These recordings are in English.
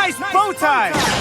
Nice bow tie!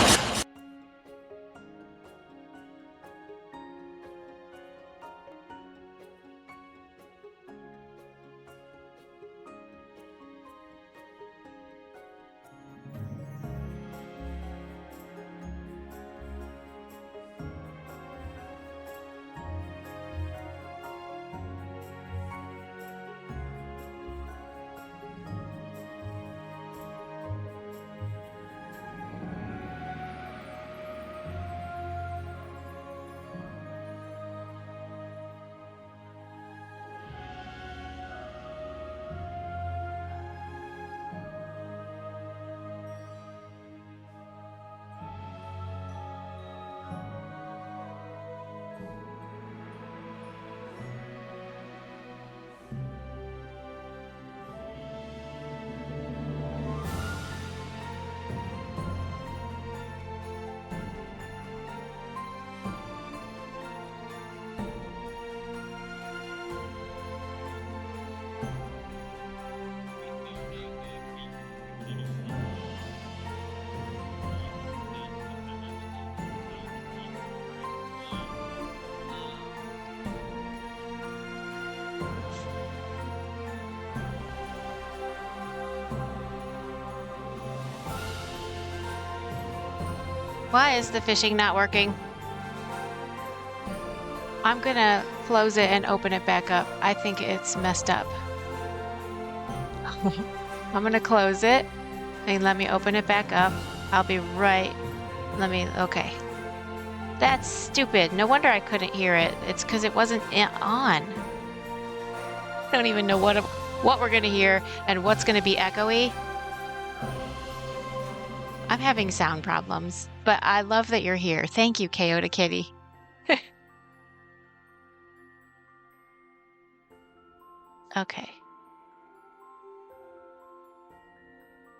Why is the fishing not working? I'm gonna close it and open it back up. I think it's messed up. I'm gonna close it and let me open it back up. I'll be right. Okay. That's stupid. No wonder I couldn't hear it. It's because it wasn't on. I don't even know what we're gonna hear and what's gonna be echoey. I'm having sound problems, but I love that you're here. Thank you, Kyoto Kitty. Okay.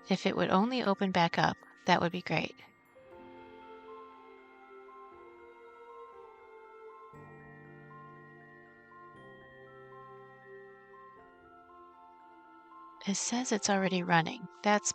If it would only open back up, that would be great. It says it's already running. That's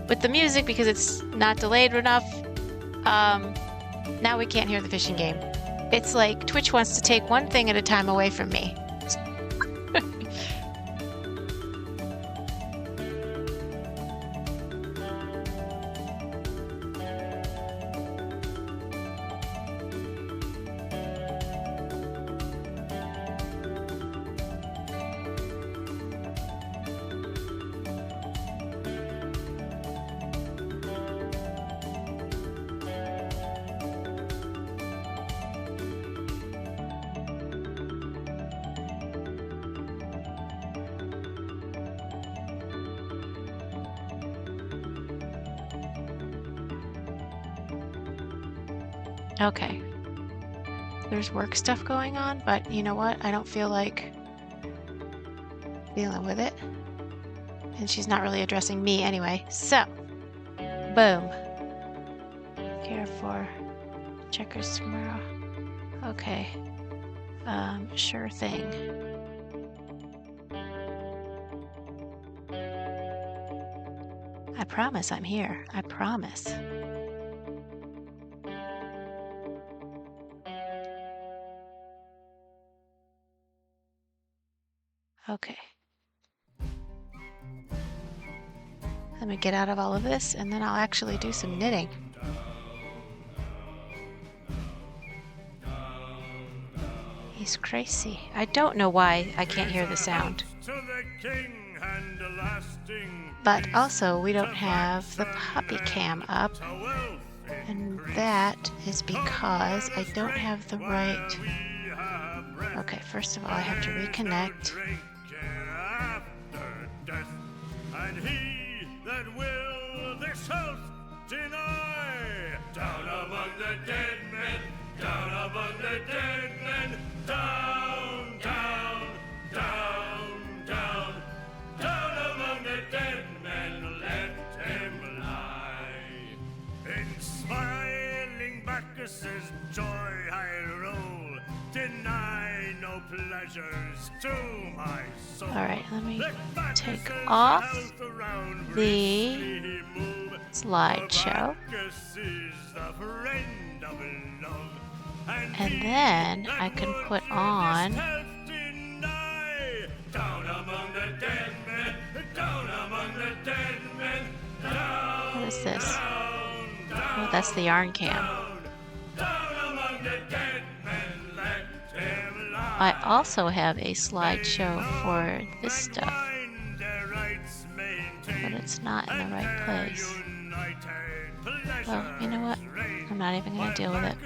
with the music because it's not delayed enough. Now we can't hear the fishing game. It's like Twitch wants to take one thing at a time away from me. Okay. There's work stuff going on, but you know what? I don't feel like dealing with it. And she's not really addressing me anyway. So, boom. Care for checkers tomorrow. Okay. Sure thing. I promise I'm here. I promise. Okay. Let me get out of all of this and then I'll actually do some knitting. He's crazy. I don't know why I can't hear the sound. But also we don't have the puppy cam up. And that is because I don't have the right... Okay, first of all I have to reconnect. And he that will this health deny, down among the dead men, down among the dead men, down, down, down, down, down among the dead men, let him lie. In smiling Bacchus's joy I roll, deny no pleasures to my soul. All right, let me take off the slideshow. And then I can put on... What is this? Oh, that's the yarn cam. I also have a slideshow for this stuff, but it's not in the right place. Well, you know what? I'm not even going to deal with it.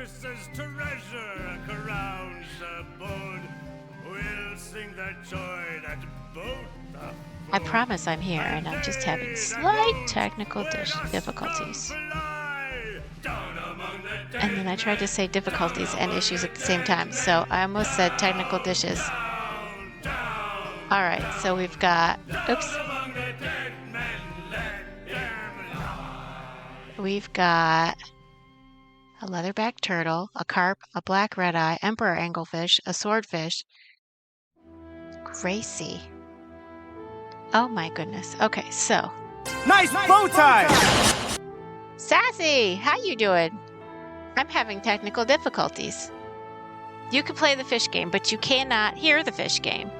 I promise I'm here, and I'm just having slight technical difficulties. And then I tried to say difficulties and issues at the same time, so I almost said technical dishes. Alright, so we've got... Oops. We've got a leatherback turtle, a carp, a black red-eye, emperor anglefish, a swordfish, Gracie. Oh my goodness. Okay, so... Nice bow tie! Sassy! How you doing? I'm having technical difficulties. You can play the fish game, but you cannot hear the fish game.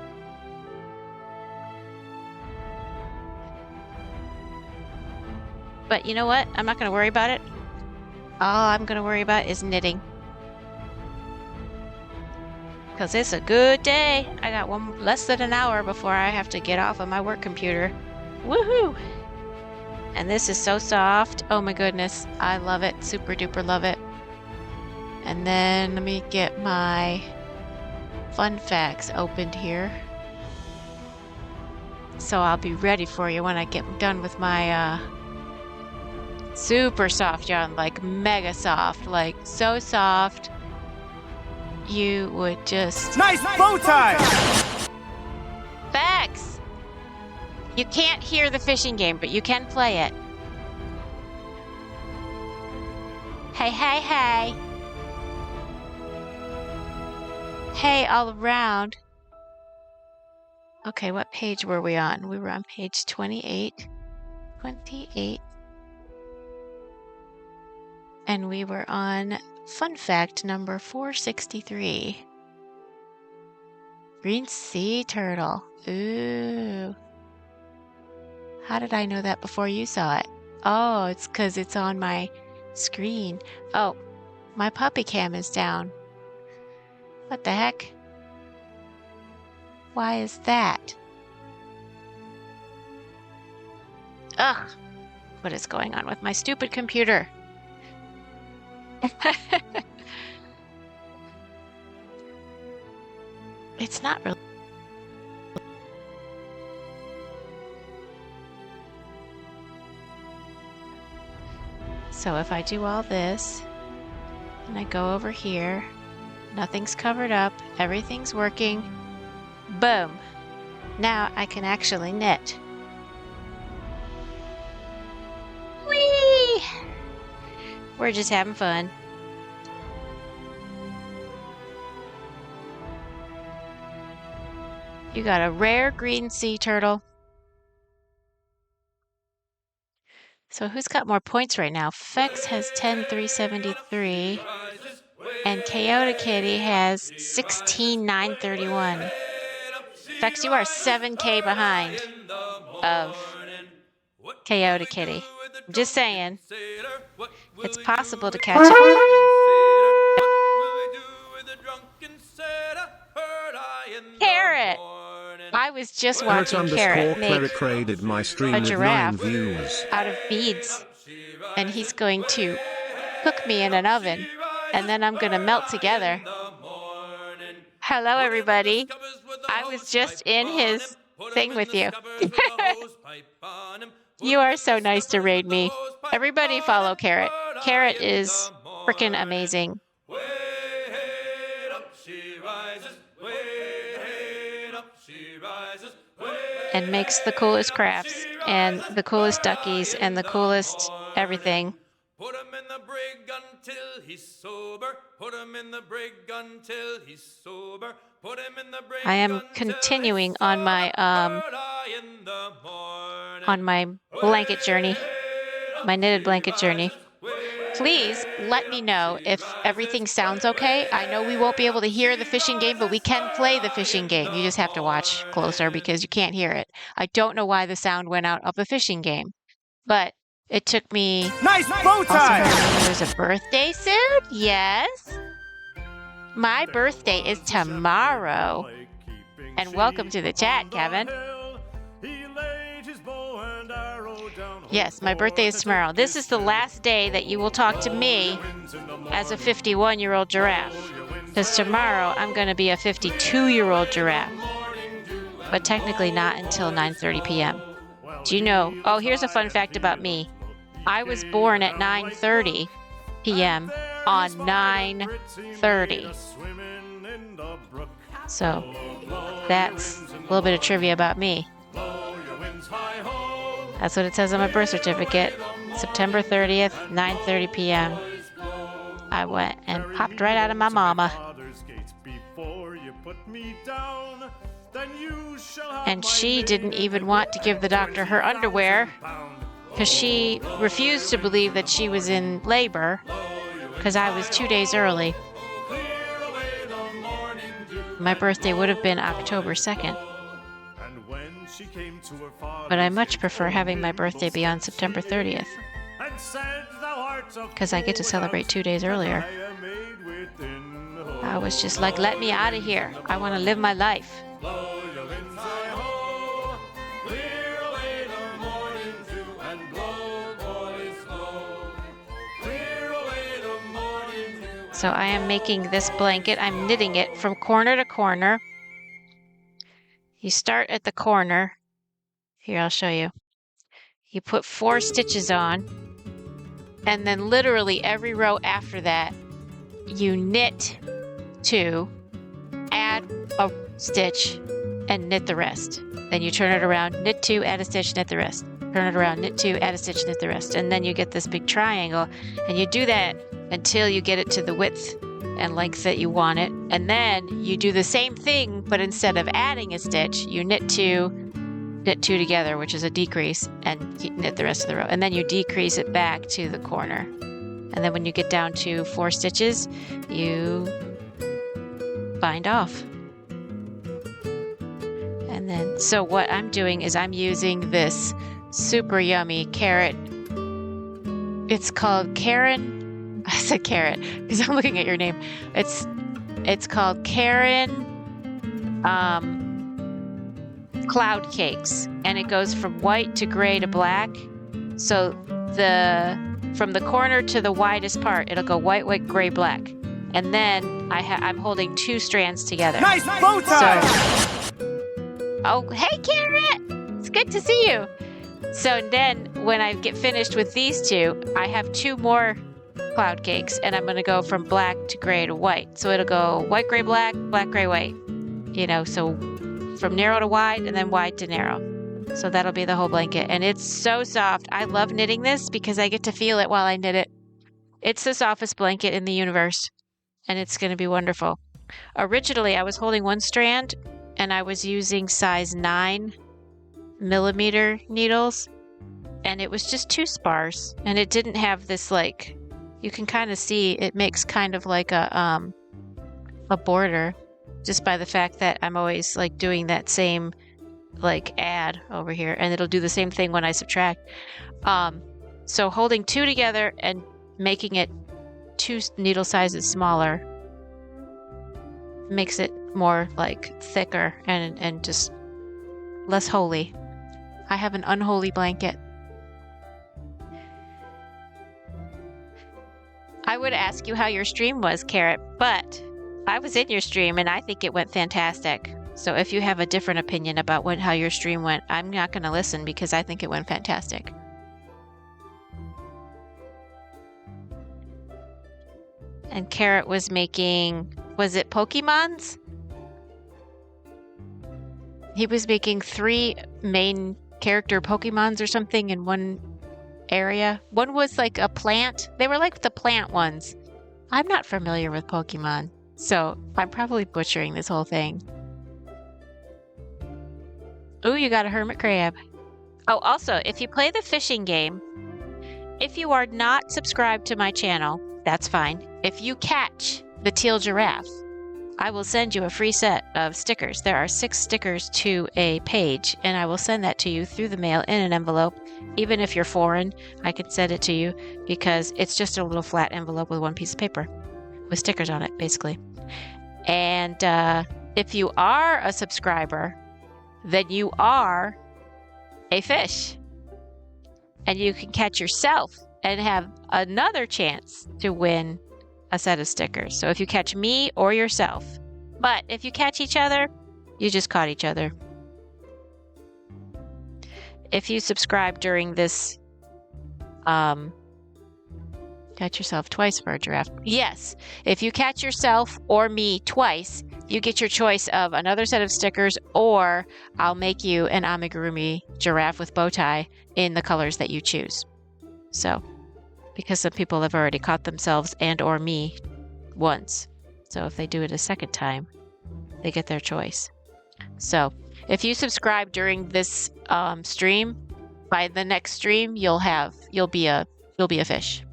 But you know what? I'm not going to worry about it. All I'm going to worry about is knitting. Because it's a good day. I got less than an hour before I have to get off of my work computer. Woohoo! And this is so soft. Oh my goodness. I love it. Super duper love it. And then let me get my fun facts opened here. So I'll be ready for you when I get done with my super soft yarn, like mega soft, like so soft you would just... Nice bow tie! Facts! You can't hear the fishing game, but you can play it. Hey, hey, hey. Hey, all around. Okay, what page were we on? We were on page 28. 28. And we were on fun fact number 463. Green sea turtle. Ooh. How did I know that before you saw it? Oh, it's because it's on my screen. Oh, my puppy cam is down. What the heck? Why is that? Ugh. What is going on with my stupid computer? It's not really. So if I do all this, and I go over here, nothing's covered up, everything's working, boom. Now I can actually knit. Whee! We're just having fun. You got a rare green sea turtle. So who's got more points right now? Fex has 10,373, and Coyote Kitty has 16,931. Fex, you are 7K behind of Coyote Kitty. I'm just saying, it's possible to catch up. Carrot! I was just watching Carrot make rated my stream a with giraffe 9 viewers. out of beads, and he's going to cook me in an oven, and then I'm going to melt together. Hello, everybody. I was just in his thing with you. You are so nice to raid me. Everybody follow Carrot. Carrot is freaking amazing. And makes the coolest crafts and the coolest duckies and the coolest everything. Put him in the brig until he's sober. Put him in the brig until he's sober. Put him in the brig. I am continuing on my blanket journey, my knitted blanket journey. Please let me know if everything sounds okay. I know we won't be able to hear the fishing game, but we can play the fishing game. You just have to watch closer because you can't hear it. I don't know why the sound went out of the fishing game, but it took me. Nice bow tie! Also, there's a birthday soon? Yes. My birthday is tomorrow. And welcome to the chat, Kevin. Yes, my birthday is tomorrow. This is the last day that you will talk to me as a 51-year-old giraffe. Because tomorrow I'm going to be a 52-year-old giraffe. But technically not until 9:30 p.m. Do you know? Oh, here's a fun fact about me. I was born at 9:30 p.m. on 9/30. So that's a little bit of trivia about me. That's what it says on my birth certificate. September 30th, 9:30 p.m. I went and popped right out of my mama. And she didn't even want to give the doctor her underwear because she refused to believe that she was in labor because I was 2 days early. My birthday would have been October 2nd. But I much prefer having my birthday be on September 30th because I get to celebrate 2 days earlier. I was just like, let me out of here. I want to live my life. So I am making this blanket. I'm knitting it from corner to corner. You start at the corner. Here, I'll show you. You put 4 stitches on, and then literally every row after that, you knit 2, add a stitch, and knit the rest. Then you turn it around, knit 2, add a stitch, knit the rest. Turn it around, knit 2, add a stitch, knit the rest. And then you get this big triangle, and you do that until you get it to the width and length that you want it. And then you do the same thing, but instead of adding a stitch, you knit 2 together, which is a decrease, and knit the rest of the row. And then you decrease it back to the corner. And then when you get down to 4 stitches, you bind off. And then, so what I'm doing is I'm using this super yummy carrot. It's called Karen. I said carrot because I'm looking at your name. It's called Karen Cloud Cakes, and it goes from white to gray to black. So from the corner to the widest part, it'll go white, white, gray, black. And then I'm holding 2 strands together. Nice bow tie! Oh, hey, Carrot! It's good to see you. So then when I get finished with these 2, I have 2 more cloud cakes, and I'm going to go from black to gray to white. So it'll go white, gray, black, black, gray, white. You know, so from narrow to wide and then wide to narrow. So that'll be the whole blanket. And it's so soft. I love knitting this because I get to feel it while I knit it. It's the softest blanket in the universe, and it's going to be wonderful. Originally, I was holding 1 strand, and I was using size 9 millimeter needles, and it was just too sparse, and it didn't have this, like, you can kind of see it makes kind of like a border just by the fact that I'm always like doing that same like add over here, and it'll do the same thing when I subtract. So holding 2 together and making it 2 needle sizes smaller makes it more like thicker and just less holy. I have an unholy blanket. I would ask you how your stream was, Carrot, but I was in your stream and I think it went fantastic. So if you have a different opinion about how your stream went, I'm not going to listen because I think it went fantastic. And Carrot was making, was it Pokemons? He was making 3 main character Pokemons or something in one area. One was like a plant. They were like the plant ones. I'm not familiar with Pokemon, so I'm probably butchering this whole thing. Ooh, you got a hermit crab. Oh, also, if you play the fishing game, if you are not subscribed to my channel, that's fine. If you catch the teal giraffe, I will send you a free set of stickers. There are 6 stickers to a page, and I will send that to you through the mail in an envelope. Even if you're foreign, I can send it to you because it's just a little flat envelope with 1 piece of paper with stickers on it, basically. And if you are a subscriber, then you are a fish. And you can catch yourself and have another chance to win a set of stickers. So if you catch me or yourself, but if you catch each other, you just caught each other. If you subscribe during this, catch yourself twice for a giraffe. Yes, if you catch yourself or me twice, you get your choice of another set of stickers, or I'll make you an amigurumi giraffe with bow tie in the colors that you choose. So, because some people have already caught themselves and or me once. So if they do it a second time, they get their choice. So if you subscribe during this stream, by the next stream you'll be a fish.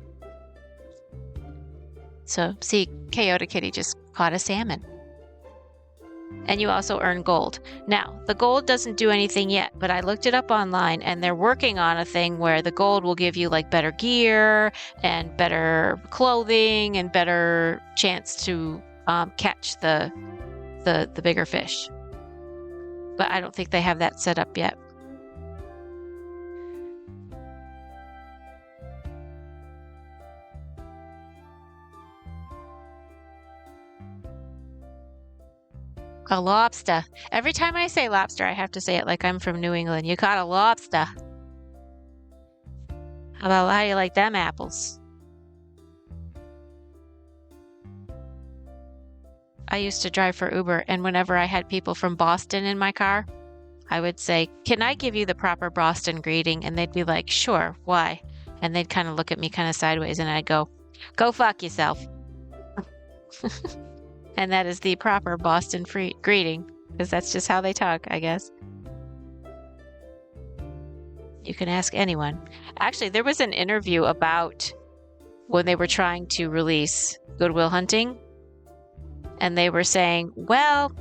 So see, Chaotic Kitty just caught a salmon. And you also earn gold. Now, the gold doesn't do anything yet, but I looked it up online, and they're working on a thing where the gold will give you like better gear and better clothing and better chance to catch the bigger fish. But I don't think they have that set up yet. A lobster. Every time I say lobster, I have to say it like I'm from New England. You caught a lobster. How you like them apples? I used to drive for Uber, and whenever I had people from Boston in my car, I would say, "Can I give you the proper Boston greeting?" And they'd be like, "Sure, why?" And they'd kind of look at me kind of sideways, and I'd go, "Go fuck yourself." And that is the proper Boston greeting, because that's just how they talk, I guess. You can ask anyone. Actually, there was an interview about when they were trying to release Good Will Hunting. And they were saying, well,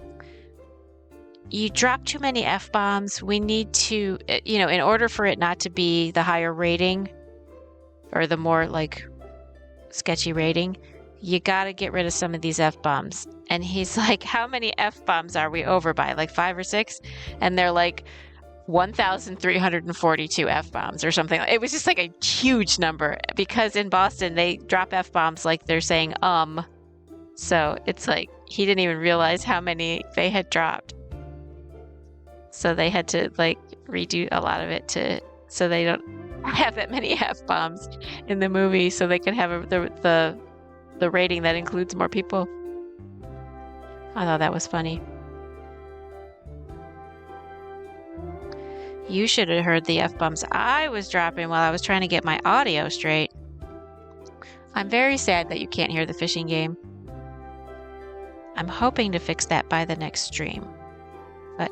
you dropped too many F-bombs. We need to, you know, in order for it not to be the higher rating or the more like sketchy rating, you got to get rid of some of these F-bombs. And he's like, how many F-bombs are we over by? Like 5 or 6? And they're like 1,342 F-bombs or something. It was just like a huge number because in Boston, they drop F-bombs like they're saying, So it's like he didn't even realize how many they had dropped. So they had to like redo a lot of it so they don't have that many F-bombs in the movie so they can have the rating that includes more people. I thought that was funny. You should have heard the F-bombs I was dropping while I was trying to get my audio straight. I'm very sad that you can't hear the fishing game. I'm hoping to fix that by the next stream. But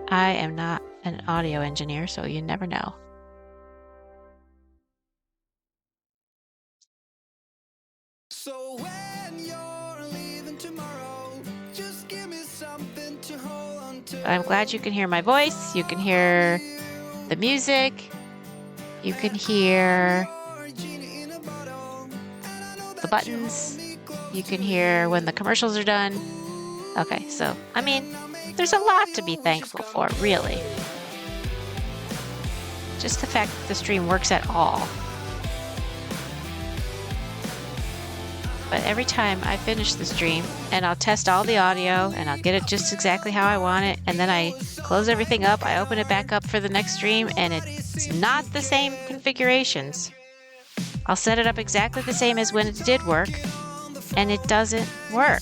I am not an audio engineer, so you never know. So when you're leaving tomorrow, just give me something to hold on to. I'm glad you can hear my voice. You can hear the music. You can hear the buttons. You can hear when the commercials are done. Okay, so, I mean, there's a lot to be thankful for, really. Just the fact that the stream works at all. But every time I finish the stream, and I'll test all the audio, and I'll get it just exactly how I want it, and then I close everything up, I open it back up for the next stream, and it's not the same configurations. I'll set it up exactly the same as when it did work, and it doesn't work.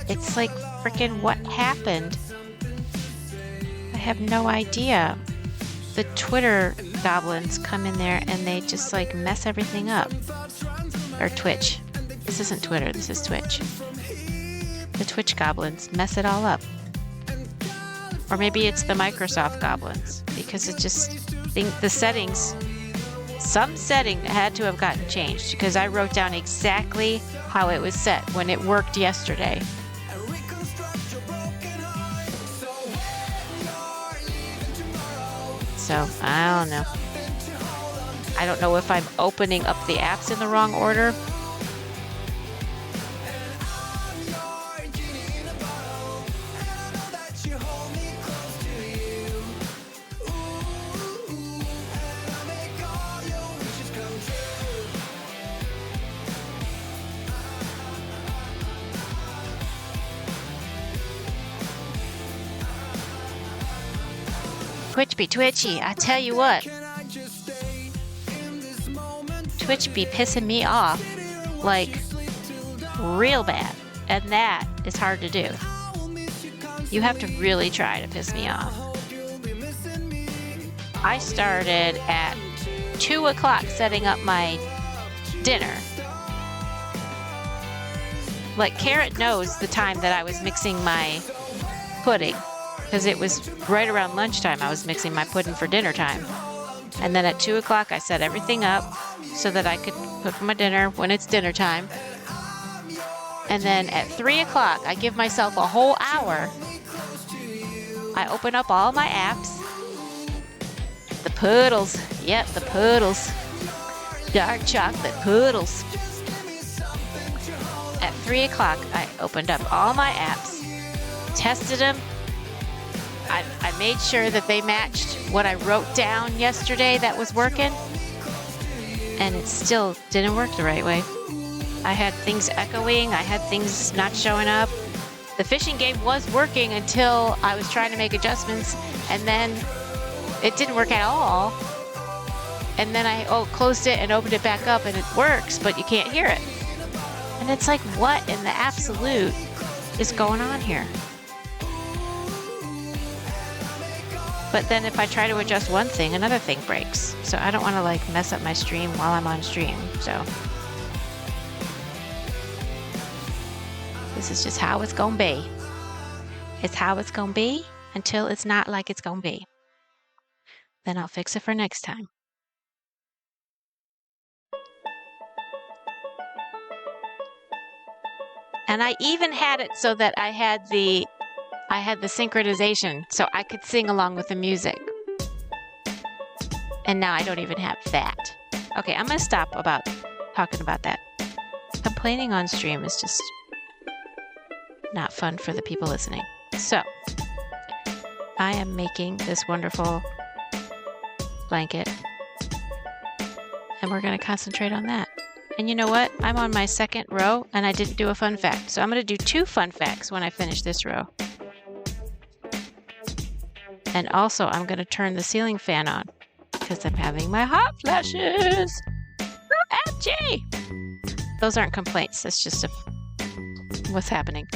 It's like freaking what happened? I have no idea. The Twitter goblins come in there and they just like mess everything up. Or Twitch. This isn't Twitter, this is Twitch. The Twitch goblins mess it all up. Or maybe it's the Microsoft goblins, because it just, the settings, some setting had to have gotten changed, because I wrote down exactly how it was set when it worked yesterday. So, I don't know. I don't know if I'm opening up the apps in the wrong order. Twitch be twitchy, I tell you what. Twitch be pissing me off, like, real bad. And that is hard to do. You have to really try to piss me off. I started at 2 o'clock setting up my dinner. Like, Carrot knows the time that I was mixing my pudding, because it was right around lunchtime I was mixing my pudding for dinner time. And then at 2 o'clock I set everything up so that I could cook my dinner when it's dinner time. And then at 3 o'clock I give myself a whole hour. I open up all my apps. The puddles. Yep, the puddles. Dark chocolate puddles. At 3 o'clock I opened up all my apps, tested them. I made sure that they matched what I wrote down yesterday that was working, and it still didn't work the right way. I had things echoing, I had things not showing up. The fishing game was working until I was trying to make adjustments, and then it didn't work at all. And then I closed it and opened it back up, and it works, but you can't hear it. And it's like, what in the absolute is going on here? But then if I try to adjust one thing, another thing breaks. So I don't want to like mess up my stream while I'm on stream. So this is just how it's gonna be. It's how it's gonna be until it's not like it's gonna be. Then I'll fix it for next time. And I even had it so that I had the synchronization so I could sing along with the music. And now I don't even have that. Okay, I'm going to stop about talking about that. Complaining on stream is just not fun for the people listening. So, I am making this wonderful blanket. And we're going to concentrate on that. And you know what? I'm on my second row and I didn't do a fun fact. So I'm going to do 2 fun facts when I finish this row. And also I'm going to turn the ceiling fan on because I'm having my hot flashes. OMG! Those aren't complaints. That's just what's happening.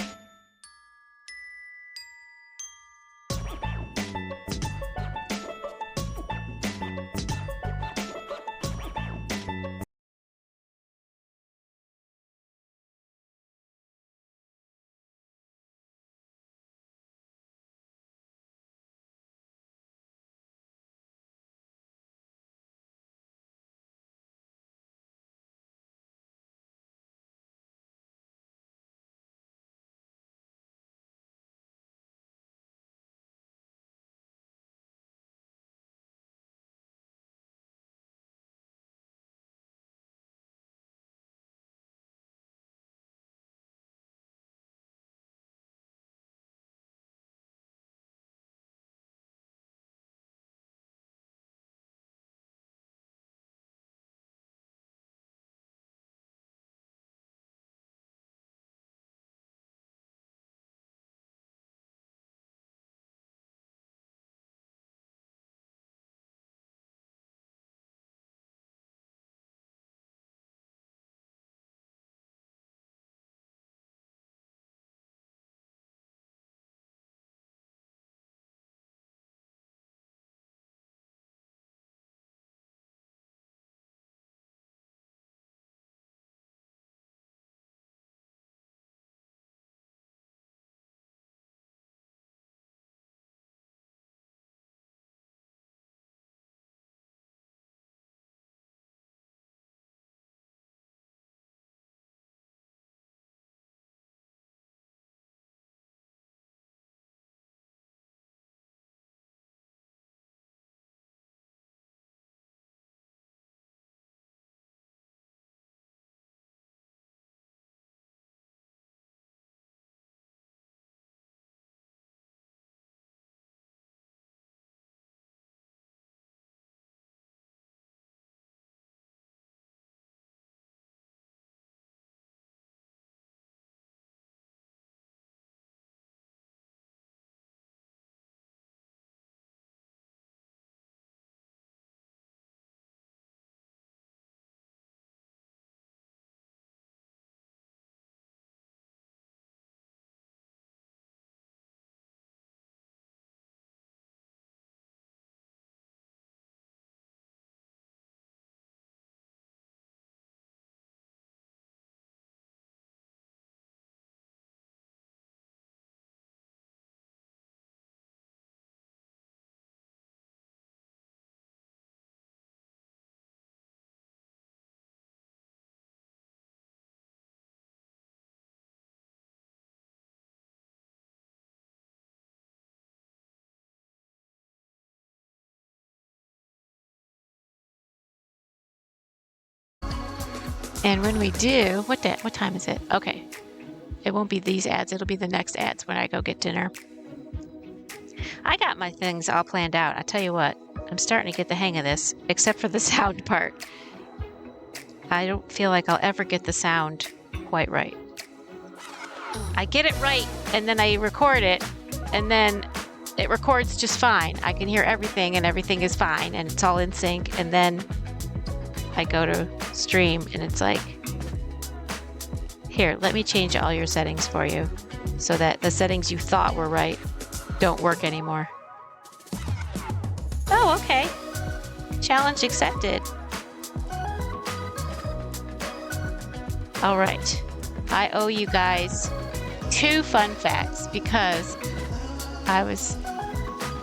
And when we do, what time is it? Okay. It won't be these ads. It'll be the next ads when I go get dinner. I got my things all planned out. I tell you what, I'm starting to get the hang of this, except for the sound part. I don't feel like I'll ever get the sound quite right. I get it right, and then I record it, and then it records just fine. I can hear everything, and everything is fine, and it's all in sync, and then I go to stream, and it's like, here, let me change all your settings for you so that the settings you thought were right don't work anymore. Oh, okay. Challenge accepted. All right. I owe you guys 2 fun facts because I was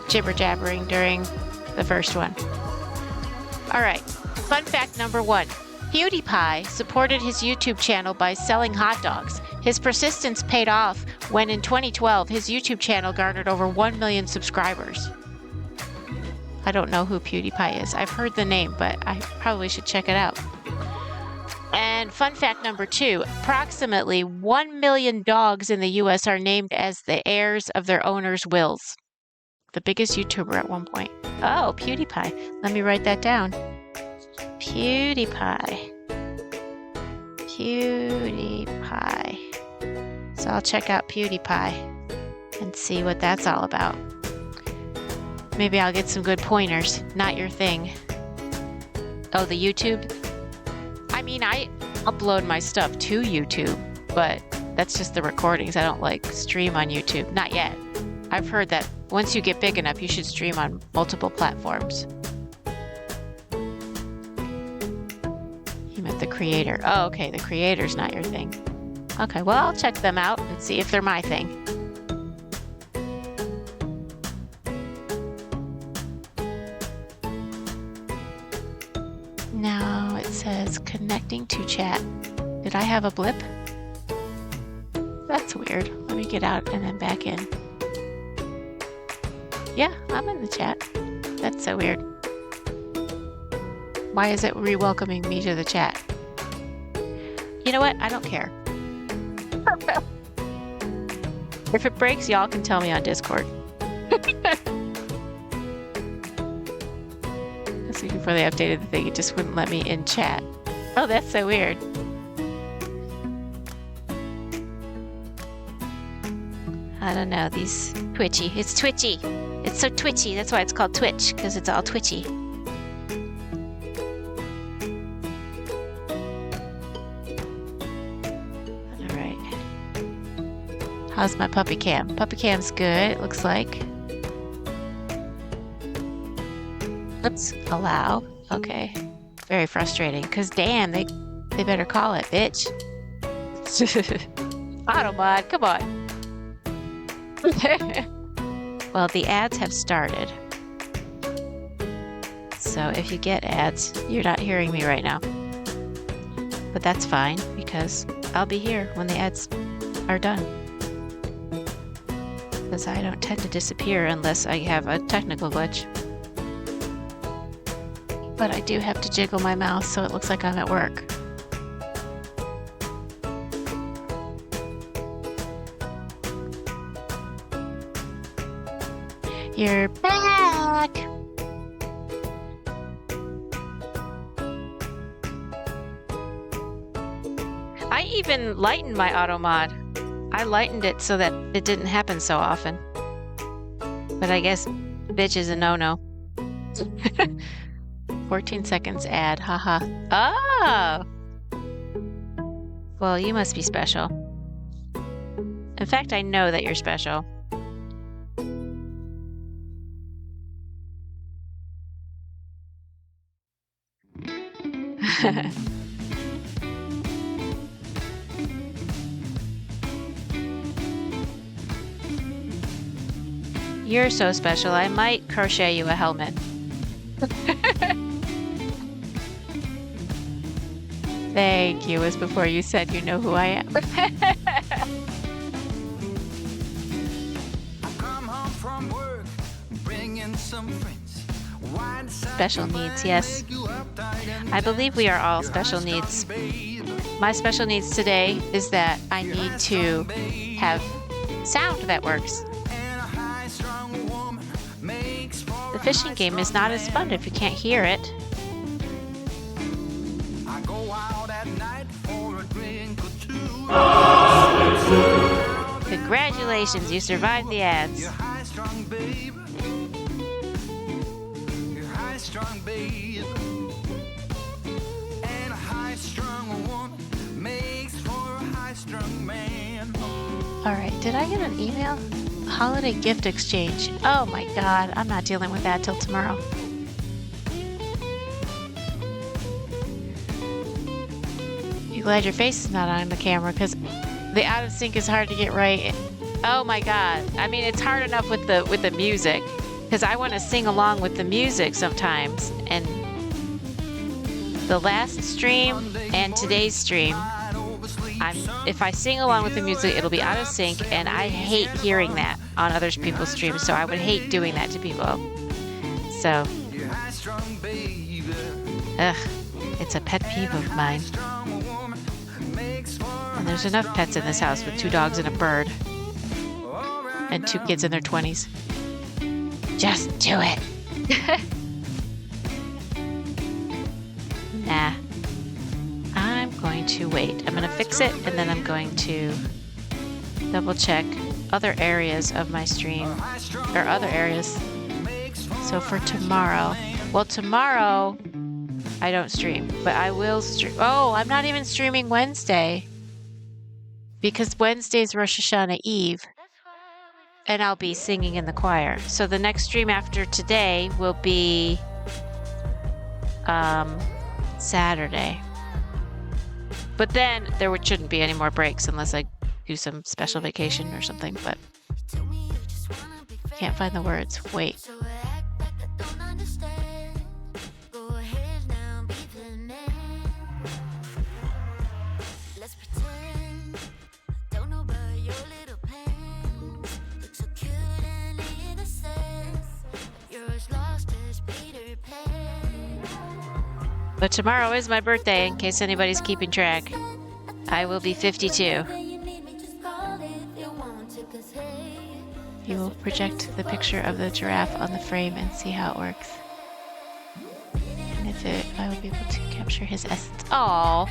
jibber-jabbering during the first one. All right. Fun fact number 1. PewDiePie supported his YouTube channel by selling hot dogs. His persistence paid off when in 2012 his YouTube channel garnered over 1 million subscribers. I don't know who PewDiePie is. I've heard the name, but I probably should check it out. And fun fact number 2, approximately 1 million dogs in the US are named as the heirs of their owners' wills. The biggest YouTuber at one point. Oh, PewDiePie. Let me write that down. PewDiePie. PewDiePie. So I'll check out PewDiePie and see what that's all about. Maybe I'll get some good pointers. Not your thing. Oh, the YouTube? I mean, I upload my stuff to YouTube, but that's just the recordings. I don't like stream on YouTube. Not yet. I've heard that once you get big enough, you should stream on multiple platforms. You meant the creator. Oh, okay. The creator's not your thing. Okay, well, I'll check them out and see if they're my thing. Now it says connecting to chat. Did I have a blip? That's weird. Let me get out and then back in. Yeah, I'm in the chat. That's so weird. Why is it re-welcoming me to the chat? You know what? I don't care. If it breaks, y'all can tell me on Discord. That's before they updated the thing. It just wouldn't let me in chat. Oh, that's so weird. I don't know. These twitchy. It's twitchy. It's so twitchy. That's why it's called Twitch, because it's all twitchy. Alright. How's my puppy cam? Puppy cam's good, it looks like. Oops. Allow. Okay. Very frustrating, because damn, they better call it, bitch. Automod, come on. Well, the ads have started. So if you get ads, you're not hearing me right now. But that's fine, because I'll be here when the ads are done. Because I don't tend to disappear unless I have a technical glitch. But I do have to jiggle my mouse so it looks like I'm at work. You're back! I even lightened my auto mod. I lightened it so that it didn't happen so often. But I guess bitch is a no-no. 14 seconds ad, haha. Oh! Well, you must be special. In fact, I know that you're special. You're so special, I might crochet you a helmet. Thank you, was before you said you know who I am. Special needs, yes. I believe we are all special needs. My special needs today is that I need to have sound that works. The fishing game is not as fun if you can't hear it. Congratulations, you survived the ads. Alright, did I get an email? Holiday gift exchange. Oh my god, I'm not dealing with that till tomorrow. You're glad your face is not on the camera because the out of sync is hard to get right. Oh my god. I mean, it's hard enough with the music because I want to sing along with the music sometimes, and the last stream and today's stream, if I sing along with the music, it'll be out of sync, and I hate hearing that on other people's streams, so I would hate doing that to people. So, it's a pet peeve of mine. And there's enough pets in this house with 2 dogs and a bird. And 2 kids in their 20s. Just do it. Nah. I'm going to wait. I'm going to fix it, and then I'm going to double check other areas of my stream, or other areas. So for tomorrow, well, tomorrow I don't stream, but I will stream. Oh, I'm not even streaming Wednesday because Wednesday's Rosh Hashanah Eve, and I'll be singing in the choir. So the next stream after today will be Saturday. But then there shouldn't be any more breaks unless I do some special vacation or something, but can't find the words. Wait. But tomorrow is my birthday, in case anybody's keeping track. I will be 52. You will project the picture of the giraffe on the frame and see how it works. And I will be able to capture his essence. Oh,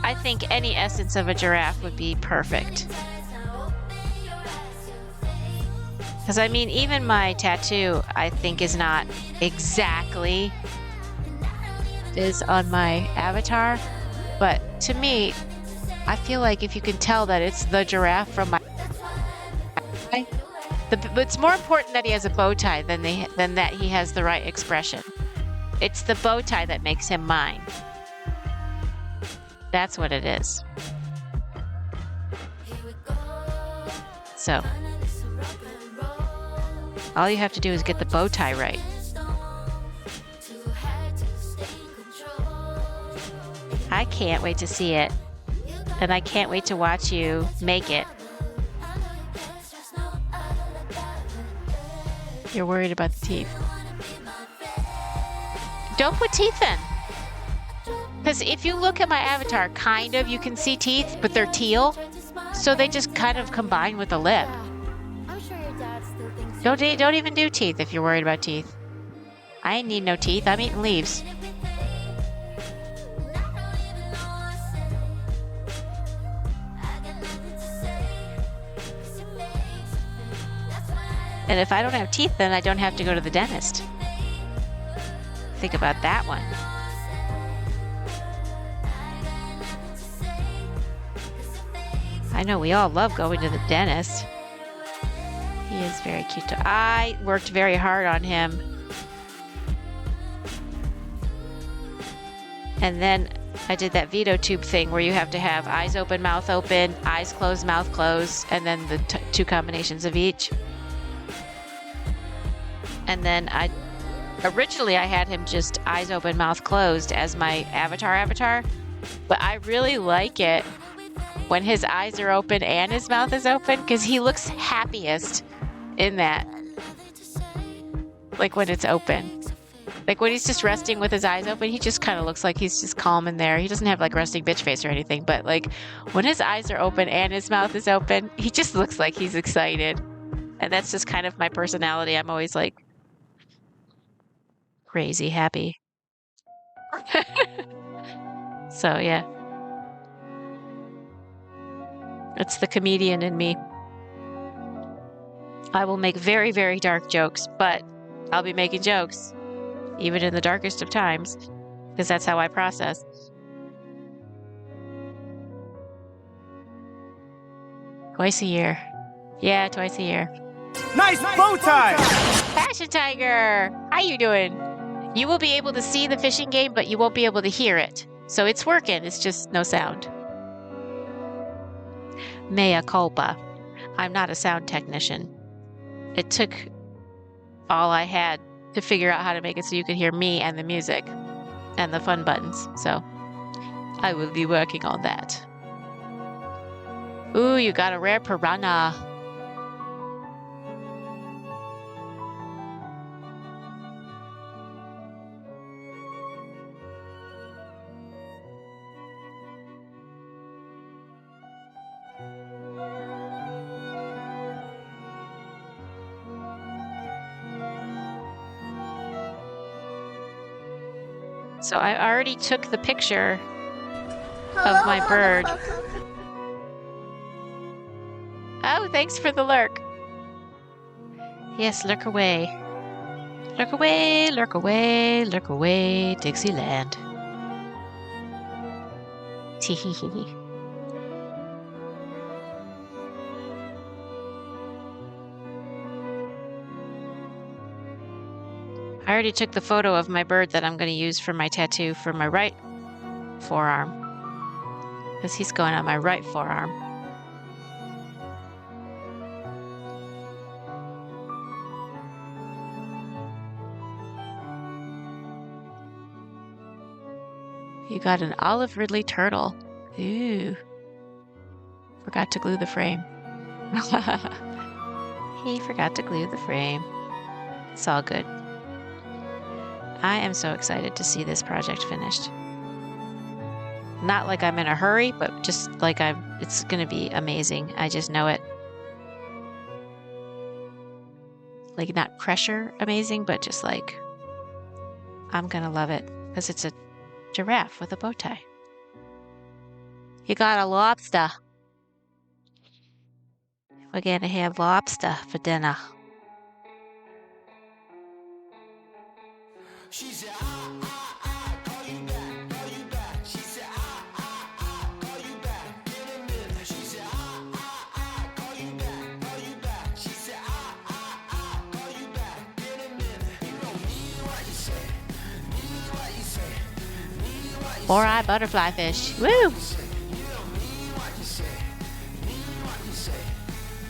I think any essence of a giraffe would be perfect. Because I mean, even my tattoo, I think, is not exactly is on my avatar, but to me, I feel like if you can tell that it's the giraffe from my, it's more important that he has a bow tie than that he has the right expression. It's the bow tie that makes him mine. That's what it is. So, all you have to do is get the bow tie right. I can't wait to see it, and I can't wait to watch you make it. You're worried about the teeth. Don't put teeth in. Because if you look at my avatar, kind of, you can see teeth, but they're teal, so they just kind of combine with the lip. Don't even do teeth if you're worried about teeth. I ain't need no teeth. I'm eating leaves. And if I don't have teeth, then I don't have to go to the dentist. Think about that one. I know we all love going to the dentist. He is very cute. I worked very hard on him. And then I did that veto tube thing where you have to have eyes open, mouth open, eyes closed, mouth closed, and then the 2 combinations of each. And then originally I had him just eyes open, mouth closed as my avatar, but I really like it when his eyes are open and his mouth is open, because he looks happiest in that. Like when it's open. Like when he's just resting with his eyes open, he just kind of looks like he's just calm in there. He doesn't have like resting bitch face or anything, but like when his eyes are open and his mouth is open, he just looks like he's excited. And that's just kind of my personality. I'm always like crazy happy. So yeah. It's the comedian in me. I will make very, very dark jokes, but I'll be making jokes, even in the darkest of times, because that's how I process. Twice a year. Yeah, twice a year. Nice bow tie! Fashion Tiger! How you doing? You will be able to see the fishing game, but you won't be able to hear it. So it's working, it's just no sound. Mea culpa. I'm not a sound technician. It took all I had to figure out how to make it so you could hear me and the music. and the fun buttons. So I will be working on that. Ooh, you got a rare piranha. So I already took the picture of my bird. Oh, thanks for the lurk. Yes, lurk away. Lurk away, lurk away, lurk away, Dixieland. Teehee. I already took the photo of my bird that I'm going to use for my tattoo for my right forearm. Because he's going on my right forearm. You got an olive Ridley turtle. Ooh. Forgot to glue the frame. He forgot to glue the frame. It's all good. I am so excited to see this project finished. Not like I'm in a hurry, but just like it's going to be amazing. I just know it. Like not pressure amazing, but just like I'm going to love it because it's a giraffe with a bow tie. You got a lobster. We're going to have lobster for dinner. She said, call you back, call you back. She said, call you back in a minute. She said, call you back, call you back. She said, call you back in a minute. You don't mean what you say, mean what you say, mean what you say. Four-eyed butterfly fish. Woo! You don't mean what you say, mean what you say,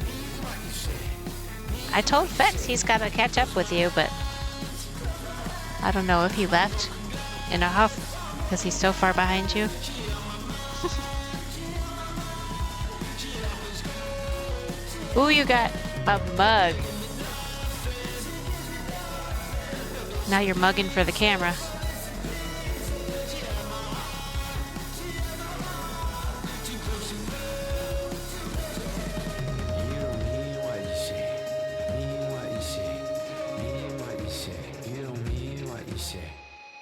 mean what you say. I told Fex he's got to catch up with you, but I don't know if he left in a huff because he's so far behind you. Ooh, you got a mug. Now you're mugging for the camera.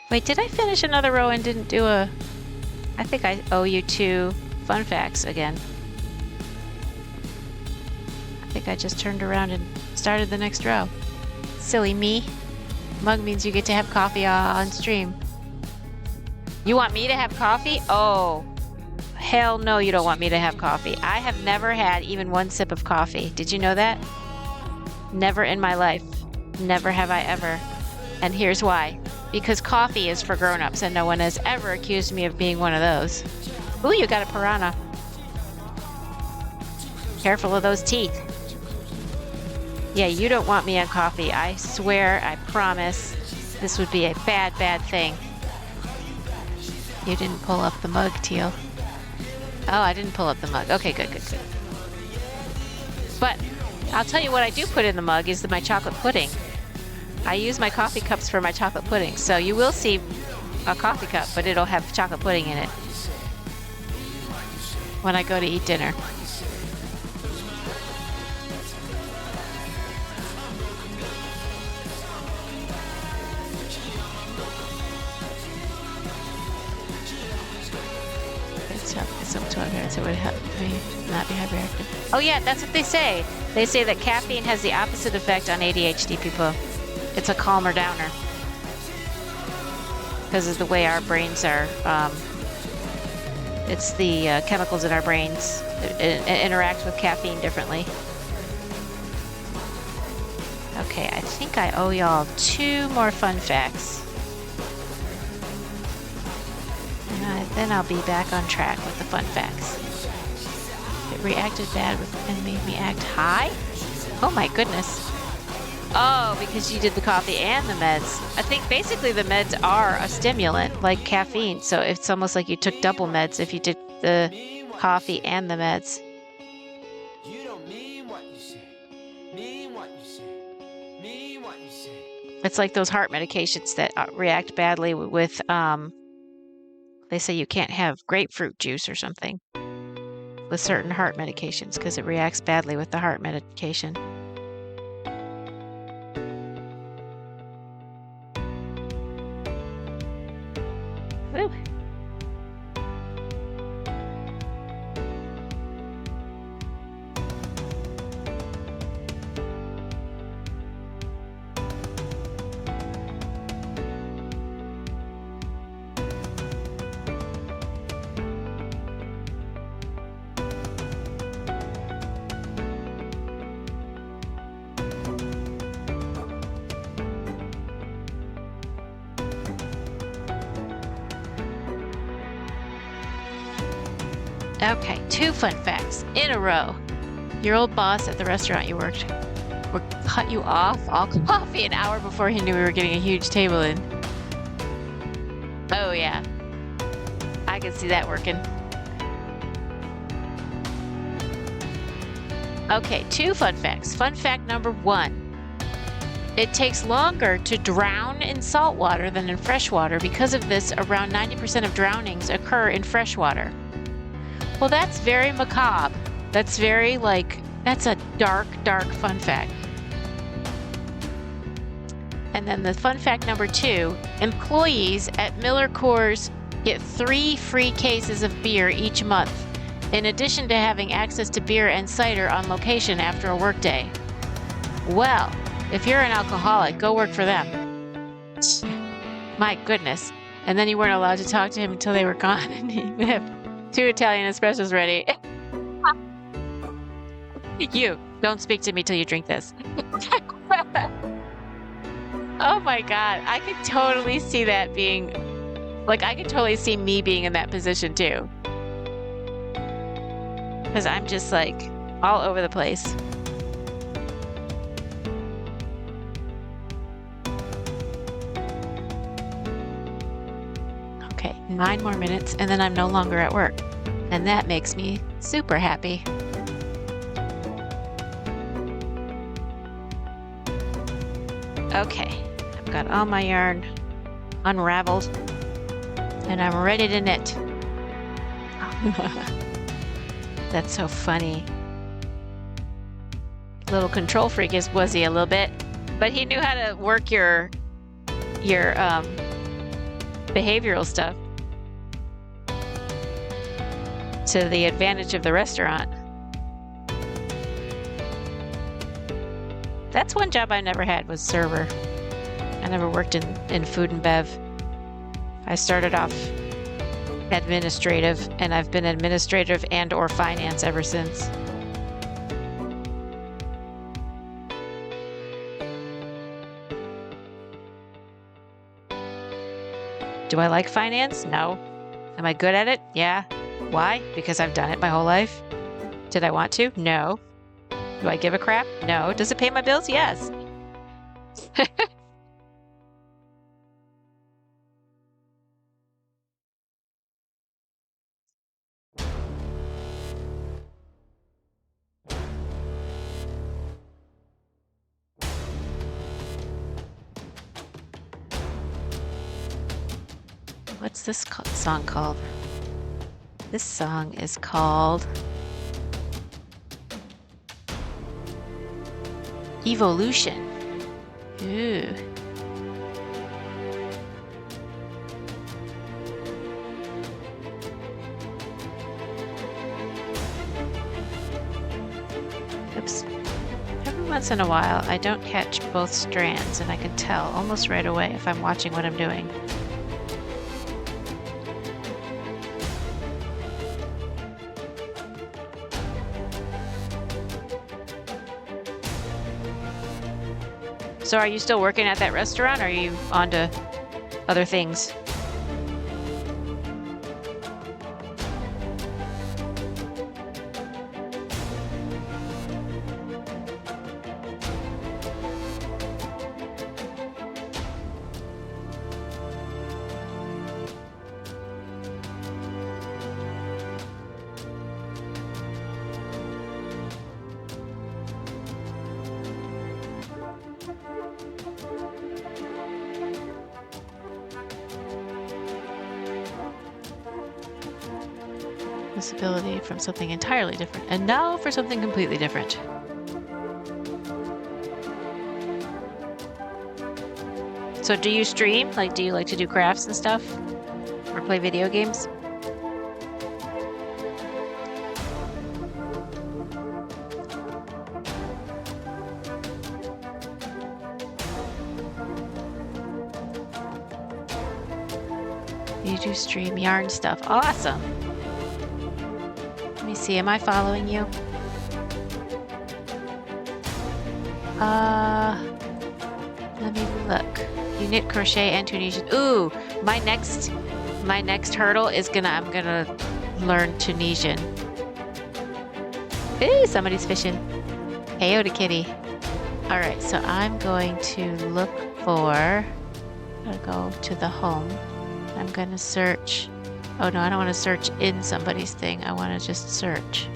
Wait, did I finish another row and didn't do a... I think I owe you 2 fun facts again. I think I just turned around and started the next row. Silly me. Mug means you get to have coffee on stream. You want me to have coffee? Oh, hell no, you don't want me to have coffee. I have never had even 1 sip of coffee. Did you know that? Never in my life. Never have I ever. And here's why. Because coffee is for grown-ups and no one has ever accused me of being one of those. Ooh, you got a piranha. Careful of those teeth. Yeah, you don't want me on coffee. I swear, I promise, this would be a bad, bad thing. You didn't pull up the mug, Teal. Oh, I didn't pull up the mug. Okay, good, good, good. But I'll tell you what I do put in the mug is my chocolate pudding. I use my coffee cups for my chocolate pudding, so you will see a coffee cup, but it'll have chocolate pudding in it when I go to eat dinner. It's up to our parents. It would help me not be hyperactive. Oh yeah, that's what they say. They say that caffeine has the opposite effect on ADHD people. It's a calmer downer because of the way our brains are. It's the chemicals in our brains interact with caffeine differently. Okay, I think I owe y'all 2 more fun facts. And then I'll be back on track with the fun facts. It reacted bad and made me act high? Oh my goodness. Oh, because you did the coffee and the meds. I think basically the meds are a stimulant, like caffeine. So it's almost like you took double meds if you did the coffee and the meds. You don't mean what you say. Mean what you say. Mean what you say. It's like those heart medications that react badly with, they say you can't have grapefruit juice or something with certain heart medications because it reacts badly with the heart medication. Woo. Okay, 2 fun facts in a row. Your old boss at the restaurant you worked cut you off all coffee an hour before he knew we were getting a huge table in. Oh yeah, I can see that working. Okay, 2 fun facts. Fun fact number 1. It takes longer to drown in salt water than in fresh water. Because of this, around 90% of drownings occur in fresh water. Well, that's very macabre. That's very, that's a dark, dark fun fact. And then the fun fact number 2, employees at Miller Coors get 3 free cases of beer each month, in addition to having access to beer and cider on location after a workday. Well, if you're an alcoholic, go work for them. My goodness. And then you weren't allowed to talk to him until they were gone, and you would have 2 Italian espressos ready. You, don't speak to me till you drink this. Oh my God. I could totally see that being, I could totally see me being in that position too. Because I'm just all over the place. Okay, 9 more minutes and then I'm no longer at work. And that makes me super happy. Okay, I've got all my yarn unraveled and I'm ready to knit. That's so funny. Little control freak was he a little bit, but he knew how to work your behavioral stuff to the advantage of the restaurant. That's one job I never had, was server. I never worked in food and bev. I started off administrative, and I've been administrative and or finance ever since. Do I like finance? No. Am I good at it? Yeah. Why? Because I've done it my whole life. Did I want to? No. Do I give a crap? No. Does it pay my bills? Yes. What's this song called? This song is called Evolution. Ooh. Oops. Every once in a while, I don't catch both strands, and I can tell almost right away if I'm watching what I'm doing. So are you still working at that restaurant, or are you on to other things? this ability from something entirely different. And now for something completely different. So do you stream? Like, do you like to do crafts and stuff? Or play video games? You do stream yarn stuff. Awesome. Let me see. Am I following you? Let me look. You knit, crochet, and Tunisian. Ooh, my next hurdle is I'm gonna learn Tunisian. Ooh, somebody's fishing. Heyo to kitty. All right, so I'm going to look for. I'm gonna go to the home. I'm gonna search. Oh no, I don't want to search in somebody's thing. I want to just search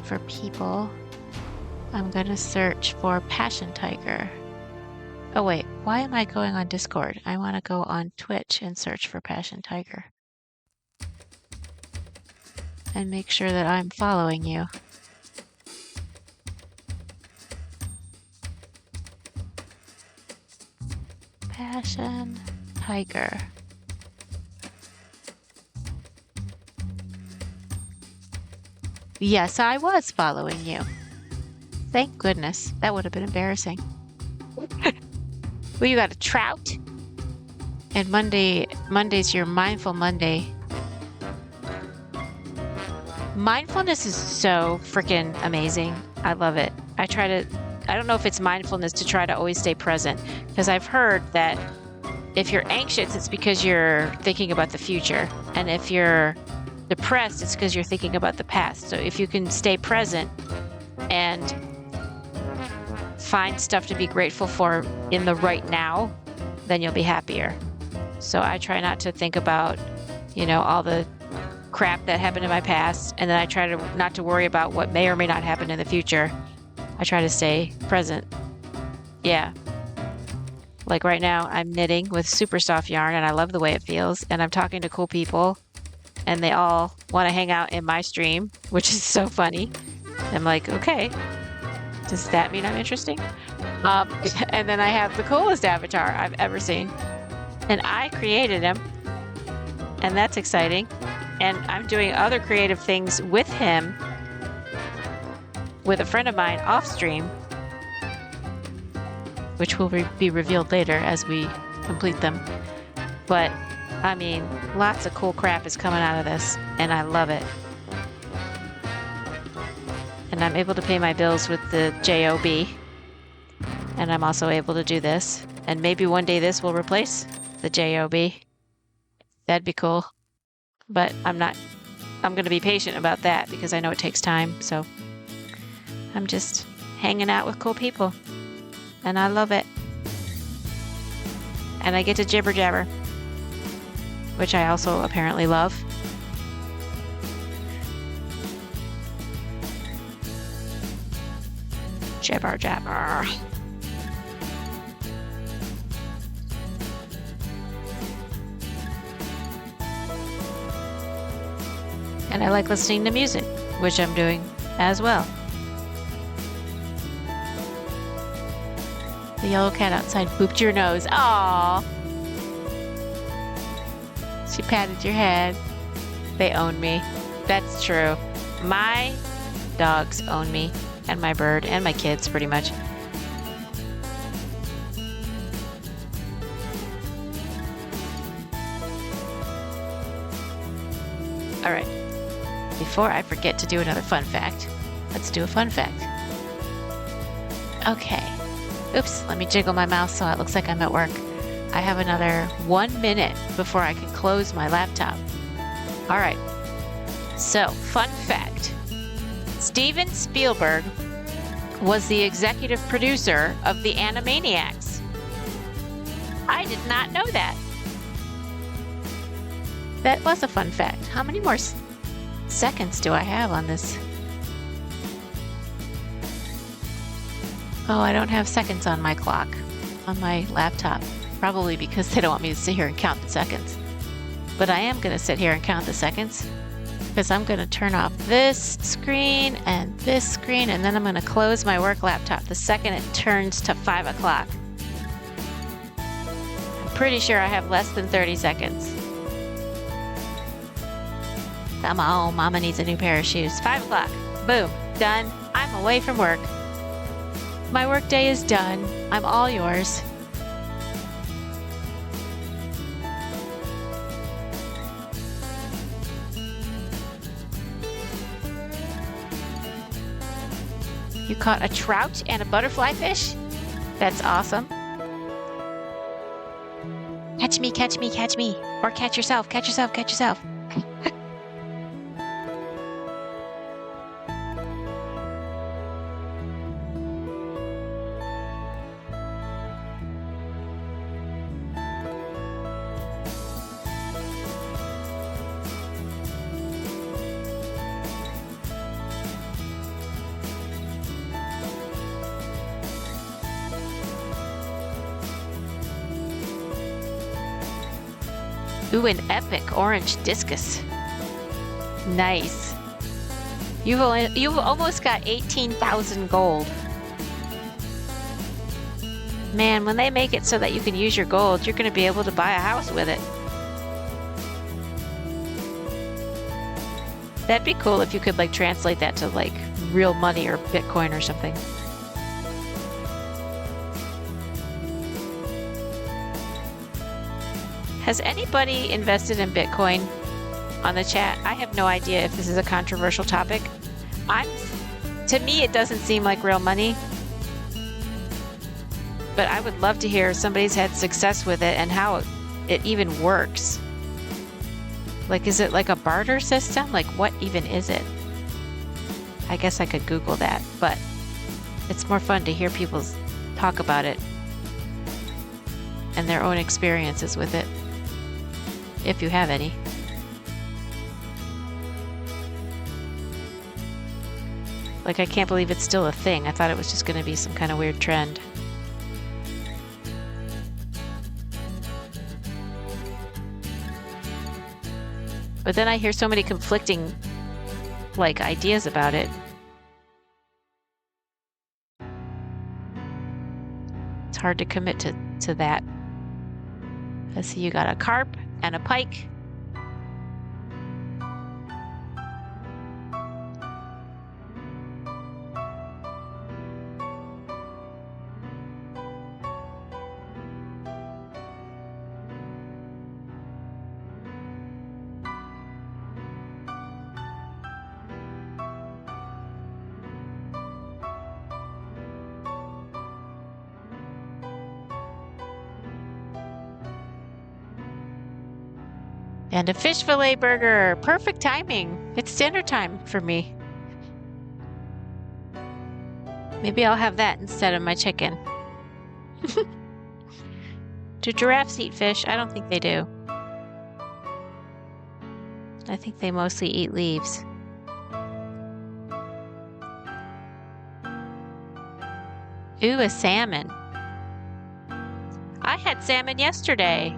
for people. I'm gonna search for Passion Tiger. Oh wait, why am I going on Discord? I want to go on Twitch and search for Passion Tiger. And make sure that I'm following you. Passion Tiger. Yes, I was following you. Thank goodness. That would have been embarrassing. Well, you got a trout. And Monday's your Mindful Monday. Mindfulness is so freaking amazing. I love it. I don't know if it's mindfulness to try to always stay present, because I've heard that if you're anxious, it's because you're thinking about the future. And if you're depressed, it's because you're thinking about the past. So if you can stay present and find stuff to be grateful for in the right now, then you'll be happier. So I try not to think about, all the crap that happened in my past, and then I try not to worry about what may or may not happen in the future. I try to stay present. Yeah. Like right now, I'm knitting with super soft yarn, and I love the way it feels, and I'm talking to cool people, and they all want to hang out in my stream, which is so funny. I'm like, okay, does that mean I'm interesting? And then I have the coolest avatar I've ever seen, and I created him, and that's exciting. And I'm doing other creative things with him, with a friend of mine off stream, which will be revealed later as we complete them. But I mean, lots of cool crap is coming out of this, and I love it. And I'm able to pay my bills with the JOB, and I'm also able to do this. And maybe one day this will replace the JOB. That'd be cool. But I'm going to be patient about that because I know it takes time. So I'm just hanging out with cool people, and I love it. And I get to jibber jabber, which I also apparently love. Jibber jabber. And I like listening to music, which I'm doing as well. The yellow cat outside booped your nose. Aww. She patted your head. They own me. That's true. My dogs own me, and my bird, and my kids, pretty much. All right. Before I forget to do another fun fact, let's do a fun fact. Okay. Oops, let me jiggle my mouse so it looks like I'm at work. I have another 1 minute before I can close my laptop. All right. So, fun fact. Steven Spielberg was the executive producer of the Animaniacs. I did not know that. That was a fun fact. How many more seconds do I have on this? Oh, I don't have seconds on my clock, on my laptop. Probably because they don't want me to sit here and count the seconds. But I am going to sit here and count the seconds because I'm going to turn off this screen and this screen, and then I'm going to close my work laptop the second it turns to 5 o'clock. I'm pretty sure I have less than 30 seconds. Come on, Mama needs a new pair of shoes. 5 o'clock. Boom. Done. I'm away from work. My work day is done. I'm all yours. You caught a trout and a butterfly fish? That's awesome. Catch me, catch me, catch me. Or catch yourself, catch yourself, catch yourself. Ooh, an epic orange discus. Nice. You've almost got 18,000 gold. Man, when they make it so that you can use your gold, you're going to be able to buy a house with it. That'd be cool if you could like translate that to like real money or Bitcoin or something. Has anybody invested in Bitcoin on the chat? I have no idea if this is a controversial topic. To me, it doesn't seem like real money. But I would love to hear if somebody's had success with it and how it even works. Like, is it like a barter system? Like, what even is it? I guess I could Google that, but it's more fun to hear people talk about it and their own experiences with it. If you have any. Like, I can't believe it's still a thing. I thought it was just going to be some kind of weird trend. But then I hear so many conflicting, like, ideas about it. It's hard to commit to that. Let's see, you got a carp and a pike. And a fish fillet burger. Perfect timing. It's dinner time for me. Maybe I'll have that instead of my chicken. Do giraffes eat fish? I don't think they do. I think they mostly eat leaves. Ooh, a salmon. I had salmon yesterday.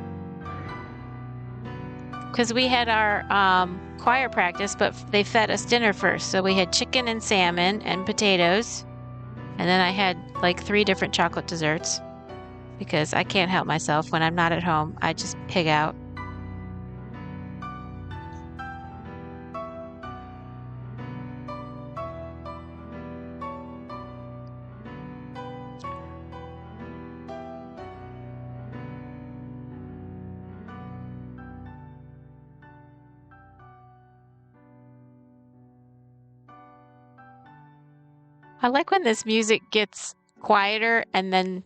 Because we had our choir practice, but they fed us dinner first. So we had chicken and salmon and potatoes. And then I had like 3 different chocolate desserts. Because I can't help myself. When I'm not at home, I just pig out. I like when this music gets quieter and then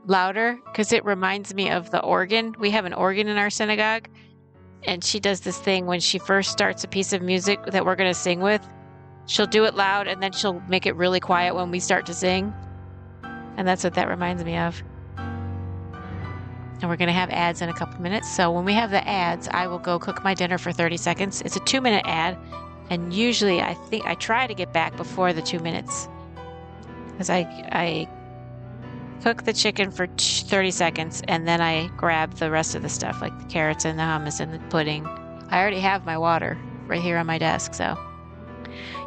louder because it reminds me of the organ. We have an organ in our synagogue, and she does this thing when she first starts a piece of music that we're going to sing with. She'll do it loud, and then she'll make it really quiet when we start to sing. And that's what that reminds me of. And we're going to have ads in a couple minutes. So when we have the ads, I will go cook my dinner for 30 seconds. It's a 2-minute ad. And usually I think I try to get back before the 2 minutes because I cook the chicken for 30 seconds, and then I grab the rest of the stuff, like the carrots and the hummus and the pudding. I already have my water right here on my desk, so.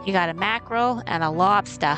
You got a mackerel and a lobster.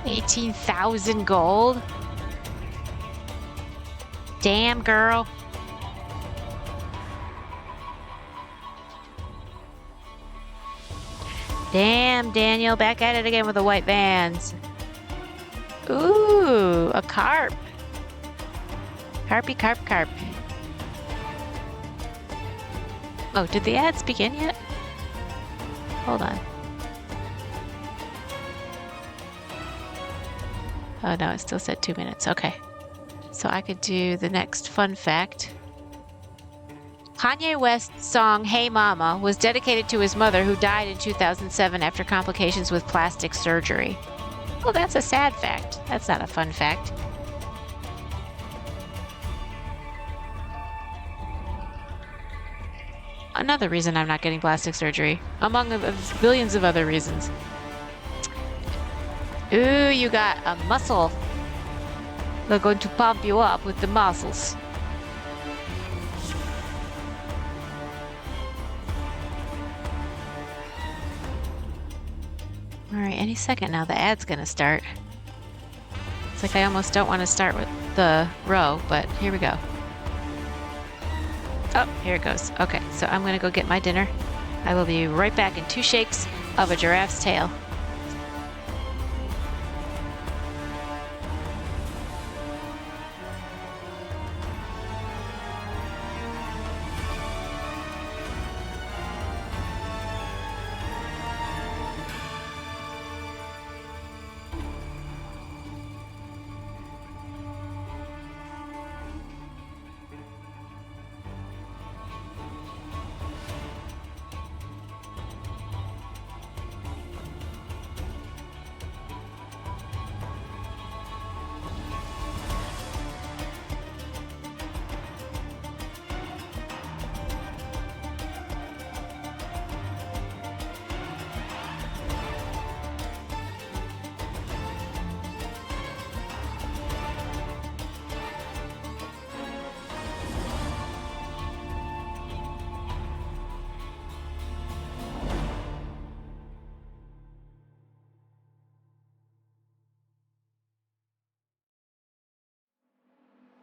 $18,000 gold. Damn, girl. Damn, Daniel, back at it again with the white vans. Ooh, a carp. Carpy, carp, carp. Oh, did the ads begin yet? Hold on. Oh no, it still said 2 minutes. Okay. So I could do the next fun fact. Kanye West's song Hey Mama was dedicated to his mother who died in 2007 after complications with plastic surgery. Well, that's a sad fact. That's not a fun fact. Another reason I'm not getting plastic surgery, among billions of other reasons. Ooh, you got a muscle. They're going to pump you up with the muscles. Alright, any second now the ad's gonna start. It's like I almost don't want to start with the row, but here we go. Oh, here it goes. Okay, so I'm gonna go get my dinner. I will be right back in 2 shakes of a giraffe's tail.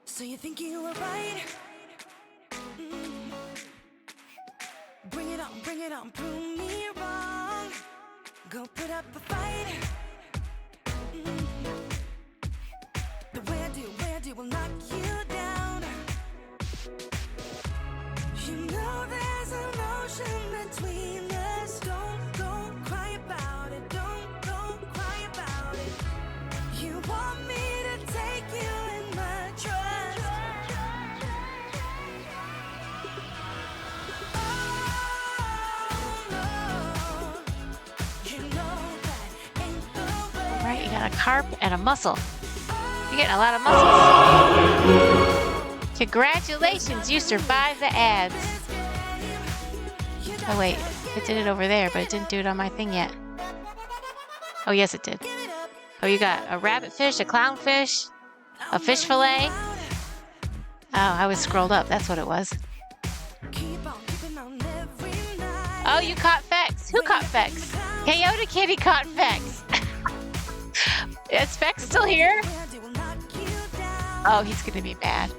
So you think you were right? Bring it on, prove me wrong. Go put up a fight. The way I do will knock you down. You know there's an ocean between us. Don't cry about it. Don't cry about it. You want me to take you in my trust. Right, you got a carp and a mussel. You're getting a lot of mussels. Congratulations, you survived the ads. Oh wait, it did it over there, but it didn't do it on my thing yet. Oh yes, it did. Oh, you got a rabbit fish, a clownfish, a fish fillet. Oh, I was scrolled up. That's what it was. Oh, you caught Fex. Who caught Fex? Coyote Kitty caught Fex. Is Fex still here? Oh, he's gonna be mad.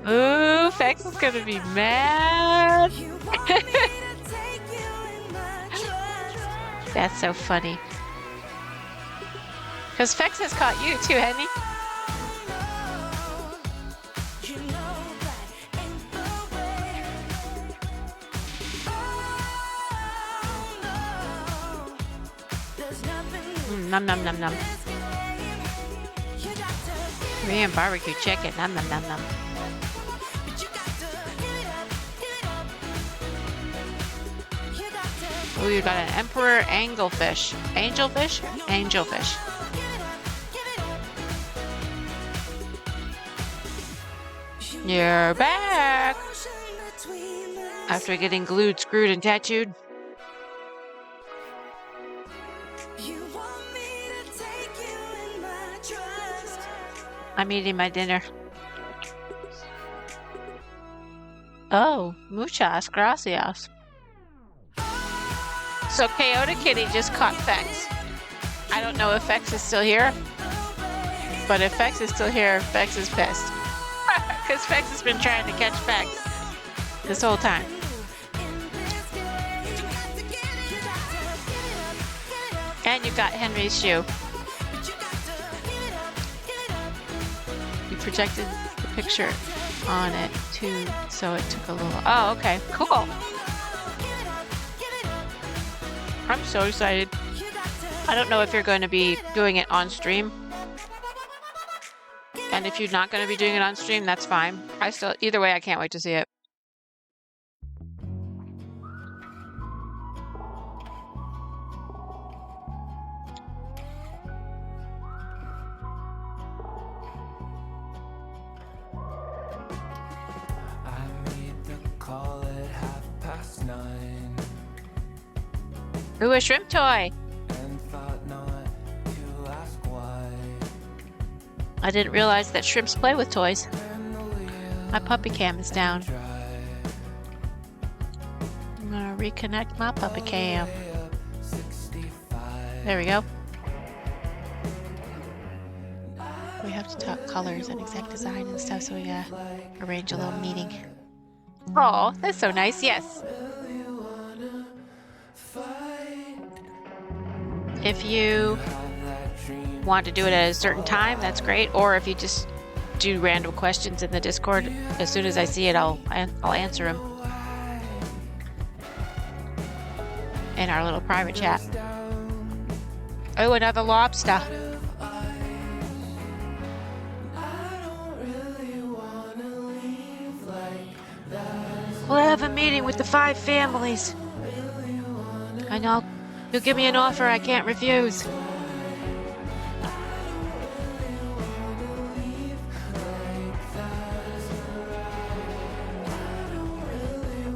Ooh, Fex is gonna be mad. That's so funny. Because Fex has caught you too, hasn't he? Nom nom nom nom. Korean barbecue chicken. Nom nom nom nom. Oh, you got an emperor anglefish. Angelfish? Angelfish. You're back! After getting glued, screwed, and tattooed. I'm eating my dinner. Oh, muchas gracias. So Chaota Kitty just caught Fex. I don't know if Fex is still here, but if Fex is still here, Fex is pissed. Because Fex has been trying to catch Fex this whole time. And you got Henry's shoe. You projected the picture on it too, so it took a little. Oh, okay, cool. I'm so excited. I don't know if you're going to be doing it on stream. And if you're not going to be doing it on stream, that's fine. Either way, I can't wait to see it. Ooh, a shrimp toy! I didn't realize that shrimps play with toys. My puppy cam is down. I'm gonna reconnect my puppy cam. There we go. We have to talk colors and exact design and stuff, so we gotta arrange a little meeting. Oh, that's so nice, yes. If you want to do it at a certain time, that's great. Or if you just do random questions in the Discord, as soon as I see it, I'll answer them in our little private chat. Oh, another lobster. We'll have a meeting with the 5 families. I know. You'll give me an offer I can't refuse.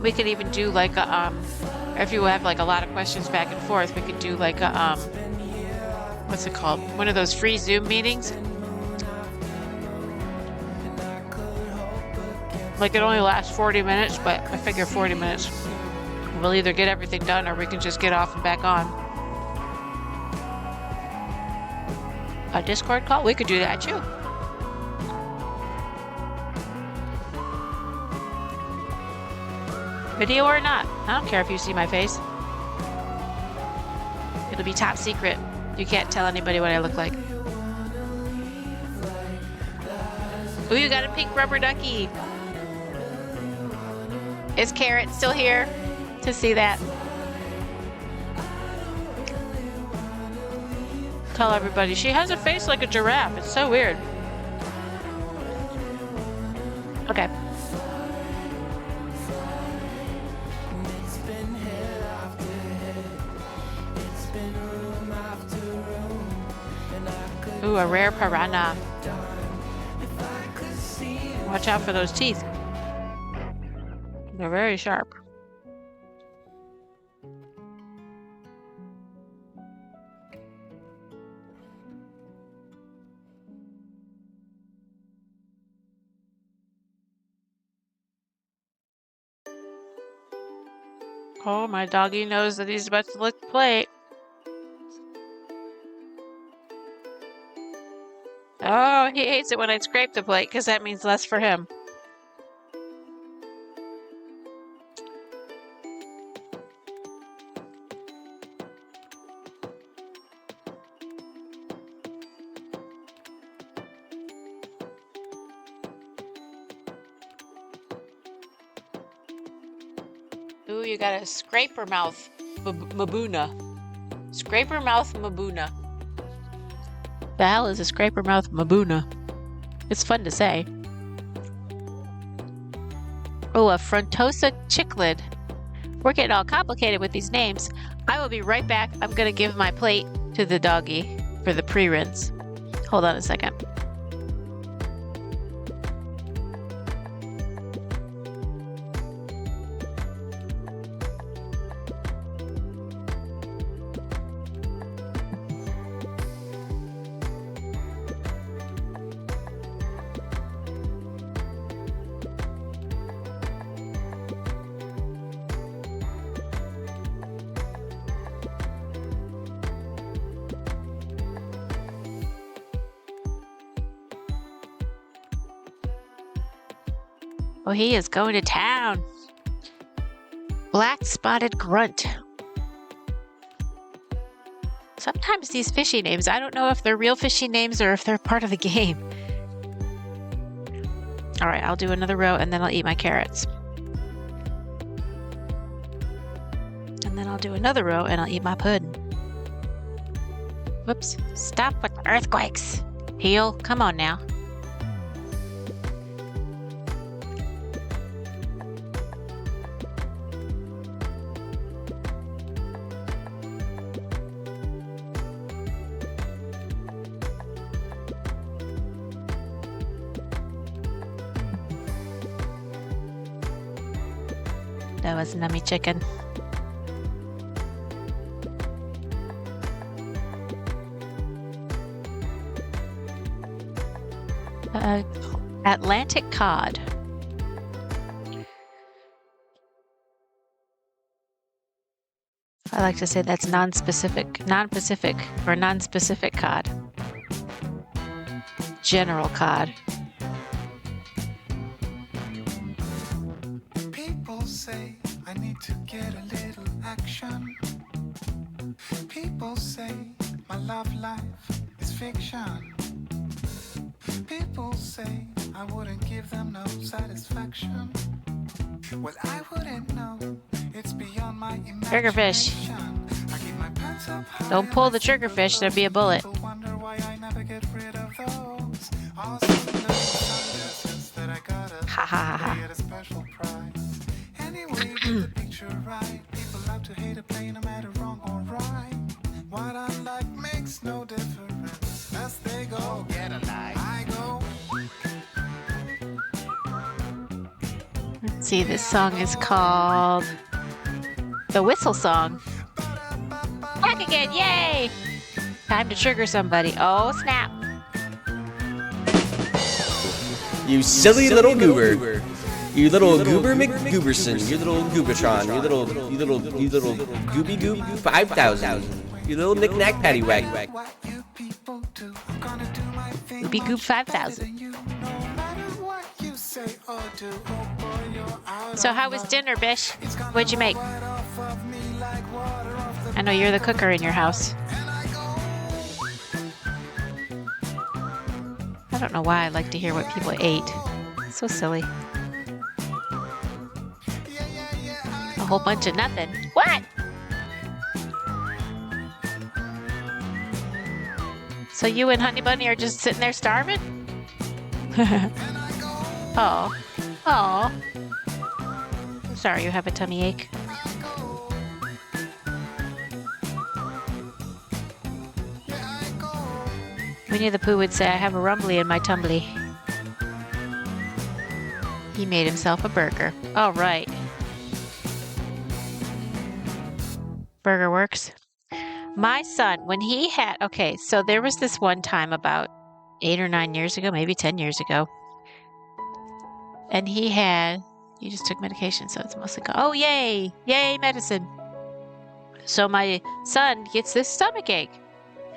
We could even do like a, if you have like a lot of questions back and forth, we could do like a, what's it called? One of those free Zoom meetings. Like it only lasts 40 minutes, but I figure 40 minutes. We'll either get everything done or we can just get off and back on. A Discord call? We could do that too. Video or not. I don't care if you see my face. It'll be top secret. You can't tell anybody what I look like. Ooh, you got a pink rubber ducky. Is Carrot still here to see that? Tell everybody. She has a face like a giraffe. It's so weird. Okay. Ooh, a rare piranha. Watch out for those teeth. They're very sharp. Oh, my doggy knows that he's about to lick the plate. Oh, he hates it when I scrape the plate because that means less for him. Ooh, you got a scraper mouth Mabuna. Scraper mouth Mabuna. The hell is a scraper mouth Mabuna? It's fun to say. Oh, a frontosa cichlid. We're getting all complicated with these names. I will be right back. I'm going to give my plate to the doggy for the pre-rinse. Hold on a second. Oh, he is going to town. Black spotted grunt. Sometimes these fishy names, I don't know if they're real fishy names or if they're part of the game. All right, I'll do another row and then I'll eat my carrots. And then I'll do another row and I'll eat my pudding. Whoops, stop with the earthquakes. Heal, come on now. That was nummy chicken. Atlantic cod. I like to say that's non-Pacific or non-specific cod. General cod. People say I need to get a little action. People say my love life is fiction. People say I wouldn't give them no satisfaction. Well, I wouldn't know. It's beyond my imagination. Triggerfish. I keep my pants up high. Don't pull the triggerfish, there'll be a bullet. People wonder why I never get rid of those. Awesome little sunglasses that I gotta Ha ha ha ha. pay at a special price. Anyway, get the picture right. People love to hate a play no matter wrong or right. What I like makes no difference. As they go, get a life. I go. Let's see, this song is called The Whistle Song. Back again, yay! Time to trigger somebody. Oh, snap. You silly little goober. You little goober McGooberson. You little Goobertron. You little Gooby Goob 5000. You little knick-knack paddywhack. Goopy Goop 5000. So how was dinner, Bish? What'd you make? I know you're the cooker in your house. I don't know why I like to hear what people ate. It's so silly. A whole bunch of nothing. What? So you and Honey Bunny are just sitting there starving? Oh. Oh. I'm sorry you have a tummy ache. Winnie the Pooh would say, I have a rumbly in my tumbly. He made himself a burger. All right. Burger works. My son, when he had, okay, so there was this one time about 8 or 9 years ago, maybe 10 years ago. And he had, you just took medication, so it's mostly gone. Oh, yay! Yay, medicine. So my son gets this stomach ache.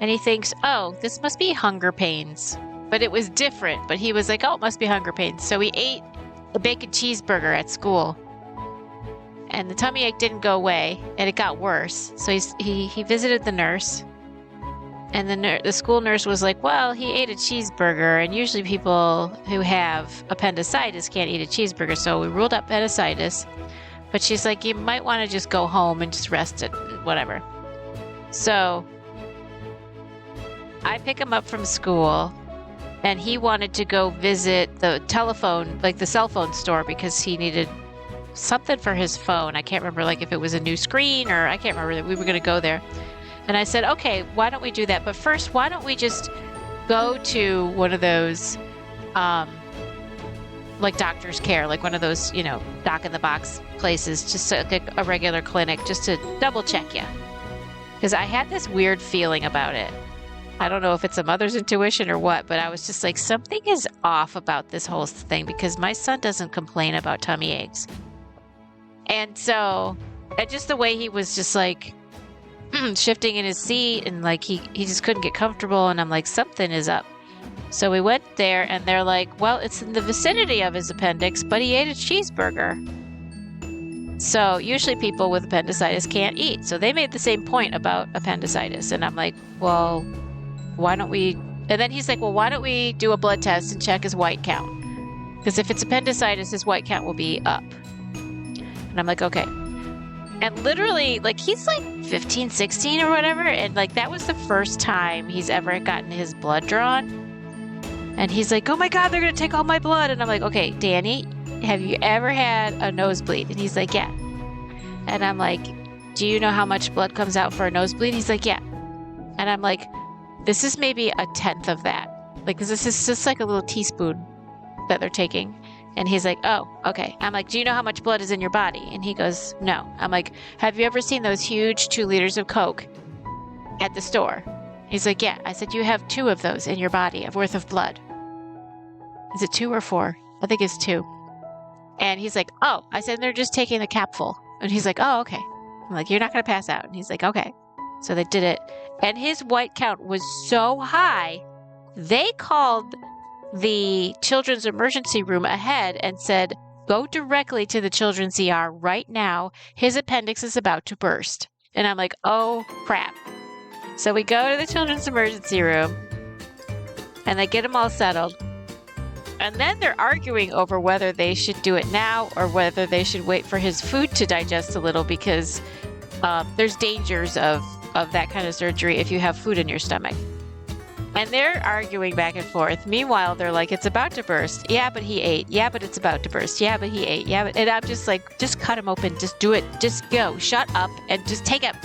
And he thinks, oh, this must be hunger pains. But it was different. But he was like, oh, it must be hunger pains. So he ate a bacon cheeseburger at school. And the tummy ache didn't go away, and it got worse. So he visited the nurse. And the school nurse was like, well, he ate a cheeseburger. And usually people who have appendicitis can't eat a cheeseburger. So we ruled out appendicitis. But she's like, you might want to just go home and just rest it, whatever. So I pick him up from school, and he wanted to go visit the telephone, like the cell phone store, because he needed something for his phone. I can't remember, like if it was a new screen or I can't remember that we were going to go there. And I said, okay, why don't we do that? But first, why don't we just go to one of those, like doctor's care, like one of those, you know, doc in the box places, just like a regular clinic, just to double check you. Because I had this weird feeling about it. I don't know if it's a mother's intuition or what, but I was just like, something is off about this whole thing, because my son doesn't complain about tummy aches. And so, and just the way he was just like shifting in his seat, and like he just couldn't get comfortable, and I'm like, something is up. So we went there, and they're like, well, it's in the vicinity of his appendix, but he ate a cheeseburger. So usually people with appendicitis can't eat. So they made the same point about appendicitis. And I'm like, well, why don't we... And then he's like, well, why don't we do a blood test and check his white count? Because if it's appendicitis, his white count will be up. And I'm like, okay. And literally, like, he's like 15, 16 or whatever. And like, that was the first time he's ever gotten his blood drawn. And he's like, oh my God, they're going to take all my blood. And I'm like, okay, Danny, have you ever had a nosebleed? And he's like, yeah. And I'm like, do you know how much blood comes out for a nosebleed? He's like, yeah. And I'm like, this is maybe a tenth of that. Like, this is just like a little teaspoon that they're taking. And he's like, oh, okay. I'm like, do you know how much blood is in your body? And he goes, no. I'm like, have you ever seen those huge 2 liters of Coke at the store? He's like, yeah. I said, you have 2 of those in your body worth of blood. Is it 2 or 4? I think it's 2. And he's like, oh. I said, they're just taking the capful. And he's like, oh, okay. I'm like, you're not going to pass out. And he's like, okay. So they did it. And his white count was so high, they called the children's emergency room ahead and said, go directly to the children's ER right now. His appendix is about to burst. And I'm like, oh, crap. So we go to the children's emergency room, and they get him all settled. And then they're arguing over whether they should do it now or whether they should wait for his food to digest a little, because there's dangers of that kind of surgery if you have food in your stomach. And they're arguing back and forth. Meanwhile, they're like, it's about to burst. Yeah, but he ate. Yeah, but it's about to burst. Yeah, but he ate. Yeah, but... And I'm just like, just cut him open. Just do it. Just go. Shut up and just take him.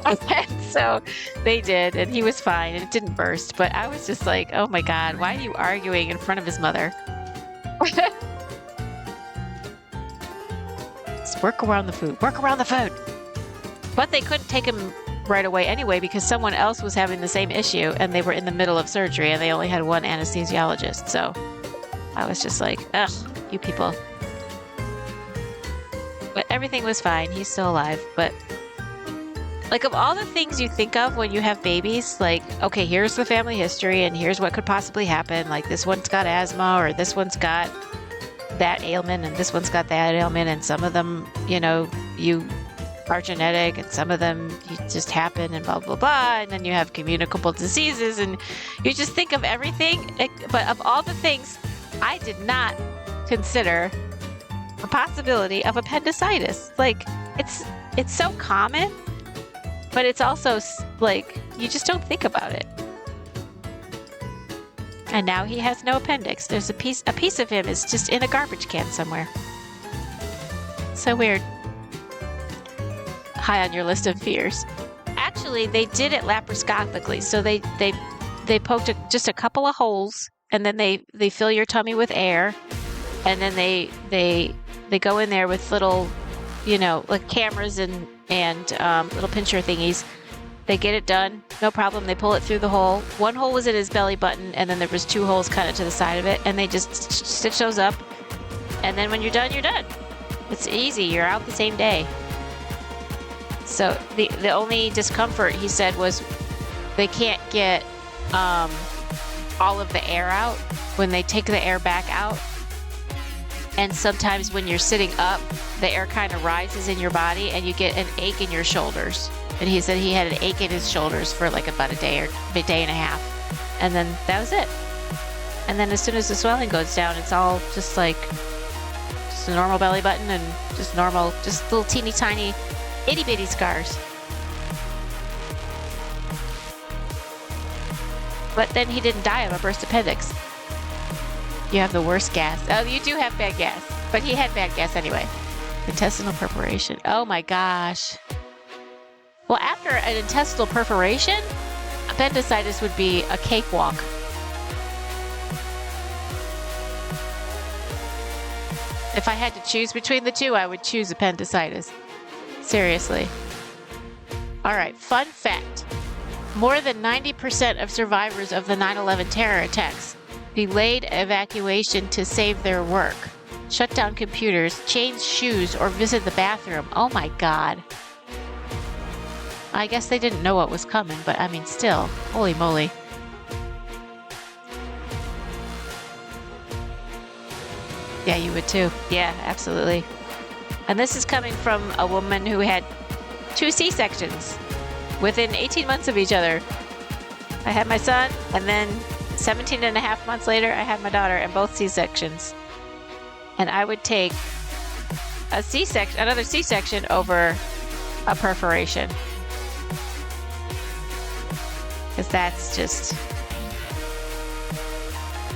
And so they did, and he was fine, and it didn't burst. But I was just like, oh my God, why are you arguing in front of his mother? Just work around the food. Work around the food. But they couldn't take him right away anyway, because someone else was having the same issue, and they were in the middle of surgery, and they only had one anesthesiologist. So I was just like, ugh, you people. But everything was fine. He's still alive. But like, of all the things you think of when you have babies, like, okay, here's the family history, and here's what could possibly happen. Like, this one's got asthma, or this one's got that ailment, and this one's got that ailment, and some of them, you know, you are genetic, and some of them you just happen, and blah, blah, blah. And then you have communicable diseases, and you just think of everything. But of all the things, I did not consider the possibility of appendicitis. Like, it's so common. But it's also, like, you just don't think about it. And now he has no appendix. There's a piece of him is just in a garbage can somewhere. So weird. High on your list of fears. Actually, they did it laparoscopically. So they poked just a couple of holes, and then they fill your tummy with air, and then they go in there with little, you know, like cameras and little pincher thingies. They get it done, no problem. They pull it through the hole. One hole was in his belly button, and then there was 2 holes kind of to the side of it, and they just stitch those up. And then when you're done, you're done. It's easy. You're out the same day. So the only discomfort, he said, was they can't get all of the air out when they take the air back out. And sometimes when you're sitting up, the air kind of rises in your body, and you get an ache in your shoulders. And he said he had an ache in his shoulders for like about a day or a day and a half. And then that was it. And then as soon as the swelling goes down, it's all just like just a normal belly button and just normal, just little teeny tiny itty bitty scars. But then he didn't die of a burst appendix. You have the worst gas. Oh, you do have bad gas. But he had bad gas anyway. Intestinal perforation. Oh my gosh. Well, after an intestinal perforation, appendicitis would be a cakewalk. If I had to choose between the two, I would choose appendicitis. Seriously. All right, fun fact. More than 90% of survivors of the 9/11 terror attacks delayed evacuation to save their work, shut down computers, change shoes, or visit the bathroom. Oh my God. I guess they didn't know what was coming, but I mean, still, holy moly. Yeah, you would too. Yeah, absolutely. And this is coming from a woman who had 2 C-sections within 18 months of each other. I had my son, and then 17 and a half months later, I had my daughter, and both C-sections. And I would take a C-section, another C-section over a perforation. Because that's just...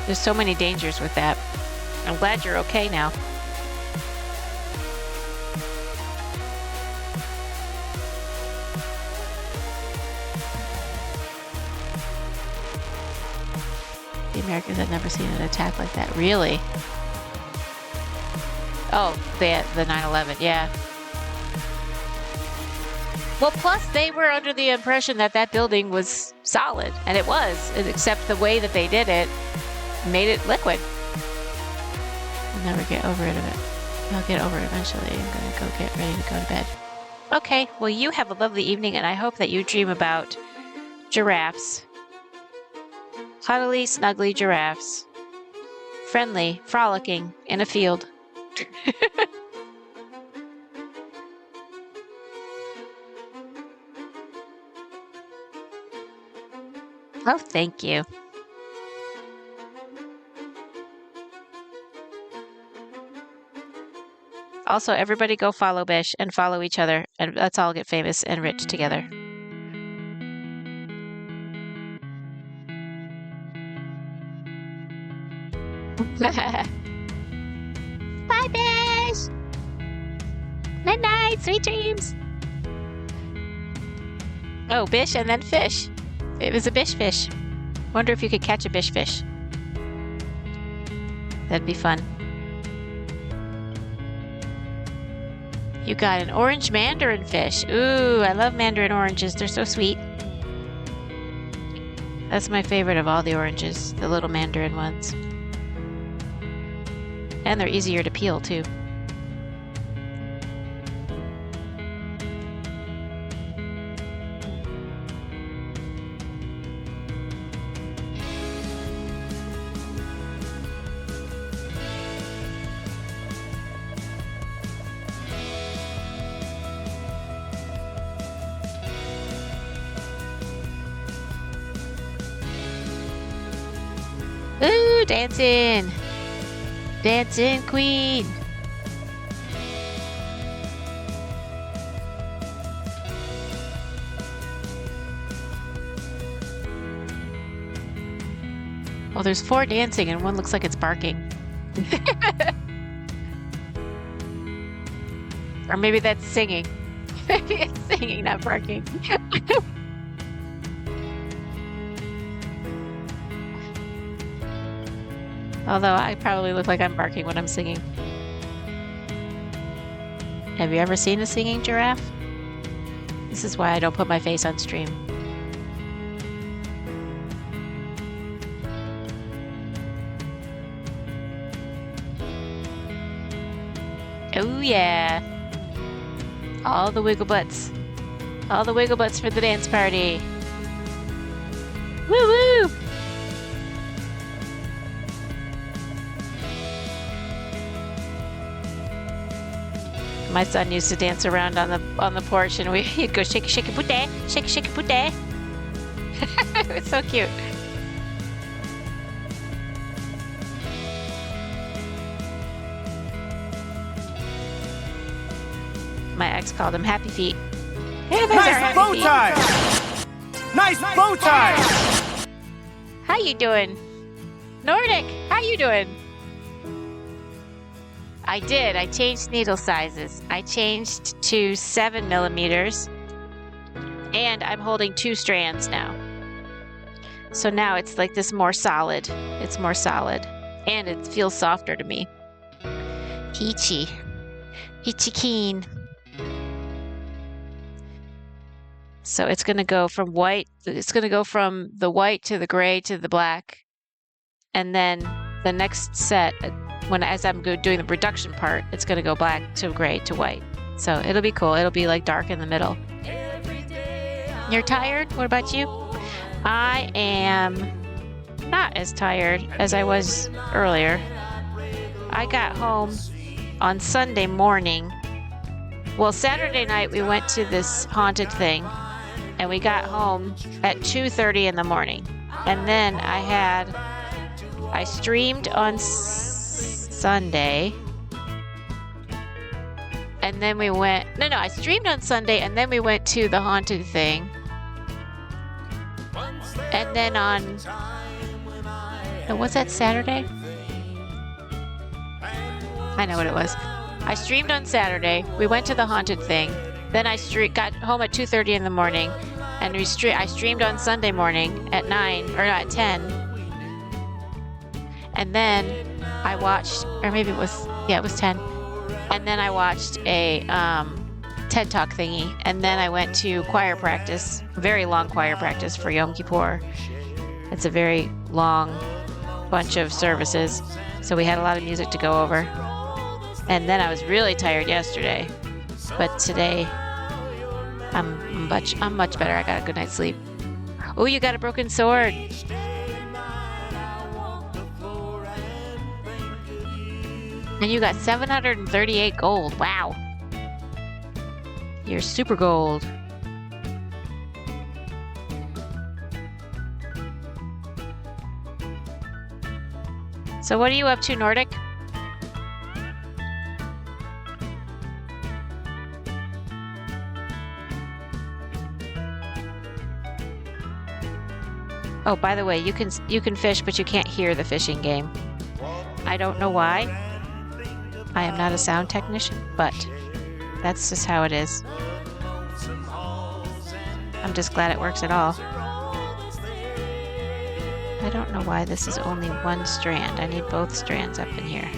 There's so many dangers with that. I'm glad you're okay now. The Americans had never seen an attack like that. Really? Oh, the 9/11, yeah. Well, plus they were under the impression that that building was solid, and it was, except the way that they did it made it liquid. I'll never get over it. I'll get over it eventually. I'm gonna go get ready to go to bed. Okay, well, you have a lovely evening, and I hope that you dream about giraffes. Cuddly, snuggly giraffes. Friendly, frolicking in a field. Oh, thank you. Also, everybody go follow Bish and follow each other, and let's all get famous and rich together. Bye, Bish! Night night, sweet dreams! Oh, Bish and then fish. It was a Bish fish. Wonder if you could catch a Bish fish. That'd be fun. You got an orange mandarin fish. Ooh, I love mandarin oranges. They're so sweet. That's my favorite of all the oranges, the little mandarin ones. And they're easier to peel, too. Ooh, dancing! Dancing queen! Well, there's 4 dancing and one looks like it's barking. Or maybe that's singing. Maybe it's singing, not barking. Although I probably look like I'm barking when I'm singing. Have you ever seen a singing giraffe? This is why I don't put my face on stream. Oh yeah! All the wiggle butts. All the wiggle butts for the dance party. Woo woo! My son used to dance around on the porch, and he'd go shake a booty, shake a booty. It was so cute. My ex called him Happy Feet. Hey, there's our Nice Happy bow Feet. tie! Nice bow tie! How you doing? Nordic, how you doing? I did. I changed needle sizes. I changed to 7 millimeters, and I'm holding 2 strands now. So now it's like this more solid. It's more solid, and it feels softer to me. Peachy. Peachy keen. So it's going to go from white, it's going to go from the white to the gray to the black. And then the next set, as I'm doing the reduction part, it's going to go black to gray to white. So it'll be cool. It'll be like dark in the middle. You're tired? What about you? I am not as tired as I was earlier. I got home on Sunday morning. Well, Saturday night we went to this haunted thing, and we got home at 2:30 in the morning. And then I streamed on Sunday, and then we went, I streamed on Sunday, and then we went to the haunted thing. And then was that Saturday? I know what it was. I streamed on Saturday, we went to the haunted thing, then I got home at 2:30 in the morning, and I streamed on Sunday morning at 10. And then I watched, or maybe it was 10. And then I watched a TED Talk thingy, and then I went to choir practice, very long choir practice for Yom Kippur. It's a very long bunch of services, so we had a lot of music to go over. And then I was really tired yesterday, but today I'm much better. I got a good night's sleep. Oh, you got a broken sword. And you got 738 gold. Wow. You're super gold. So what are you up to, Nordic? Oh, by the way, you can fish, but you can't hear the fishing game. I don't know why. I am not a sound technician, but that's just how it is. I'm just glad it works at all. I don't know why this is only one strand. I need both strands up in here.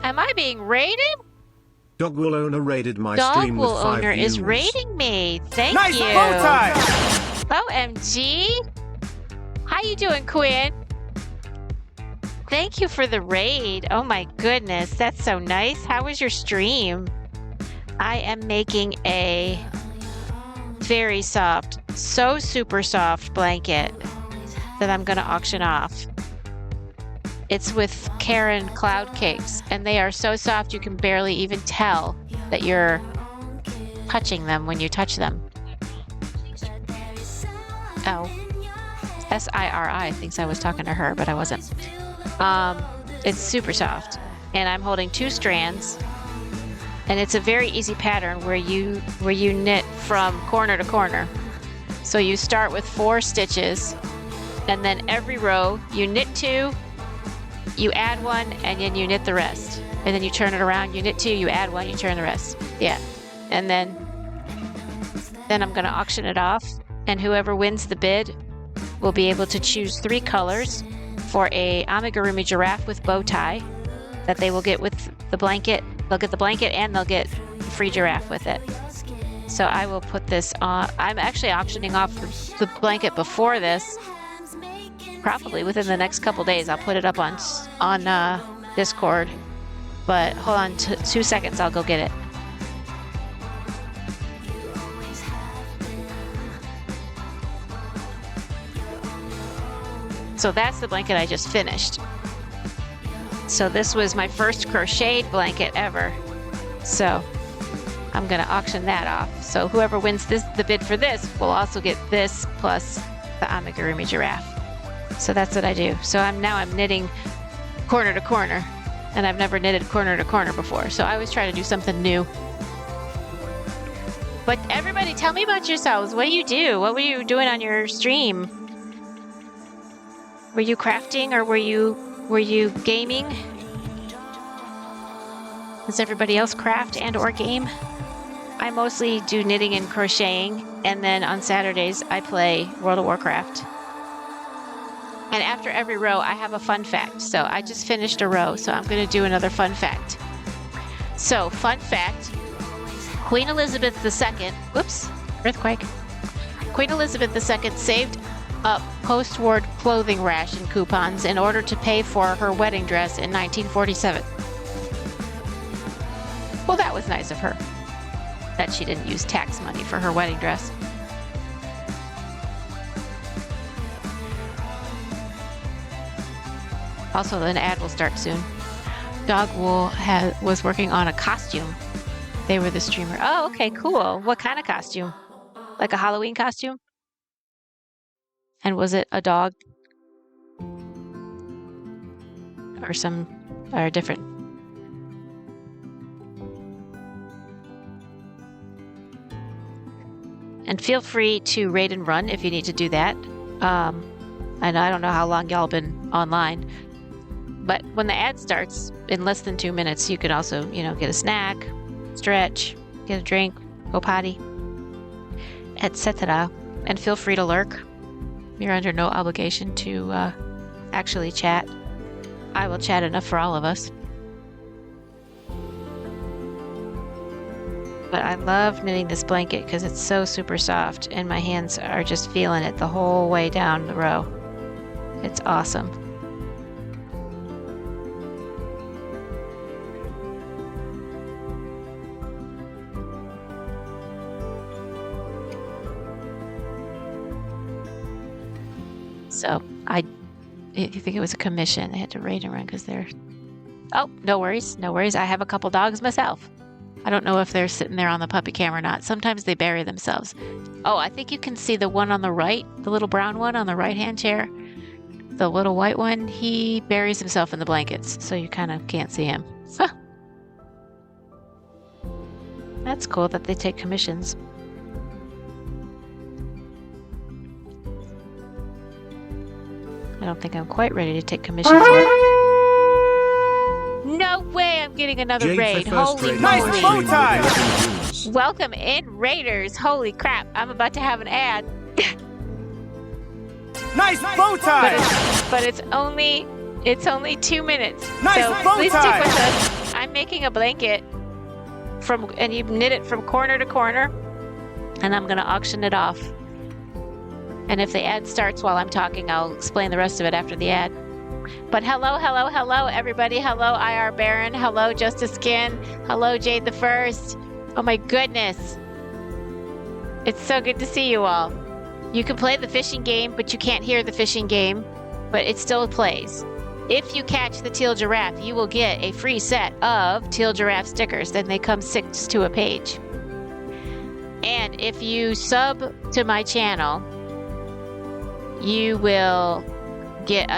Am I being raided? Dogwool owner raided my stream with 5 Dogwool owner views. is raiding me. Thank Nice you. bow tie! OMG. How you doing, Quinn? Thank you for the raid. Oh my goodness, that's so nice. How was your stream? I am making a very soft, so super soft blanket that I'm gonna auction off. It's with Karen Cloud Cakes, and they are so soft you can barely even tell that you're touching them when you touch them. Oh, Siri thinks I was talking to her, but I wasn't. It's super soft, and I'm holding 2 strands, and it's a very easy pattern where you knit from corner to corner. So you start with 4 stitches, and then every row you knit 2, you add 1, and then you knit the rest. And then you turn it around, you knit 2, you add 1, you turn the rest. Yeah. And then I'm gonna auction it off, and whoever wins the bid will be able to choose 3 colors for a amigurumi giraffe with bow tie that they will get with the blanket. They'll get the blanket and they'll get the free giraffe with it. So I will put this on. I'm actually auctioning off the blanket before this. Probably within the next couple days, I'll put it up on Discord. But hold on 2 seconds, I'll go get it. So that's the blanket I just finished. So this was my first crocheted blanket ever. So I'm gonna auction that off. So whoever wins the bid for this will also get this plus the amigurumi giraffe. So that's what I do. So I'm knitting corner to corner. and I've never knitted corner to corner before, so I always try to do something new. But everybody, tell me about yourselves. What do you do? What were you doing on your stream? Were you crafting or were you gaming? Does everybody else craft and or game? I mostly do knitting and crocheting, and then on Saturdays I play World of Warcraft. And after every row I have a fun fact. So I just finished a row, so I'm going to do another fun fact. So, fun fact, Queen Elizabeth II, whoops, earthquake. Queen Elizabeth II saved up post-war clothing ration coupons in order to pay for her wedding dress in 1947. Well, that was nice of her, that she didn't use tax money for her wedding dress. Also, an ad will start soon. Dogwool was working on a costume. They were the streamer. Oh, okay, cool. What kind of costume? Like a Halloween costume? And was it a dog? Or different? And feel free to raid and run if you need to do that. And I don't know how long y'all been online, but when the ad starts in less than 2 minutes, you could also, get a snack, stretch, get a drink, go potty, etc. And feel free to lurk. You're under no obligation to actually chat. I will chat enough for all of us. But I love knitting this blanket because it's so super soft and my hands are just feeling it the whole way down the row. It's awesome. So I think it was a commission. I had to raid and run because they're... Oh, no worries. No worries. I have a couple dogs myself. I don't know if they're sitting there on the puppy cam or not. Sometimes they bury themselves. Oh, I think you can see the one on the right, the little brown one on the right-hand chair. The little white one, he buries himself in the blankets, so you kind of can't see him. That's cool that they take commissions. I don't think I'm quite ready to take commissions yet. No way I'm getting another raid. Holy Nice moly. bow tie! Welcome in, Raiders. Holy crap. I'm about to have an ad. Nice bow tie! But it's only 2 minutes. Nice so bow please stick tie! with us. I'm making a blanket and you knit it from corner to corner, and I'm gonna auction it off. And if the ad starts while I'm talking, I'll explain the rest of it after the ad. But hello, everybody. Hello, IR Baron. Hello, Justice Skin. Hello, Jade the First. Oh my goodness. It's so good to see you all. You can play the fishing game, but you can't hear the fishing game, but it still plays. If you catch the teal giraffe, you will get a free set of teal giraffe stickers. Then they come 6 to a page. And if you sub to my channel, you will get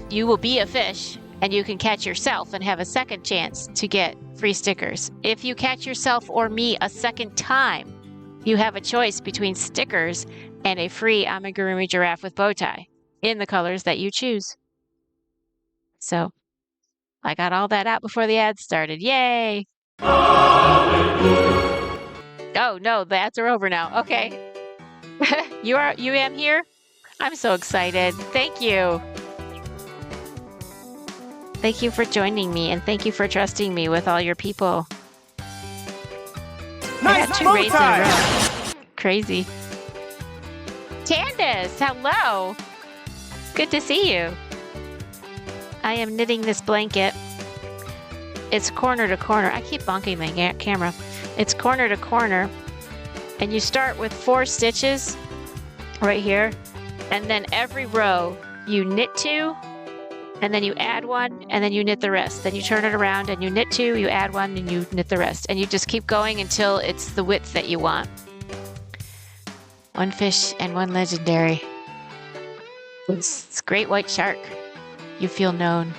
you will be a fish, and you can catch yourself and have a second chance to get free stickers. If you catch yourself or me a second time, you have a choice between stickers and a free amigurumi giraffe with bow tie in the colors that you choose. So I got all that out before the ads started. Yay! Oh no, the ads are over now. Okay. You am here? I'm so excited. Thank you. Thank you for joining me, and thank you for trusting me with all your people. I got 2 raids in a row. Crazy. Candace, hello. Good to see you. I am knitting this blanket. It's corner to corner. I keep bonking my camera. It's corner to corner, and you start with 4 stitches right here. And then every row you knit 2, and then you add 1, and then you knit the rest. Then you turn it around and you knit 2, you add 1, and you knit the rest. And you just keep going until it's the width that you want. 1 fish and 1 legendary. It's great white shark. You feel known.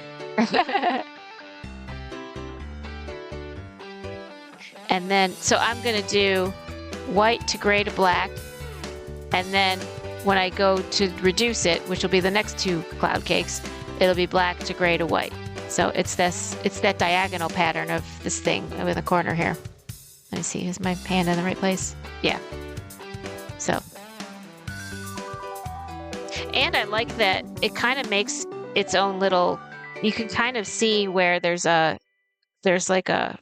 And then, so I'm going to do white to gray to black. And then when I go to reduce it, which will be the next 2 cloud cakes, it'll be black to gray to white. So it's that diagonal pattern of this thing in the corner here. Let me see, is my hand in the right place? Yeah. So. And I like that it kind of makes its own little, you can kind of see where there's like a,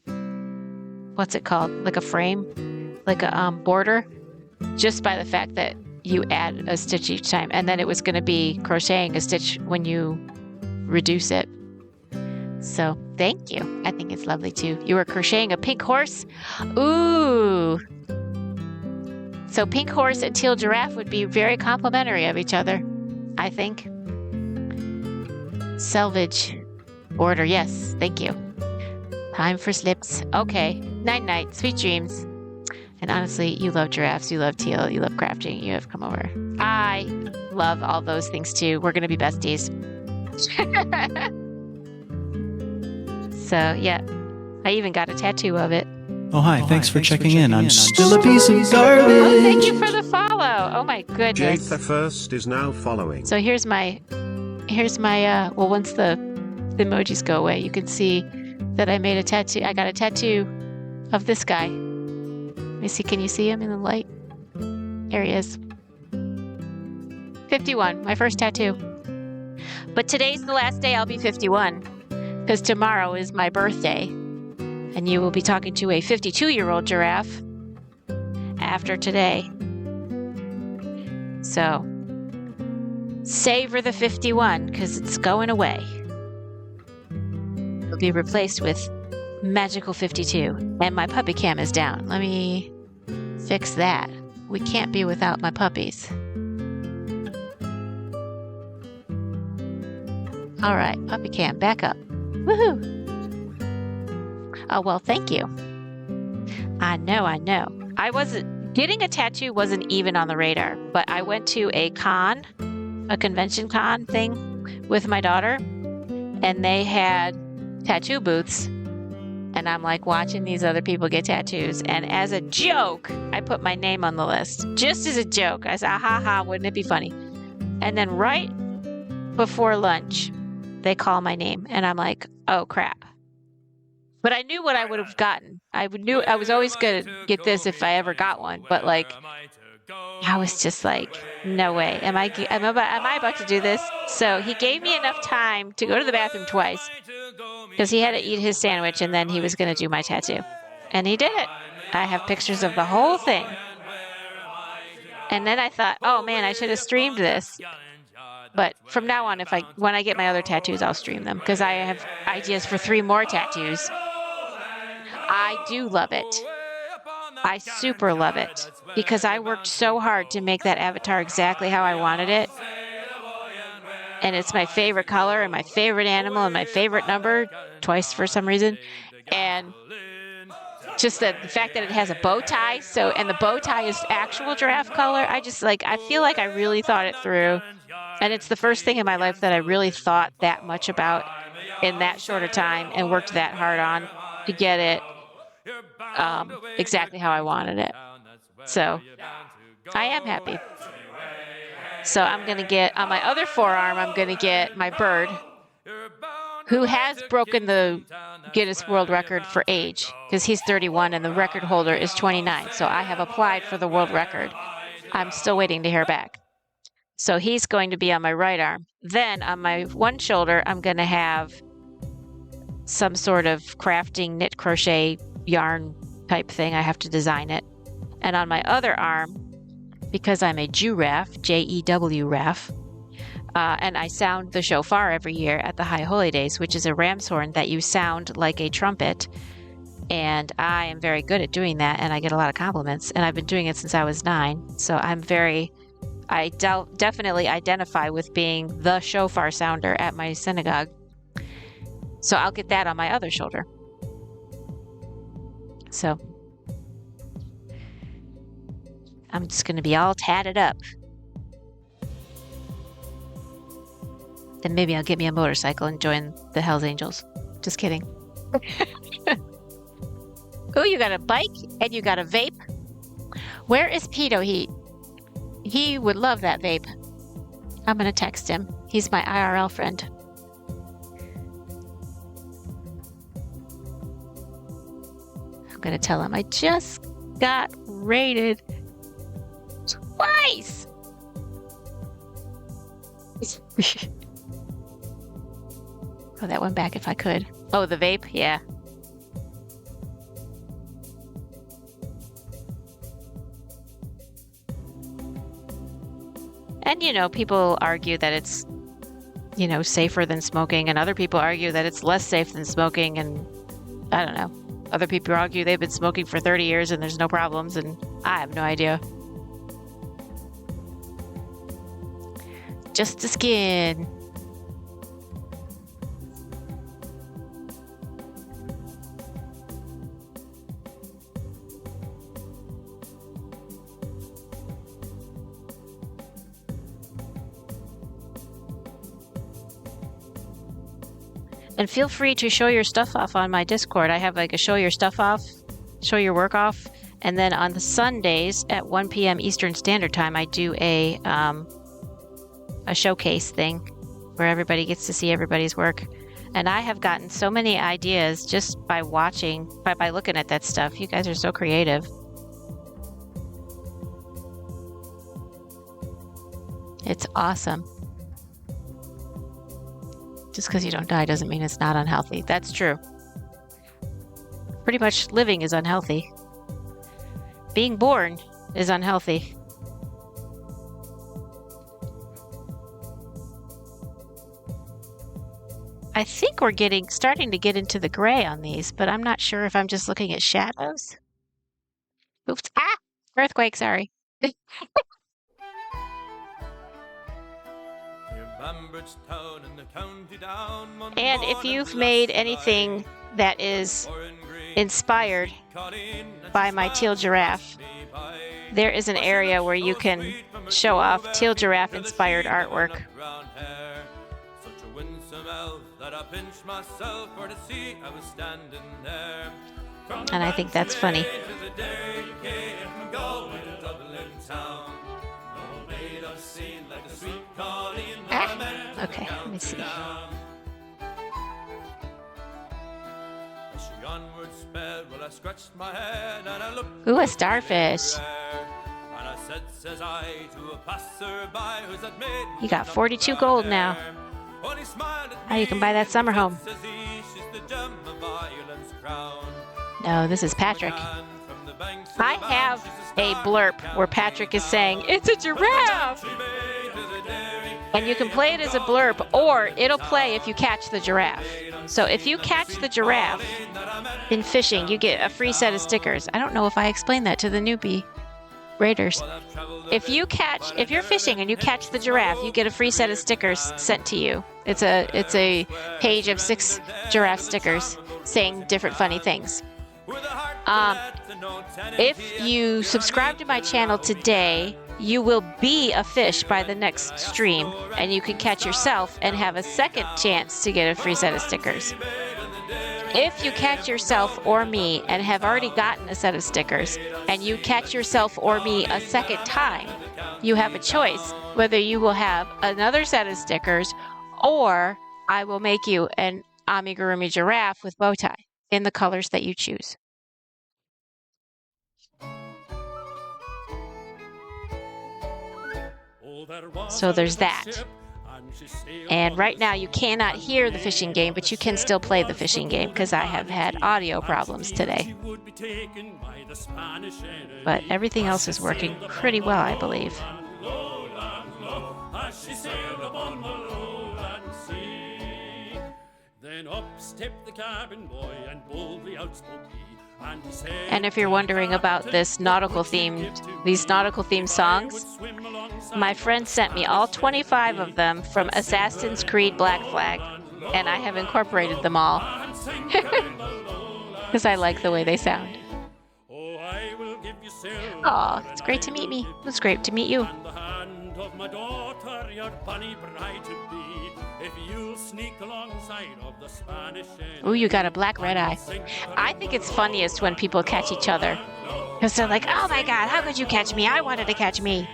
what's it called? Like a frame, like a border, just by the fact that you add a stitch each time. And then it was going to be crocheting a stitch when you reduce it. So thank you. I think it's lovely too. You were crocheting a pink horse? Ooh. So pink horse and teal giraffe would be very complimentary of each other, I think. Selvage border, yes, thank you. Time for slips. Okay, night-night, sweet dreams. And honestly, you love giraffes, you love teal, you love crafting, you have come over. I love all those things too. We're gonna be besties. So yeah, I even got a tattoo of it. Oh, hi. Thanks for checking in. I'm still a piece of garbage. Oh, thank you for the follow. Oh my Jade goodness. the First is now following. So here's my, well, once the emojis go away, you can see that I made a tattoo. I got a tattoo of this guy. Let me see, can you see him in the light? There he is. 51, my first tattoo. But today's the last day I'll be 51, because tomorrow is my birthday. And you will be talking to a 52-year-old giraffe after today. So, savor the 51, because it's going away. It'll be replaced with magical 52. And my puppy cam is down. Let me fix that. We can't be without my puppies. All right, puppy cam, back up. Woohoo! Oh, well, thank you. I know. Getting a tattoo wasn't even on the radar, but I went to a convention con thing with my daughter, and they had tattoo booths, and I'm like watching these other people get tattoos, and as a joke, I put my name on the list, just as a joke. I said, ha ha, wouldn't it be funny? And then right before lunch, they call my name, and I'm like, oh crap. But I knew what I would have gotten. I knew I was always going to get this if I ever got one. But like, I was just like, no way. Am I about to do this? So he gave me enough time to go to the bathroom twice because he had to eat his sandwich and then he was going to do my tattoo. And he did it. I have pictures of the whole thing. And then I thought, oh man, I should have streamed this. But from now on, when I get my other tattoos, I'll stream them because I have ideas for 3 more tattoos. I do love it. I super love it because I worked so hard to make that avatar exactly how I wanted it. And it's my favorite color and my favorite animal and my favorite number, twice for some reason. And just the fact that it has a bow tie, and the bow tie is actual giraffe color, I feel like I really thought it through. And it's the first thing in my life that I really thought that much about in that short a time and worked that hard on to get it exactly how I wanted it. So I am happy. So I'm going to get, on my other forearm, I'm going to get my bird, who has broken the Guinness World Record for age, because he's 31 and the record holder is 29. So I have applied for the world record. I'm still waiting to hear back. So he's going to be on my right arm. Then on my one shoulder, I'm going to have some sort of crafting, knit, crochet, yarn type thing. I have to design it. And on my other arm, because I'm a Jew-raff, Jew raff, and I sound the shofar every year at the High Holy Days, which is a ram's horn that you sound like a trumpet. And I am very good at doing that, and I get a lot of compliments. And I've been doing it since I was 9. So I definitely identify with being the shofar sounder at my synagogue. So I'll get that on my other shoulder. So I'm just going to be all tatted up. Then maybe I'll get me a motorcycle and join the Hells Angels. Just kidding. Oh, you got a bike and you got a vape. Where is Pedo Heat? He would love that vape. I'm gonna text him. He's my IRL friend. I'm gonna tell him I just got raided twice. Throw that one back if I could. Oh, the vape? Yeah. And, you know, people argue that it's, you know, safer than smoking, and other people argue that it's less safe than smoking, and I don't know. Other people argue they've been smoking for 30 years and there's no problems, and I have no idea. Just the skin. And feel free to show your stuff off on my Discord. I have like a show your stuff off, show your work off, and then on the Sundays at 1 p.m. Eastern Standard Time, I do a showcase thing where everybody gets to see everybody's work. And I have gotten so many ideas just by watching, by looking at that stuff. You guys are so creative. It's awesome. Just because you don't die doesn't mean it's not unhealthy. That's true. Pretty much living is unhealthy. Being born is unhealthy. I think we're starting to get into the gray on these, but I'm not sure if I'm just looking at shadows. Oops. Ah! Earthquake, sorry. And if you've made anything that is inspired by my teal giraffe, there is an area where you can show off teal giraffe inspired artwork. And I think that's funny. Ah, okay, let me see. Ooh, a starfish. You got 42 gold now. How you can buy that summer home. No, this is Patrick. I have a blurb where Patrick is saying, "It's a giraffe!" And you can play it as a blurb, or it'll play if you catch the giraffe. So if you catch the giraffe in fishing, you get a free set of stickers. I don't know if I explained that to the newbie raiders. If you're fishing and you catch the giraffe, you get a free set of stickers sent to you. It's a page of 6 giraffe stickers saying different funny things. If you subscribe to my channel today, you will be a fish by the next stream, and you can catch yourself and have a second chance to get a free set of stickers. If you catch yourself or me and have already gotten a set of stickers, and you catch yourself or me a second time, you have a choice whether you will have another set of stickers, or I will make you an amigurumi giraffe with bow tie in the colors that you choose. So there's that. And right now you cannot hear the fishing game, but you can still play the fishing game because I have had audio problems today. But everything else is working pretty well, I believe. Then up stepped the cabin boy and boldly out spoke he. And if you're wondering about these nautical themed songs, my friend sent me all 25 of them from Assassin's Creed Black Flag, and I have incorporated them all because I like the way they sound. Aw, it's great to meet me. It's great to meet you. If you'll sneak alongside of the Spanish. Ooh, you got a black red eye. I think it's funniest when people catch each other. Because they're like, oh my god, how could you catch me? I wanted to catch me.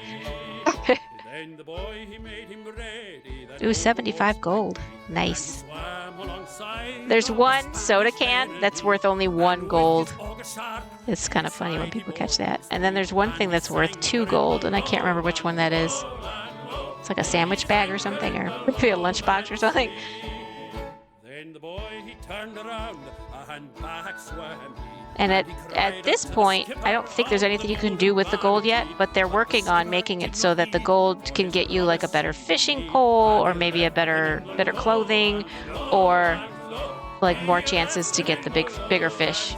Then the boy, he made him ready. That Ooh, 75 gold. Nice. swam alongside There's of the one soda can Spanish that's worth only 1 gold. August sharp. It's kind of funny when people catch that. And then there's one thing that's worth 2 gold, and I can't remember which one that is. It's like a sandwich bag or something, or maybe a lunchbox or something. Then the boy, he turned around and back swam he. And at this point, I don't think there's anything you can do with the gold yet, but they're working on making it so that the gold can get you like a better fishing pole, or maybe a better clothing, or like more chances to get the bigger fish.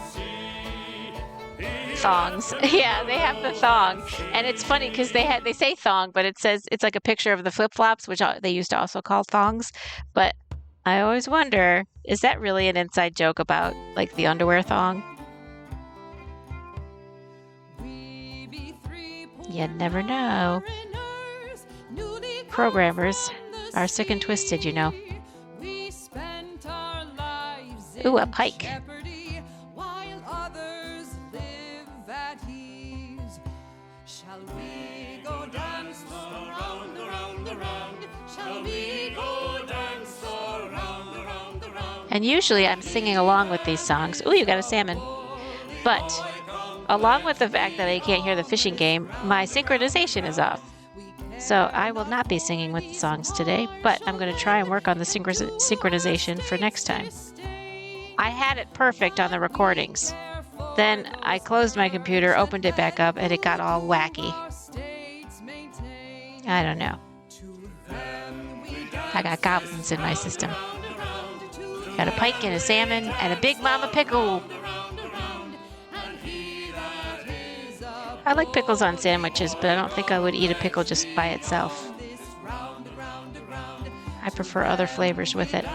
Thongs. Yeah, they have the thong. And it's funny because they say thong, but it says it's like a picture of the flip-flops, which they used to also call thongs. But I always wonder, is that really an inside joke about like the underwear thong? You never know. Programmers are sick and twisted, you know. Ooh, a pike. And usually I'm singing along with these songs. Ooh, you got a salmon. But along with the fact that I can't hear the fishing game, my synchronization is off. So I will not be singing with the songs today, but I'm going to try and work on the synchronization for next time. I had it perfect on the recordings. Then I closed my computer, opened it back up, and it got all wacky. I don't know. I got goblins in my system. Got a pike and a salmon and a big mama pickle. I like pickles on sandwiches, but I don't think I would eat a pickle just by itself. I prefer other flavors with it.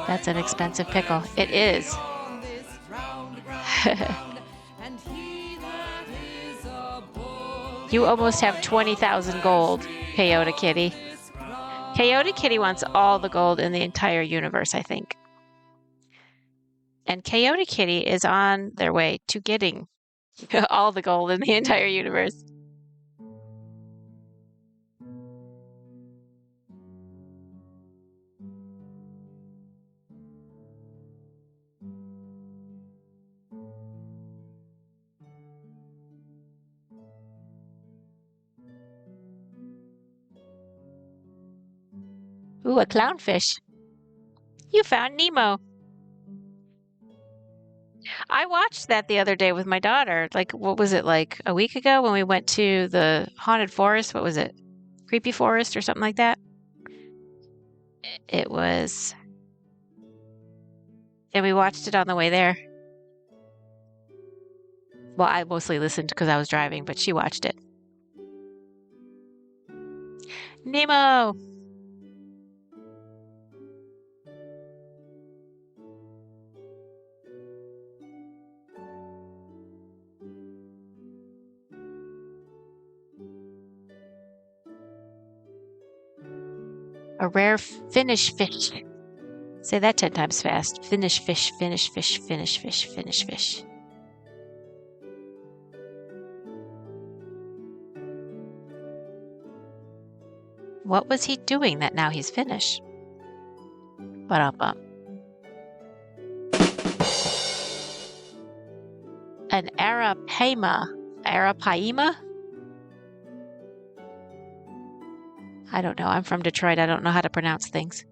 That's an expensive pickle. It is. You almost have 20,000 gold, Coyote Kitty. Coyote Kitty wants all the gold in the entire universe, I think. And Coyote Kitty is on their way to getting all the gold in the entire universe. Ooh, a clownfish. You found Nemo. I watched that the other day with my daughter. Like, what was it, like a week ago when we went to the haunted forest? What was it? Creepy Forest or something like that? It was. And we watched it on the way there. Well, I mostly listened because I was driving, but she watched it. Nemo! A rare Finnish fish. Say that 10 times fast. Finnish fish, Finnish fish, Finnish fish, Finnish fish. What was he doing that now he's Finnish? Ba-dum-bum. An arapaima. Arapaima? I don't know. I'm from Detroit. I don't know how to pronounce things.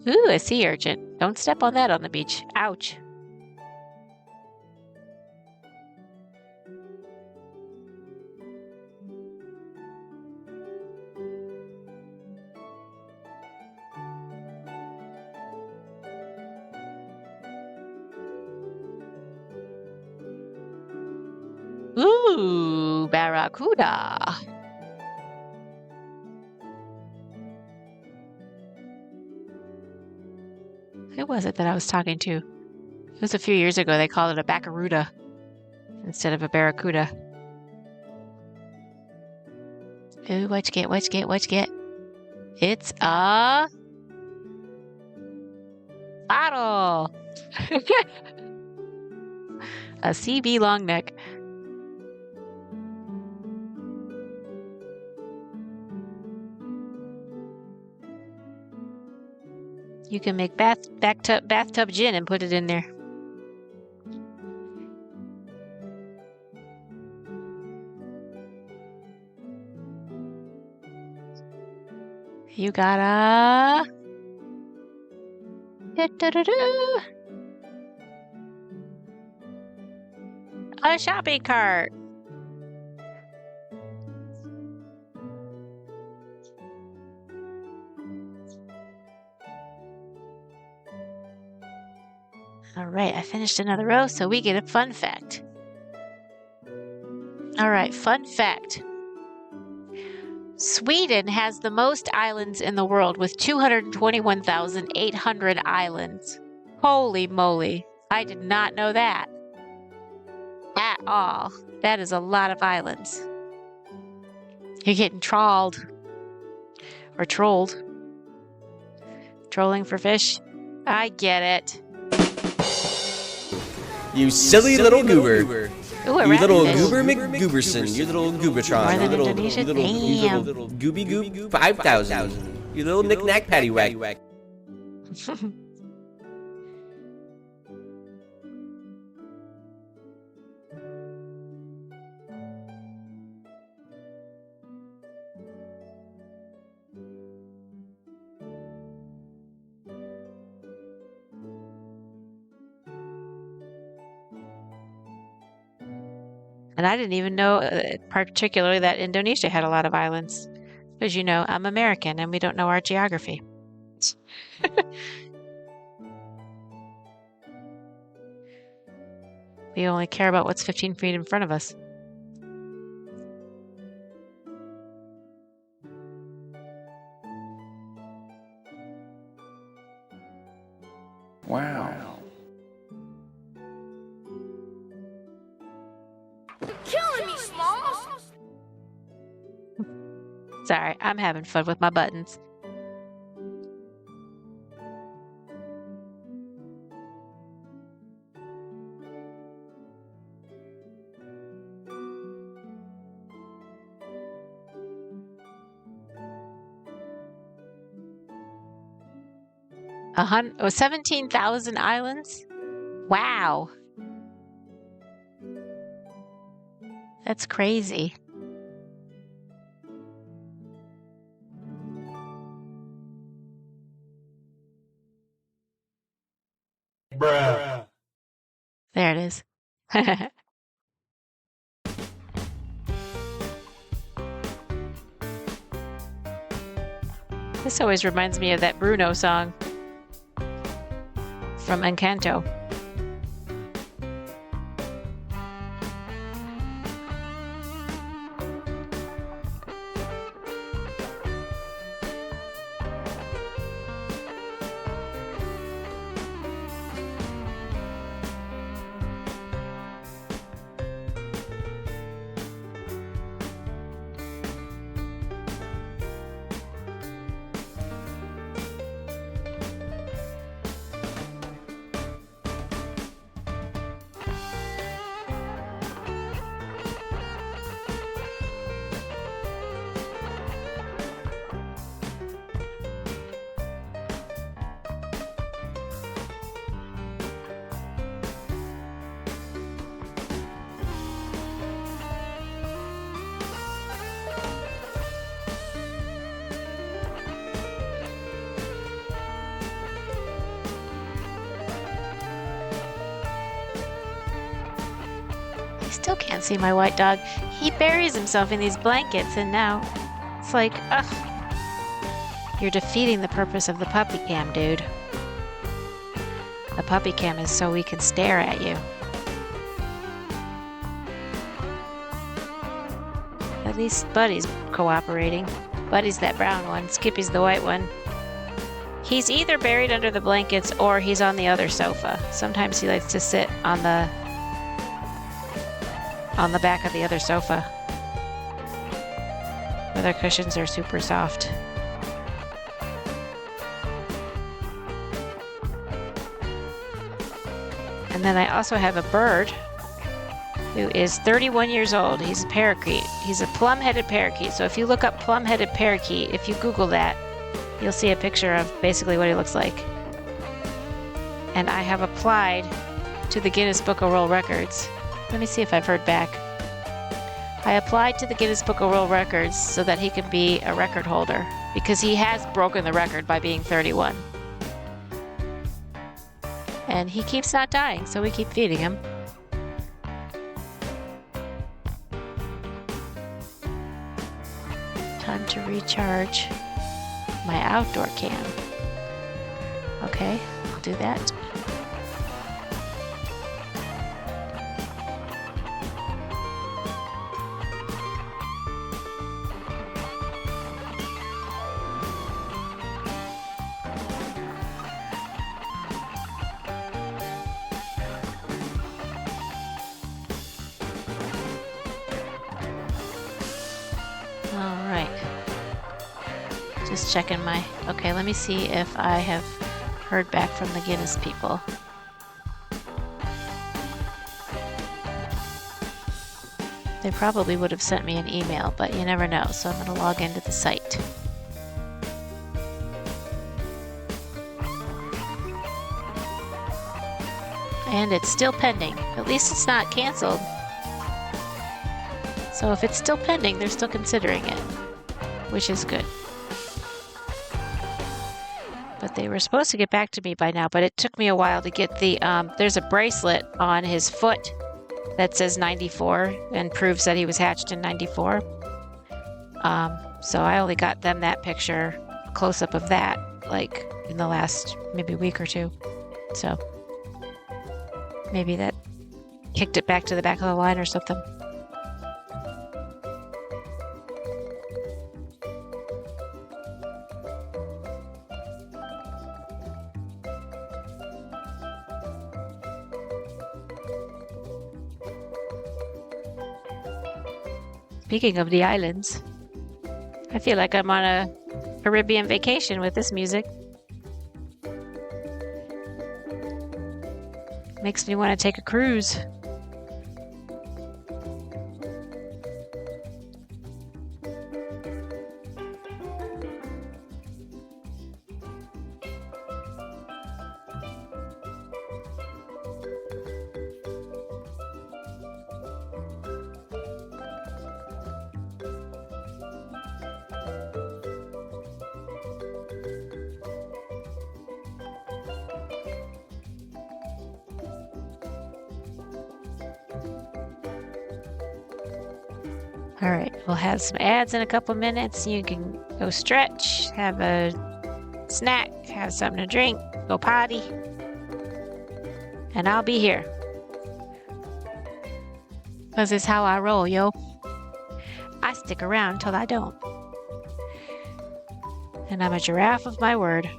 Ooh, a sea urchin. Don't step on that on the beach. Ouch. Ooh, barracuda. Who was it that I was talking to? It was a few years ago. They called it a Baccaruda instead of a Barracuda. Ooh, what you get? What you get? What you get? It's a bottle. A CB long neck. You can make bathtub gin and put it in there. You got a shopping cart. All right, I finished another row, so we get a fun fact. All right, fun fact. Sweden has the most islands in the world with 221,800 islands. Holy moly. I did not know that. At all. That is a lot of islands. You're getting trawled. Or trolled. Trolling for fish. I get it. You silly little goober. Ooh, a You little ratfish. goober McGooberson. You little goobatron. More You than little, Indonesia? you little, you Damn. little gooby goop 5,000. You little knick-knack paddywhack. And I didn't even know, particularly, that Indonesia had a lot of islands. Because, you know, I'm American and we don't know our geography. We only care about what's 15 feet in front of us. Wow. Killing me, Smalls. Sorry, I'm having fun with my buttons. Oh, 17,000 islands? Wow. That's crazy. Bruh. There it is. This always reminds me of that Bruno song from Encanto. Still can't see my white dog. He buries himself in these blankets and now it's like, ugh. You're defeating the purpose of the puppy cam, dude. The puppy cam is so we can stare at you. At least Buddy's cooperating. Buddy's that brown one, Skippy's the white one. He's either buried under the blankets or he's on the other sofa. Sometimes he likes to sit on the back of the other sofa, where their cushions are super soft. And then I also have a bird who is 31 years old. He's a parakeet. He's a plum-headed parakeet. So if you look up plum-headed parakeet, if you Google that, you'll see a picture of basically what he looks like. And I have applied to the Guinness Book of World Records. Let me see if I've heard back. I applied to the Guinness Book of World Records so that he can be a record holder, because he has broken the record by being 31. And he keeps not dying, so we keep feeding him. Time to recharge my outdoor cam. Okay, I'll do that. Just checking my... Okay, let me see if I have heard back from the Guinness people. They probably would have sent me an email, but you never know, so I'm going to log into the site. And it's still pending. At least it's not canceled. So if it's still pending, they're still considering it, which is good. But they were supposed to get back to me by now, but it took me a while to get the, there's a bracelet on his foot that says 94 and proves that he was hatched in 94. So I only got them that picture, close-up of that, like in the last maybe week or two. So maybe that kicked it back to the back of the line or something. Speaking of the islands, I feel like I'm on a Caribbean vacation with this music. Makes me want to take a cruise. All right, we'll have some ads in a couple minutes. You can go stretch, have a snack, have something to drink, go potty, and I'll be here. 'Cause it's how I roll, yo. I stick around till I don't. And I'm a giraffe of my word.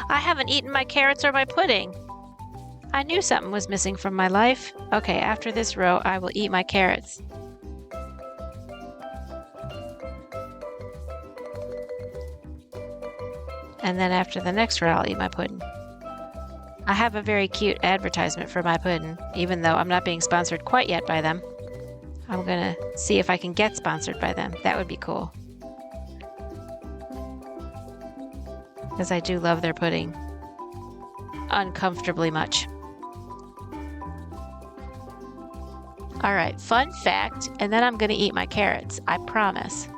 I haven't eaten my carrots or my pudding. I knew something was missing from my life. Okay, after this row, I will eat my carrots. And then after the next row, I'll eat my pudding. I have a very cute advertisement for my pudding, even though I'm not being sponsored quite yet by them. I'm gonna see if I can get sponsored by them. That would be cool. Because I do love their pudding. Uncomfortably much. All right, fun fact, and then I'm gonna eat my carrots, I promise.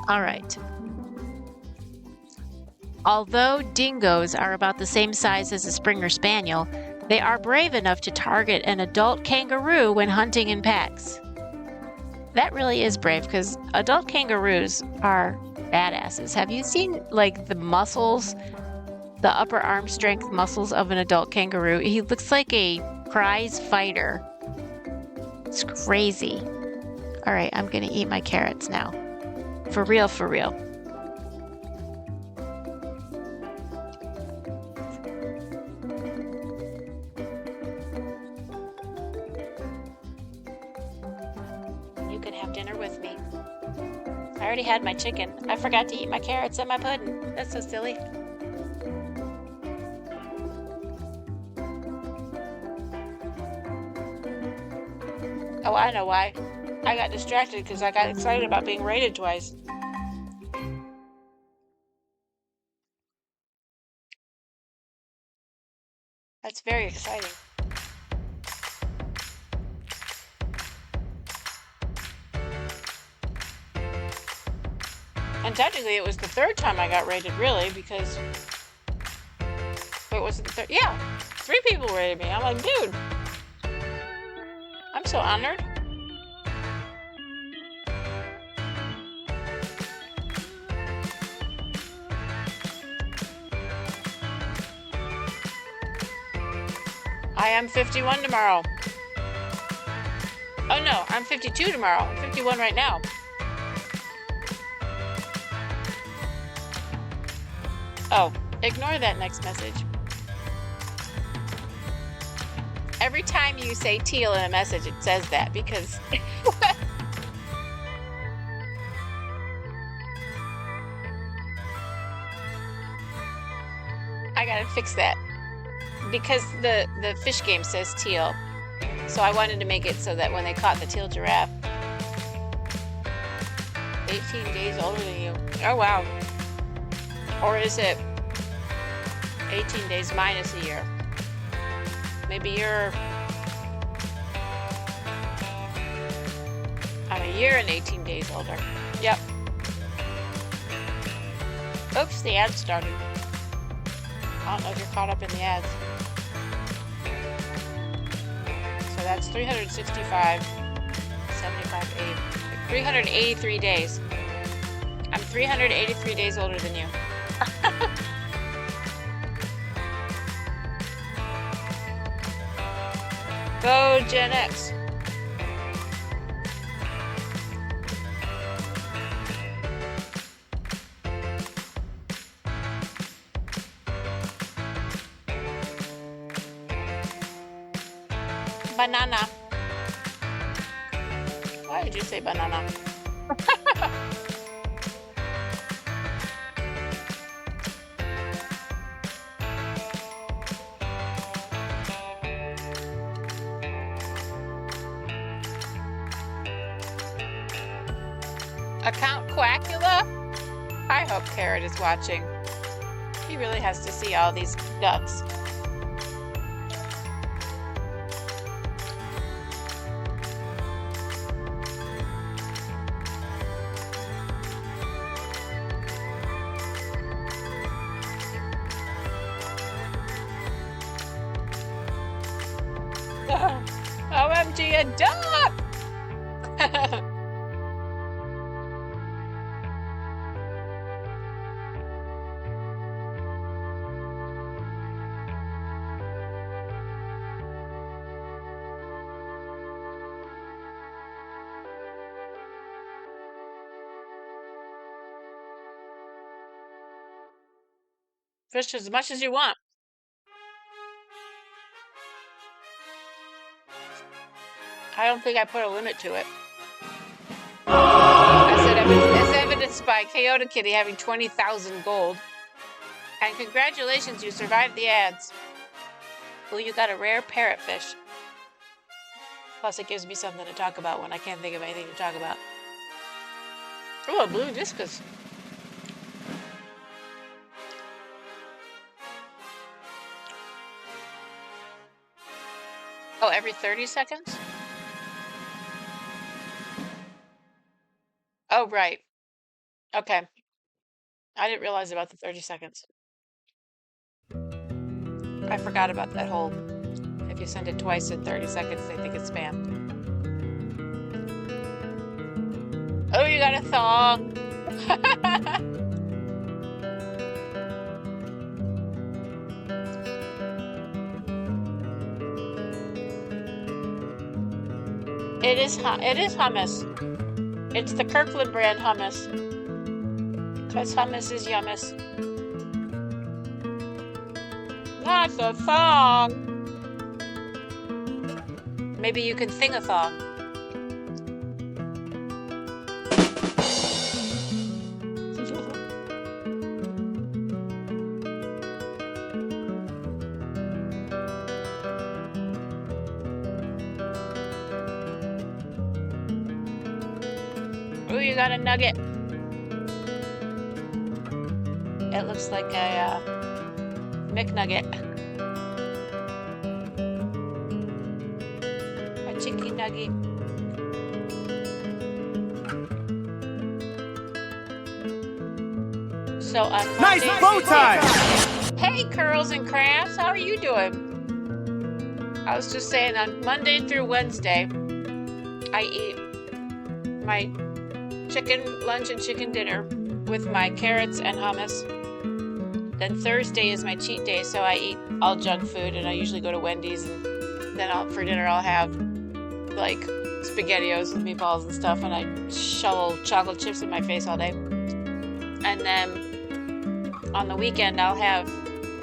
All right. Although dingoes are about the same size as a Springer Spaniel, they are brave enough to target an adult kangaroo when hunting in packs. That really is brave, because adult kangaroos are badasses. Have you seen, like, the muscles, the upper arm strength muscles of an adult kangaroo? He looks like a prize fighter. It's crazy. All right, I'm gonna eat my carrots now. For real, for real. You can have dinner with me. I already had my chicken. I forgot to eat my carrots and my pudding. That's so silly. Oh, I know why. I got distracted because I got excited about being rated twice. That's very exciting. And technically, it was the third time I got rated, really, because it was the third. Yeah, 3 people rated me. I'm like, dude, I'm so honored. I am 51 tomorrow. Oh no, I'm 52 tomorrow. I'm 51 right now. Oh, ignore that next message. Every time you say teal in a message, it says that because I gotta fix that. Because the fish game says teal. So I wanted to make it so that when they caught the teal giraffe. 18 days older than you. Oh wow. Or is it 18 days minus a year? Maybe you're... I'm a year and 18 days older. Yep. Oops, the ad started. I don't know if you're caught up in the ads. So that's 365, 75, 8, 383 days. I'm 383 days older than you. Go Gen X. Banana. Why did you say banana? Account Quackula? I hope Carrot is watching. He really has to see all these ducks. OMG, a duck! Fish as much as you want. I don't think I put a limit to it. I said, as evidenced by Kyoto Kitty having 20,000 gold. And congratulations, you survived the ads. Oh, you got a rare parrotfish. Plus, it gives me something to talk about when I can't think of anything to talk about. Oh, a blue discus. Oh, every 30 seconds? Oh, right. Okay. I didn't realize about the 30 seconds. I forgot about that whole, if you send it twice in 30 seconds, they think it's spam. Oh, you got a thong. It is hummus. It's the Kirkland brand hummus. Because hummus is yummus. That's a song. Maybe you can sing a song. Ooh, you got a nugget. It looks like a McNugget. A chicken nugget. So on Nice Monday bow through tie! Hey, Curls and Crafts, how are you doing? I was just saying on Monday through Wednesday, I eat my chicken lunch and chicken dinner with my carrots and hummus. Then Thursday is my cheat day, so I eat all junk food, and I usually go to Wendy's, and then for dinner I'll have like SpaghettiOs with meatballs and stuff, and I shovel chocolate chips in my face all day. And then on the weekend I'll have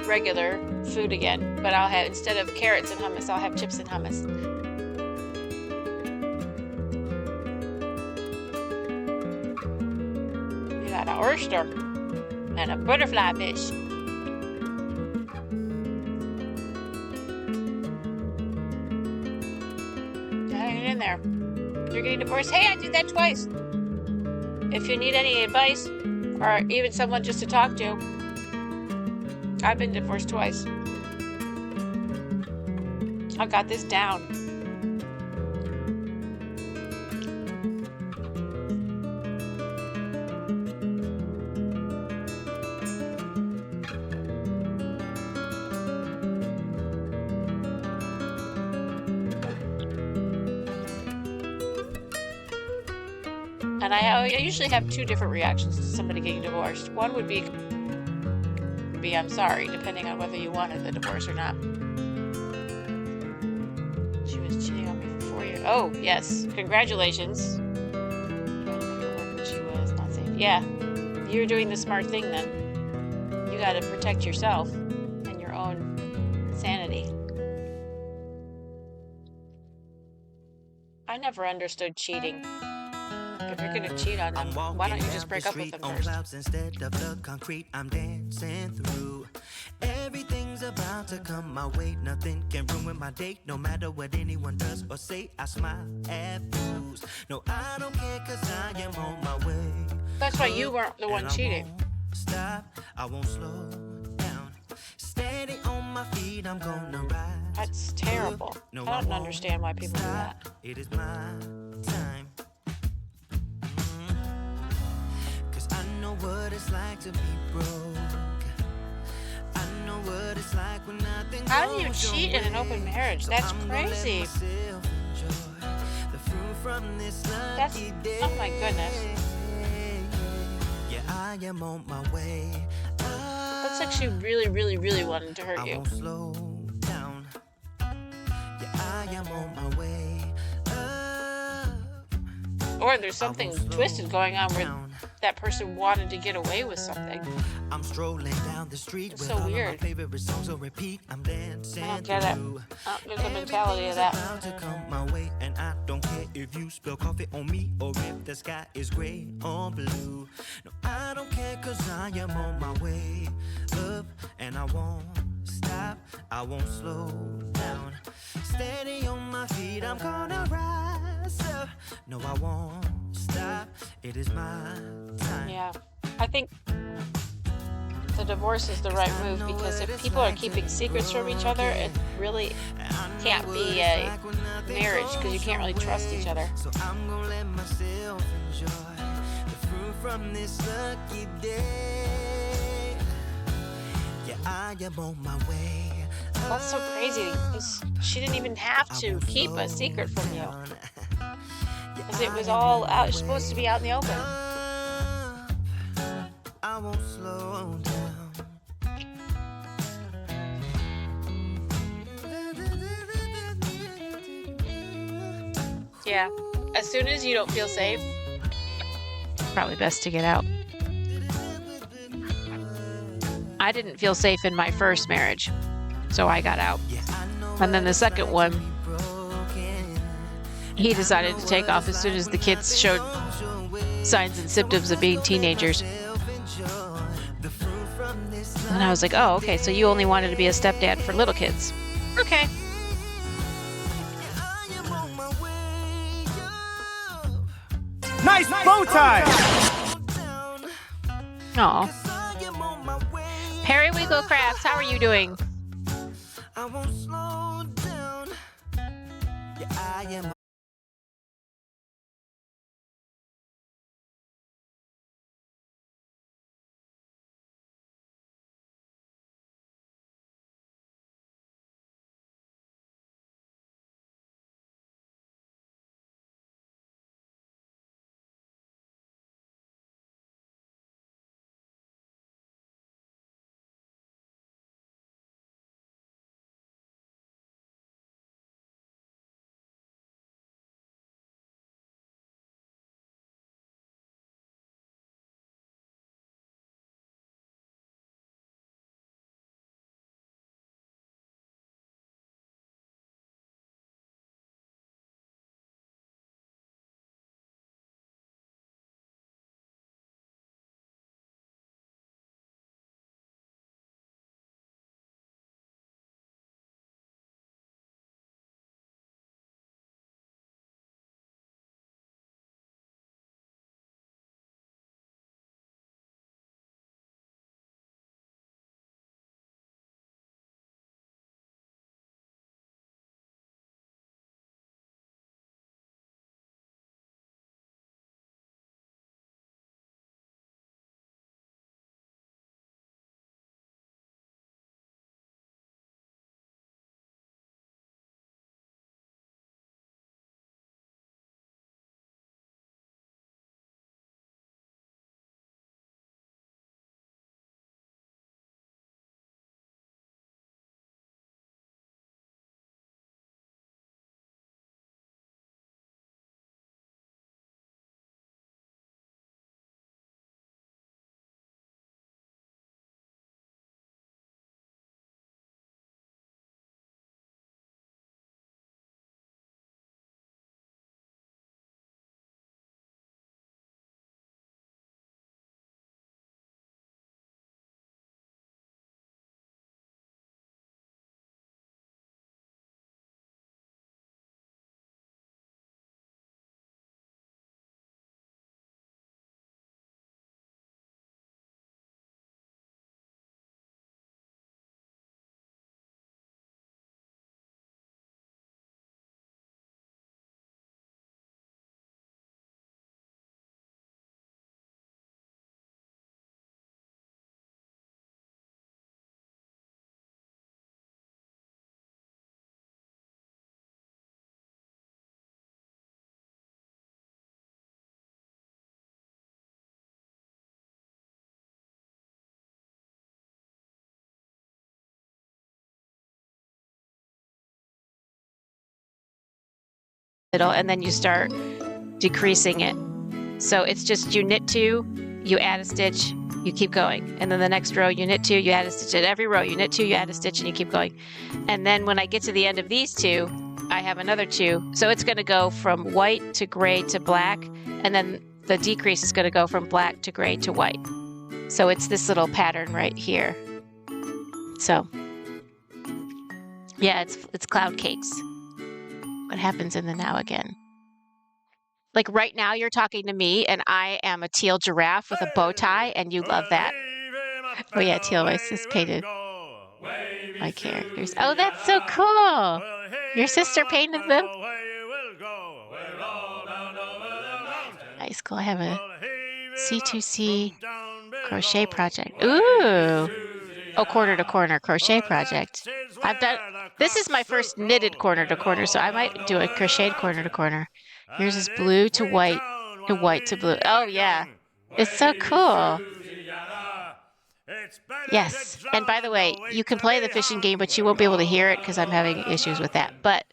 regular food again, but I'll have, instead of carrots and hummus, I'll have chips and hummus. You got an oyster and a butterfly fish. Hang in there. You're getting divorced? Hey, I did that twice. If you need any advice, or even someone just to talk to, I've been divorced twice. I got this down. And I usually have two different reactions to somebody getting divorced. One would be I'm sorry, depending on whether you wanted the divorce or not. She was cheating on me for 4 years. Oh, yes. Congratulations. She was not safe. Yeah. You're doing the smart thing then. You gotta protect yourself and your own sanity. I never understood cheating. If you're gonna cheat on them, why don't you just break up with them first? Instead of the concrete I'm dancing through. Everything's about to come my way. Nothing can ruin my day. No matter what anyone does or say, I smile at fools. No, I don't care, cause I am on my way. That's why you weren't the one cheating. Stop, I won't slow down. Steady on my feet, I'm gonna ride. That's terrible. No, I don't understand why people do that. It is my time. I know what it's like to be broke. I know what it's like when nothing. How do you cheat in an open marriage? That's crazy. That's, oh my goodness. Yeah, I am on my way. Looks like she really, really, really wanted to hurt I you. won't slow down. Yeah, I am on my way. Or there's something twisted going on where that person wanted to get away with something. I'm strolling down the street It's with so all weird. of my favorite songs on repeat. I'm dancing I don't get it. through. There's a mentality of that. Everything's about to come my way, and I don't care if you spill coffee on me or if the sky is gray or blue. No, I don't care, cause I am on my way up, and I won't stop, I won't slow down. Steady on my feet, I'm gonna rise up. No, I won't stop, it is my time. Yeah. I think the divorce is the right move, because if people are keeping secrets from each other, it really can't be a marriage, because you can't really trust each other. So I'm gonna let myself enjoy the fruit from this lucky day. Yeah, I am on my way. That's so crazy. She didn't even have to keep a secret from you, because it was all out. It's supposed to be out in the open. I won't slow down. Yeah. As soon as you don't feel safe, Probably best to get out. I didn't feel safe in my first marriage, so I got out. And then the second one, he decided to take off as soon as the kids showed signs and symptoms of being teenagers. And I was like, oh, okay, so you only wanted to be a stepdad for little kids. Okay. Nice bow tie! Aw. Periwinkle Crafts, how are you doing? I won't slow down. Yeah, I am. Middle, and then you start decreasing it. So it's just you knit 2, you add a stitch, you keep going. And then the next row, you knit 2, you add a stitch. At every row, you knit 2, you add a stitch, and you keep going. And then when I get to the end of these 2, I have another 2. So it's going to go from white to gray to black. And then the decrease is going to go from black to gray to white. So it's this little pattern right here. So yeah, it's cloud cakes. What happens in the now again? Like right now you're talking to me and I am a teal giraffe with a bow tie and you love that. Oh yeah, teal is painted my characters. Oh, that's so cool. Your sister painted them? Nice, cool. I have a C2C crochet project. Ooh. Oh, corner to corner crochet project. I've done, this is my first knitted corner to corner, so I might do a crocheted corner to corner. Yours is blue to white to blue. Oh yeah, it's so cool. Yes, and by the way, you can play the fishing game, but you won't be able to hear it because I'm having issues with that. But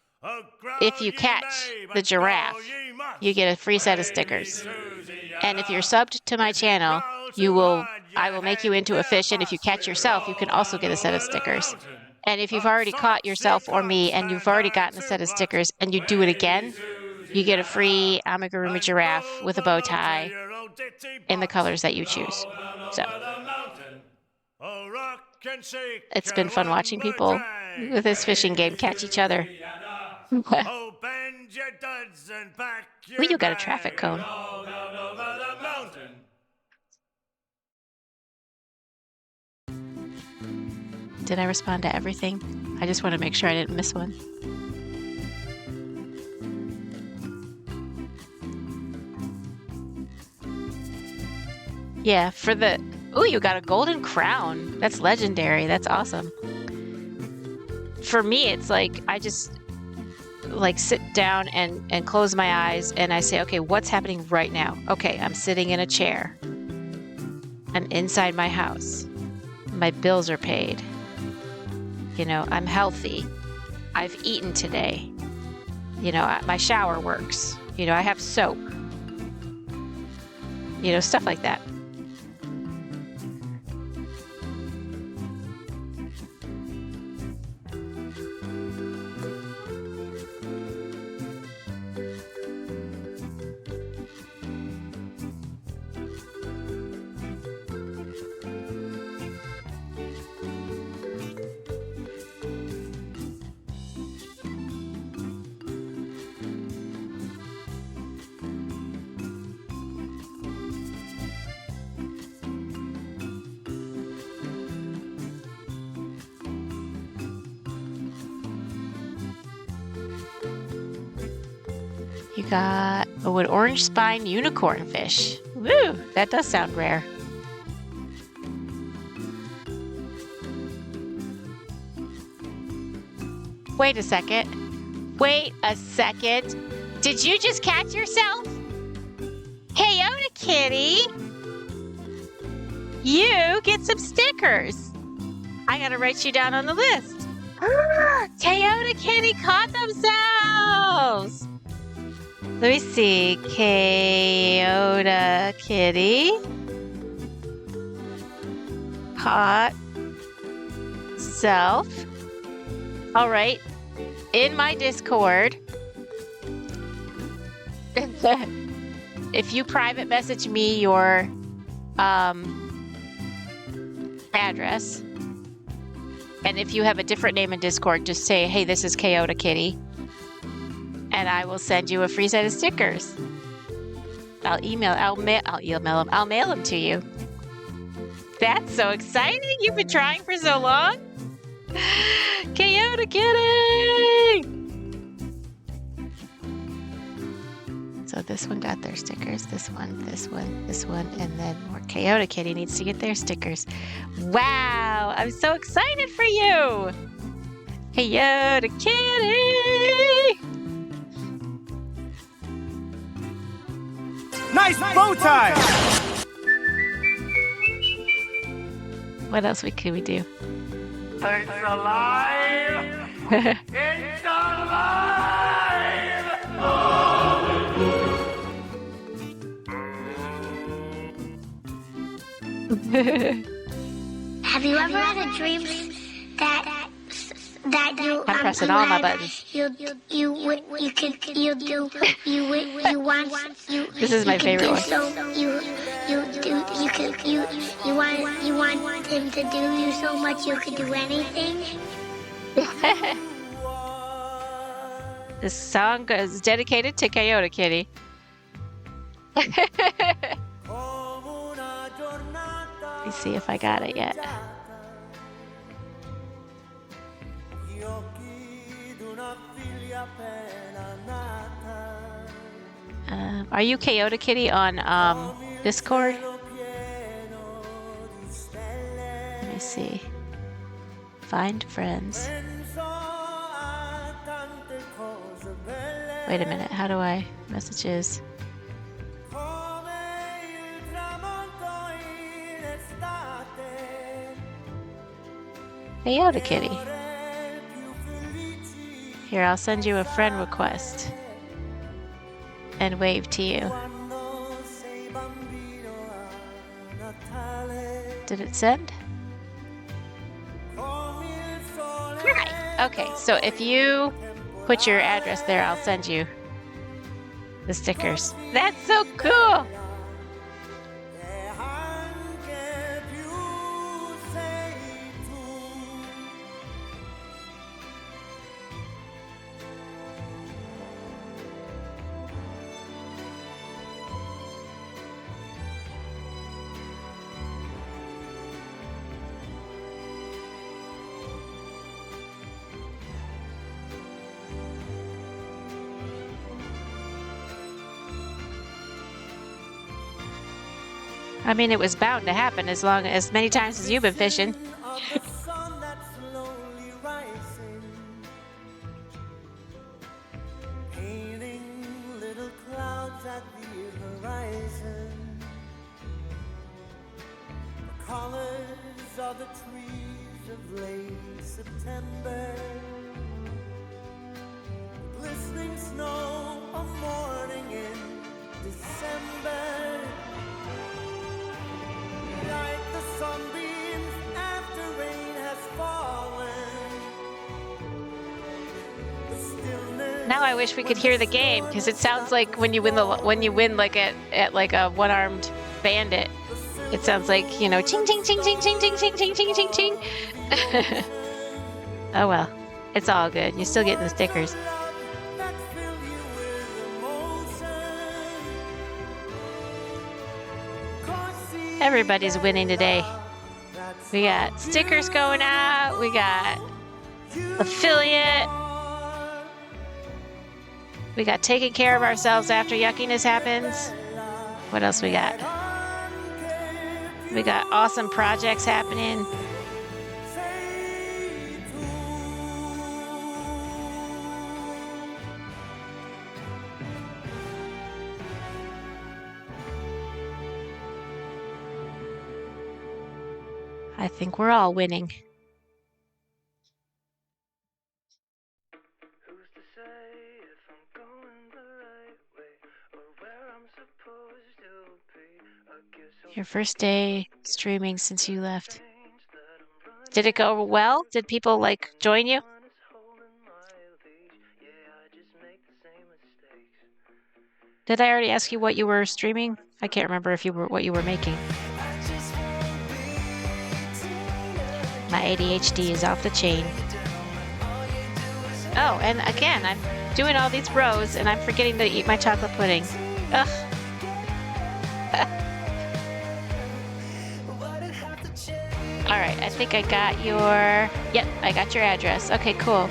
if you catch the giraffe, you get a free set of stickers. And if you're subbed to my channel, I will make you into a fish, and if you catch yourself, you can also get a set of stickers. And if you've already caught yourself or me, and you've already gotten a set of stickers, and you do it again, you get a free amigurumi giraffe with a bow tie in the colors that you choose. So it's been fun watching people with this fishing game catch each other. Oh, bend your duds and back your Ooh, you got a bag. traffic cone. Did I respond to everything? I just want to make sure I didn't miss one. Yeah, for the... Ooh, you got a golden crown. That's legendary. That's awesome. For me, it's like, I just like sit down and close my eyes and I say, okay, what's happening right now? Okay, I'm sitting in a chair. I'm inside my house. My bills are paid. You know, I'm healthy. I've eaten today. You know, my shower works. You know, I have soap. You know, stuff like that. You got an orange spine unicorn fish. Woo, that does sound rare. Wait a second. Wait a second. Did you just catch yourself? Toyota Kitty! You get some stickers. I gotta write you down on the list. Toyota Kitty caught themselves! Let me see. Toyota Kitty caught self. All right. In my Discord, if you private message me your address, and if you have a different name in Discord, just say, hey, this is Toyota Kitty. And I will send you a free set of stickers. I'll mail them to you. That's so exciting! You've been trying for so long. Toyota Kitty! So this one got their stickers. This one, and then more. Toyota Kitty needs to get their stickers. Wow! I'm so excited for you, Toyota Kitty! Nice bow tie! What else could we do? It's alive! It's alive! Have you ever had a dream that you I'm pressing all my buttons. This is my favorite one. So you want him to do you so much you could do anything. This song is dedicated to Toyota Kitty. Let me see if I got it yet. Are you Toyota Kitty on Discord? Let me see. Find friends. Wait a minute. How do I messages? Toyota Kitty. Here, I'll send you a friend request and wave to you. Did it send? Right. Okay, so if you put your address there, I'll send you the stickers. That's so cool. I mean, it was bound to happen as many times as you've been fishing. Colors of the trees of late September, glistening snow, a morning in December, like the sunbeams after rain has fallen. The stillness. Now I wish we could hear the game because it sounds like when you win like at like a one-armed bandit. It sounds like, you know, ching ching ching ching ching ching ching ching ching ching ching. Oh well, it's all good. You're still getting the stickers. Everybody's winning today. We got stickers going out. We got affiliate. We got taking care of ourselves after yuckiness happens. What else we got? We got awesome projects happening. I think we're all winning. Who's to say if I'm going the right way or where I'm supposed to be? I guess I'll Your first day streaming since you left. Did it go well? Did people like join you? Did I already ask you what you were streaming? I can't remember if what you were making. My ADHD is off the chain. Oh, and again, I'm doing all these rows and I'm forgetting to eat my chocolate pudding. Ugh. All right, I think I got yep, I got your address. Okay, cool.